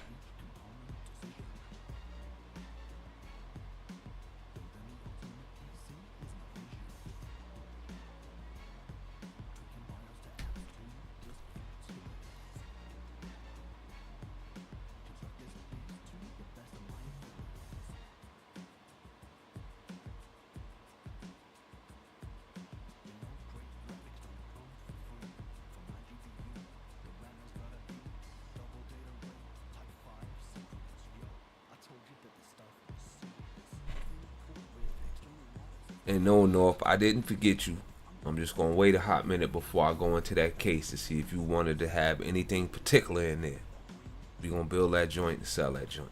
A: And no, North, I didn't forget you. I'm just gonna wait a hot minute before I go into that case to see if you wanted to have anything particular in there. We gonna build that joint and sell that joint.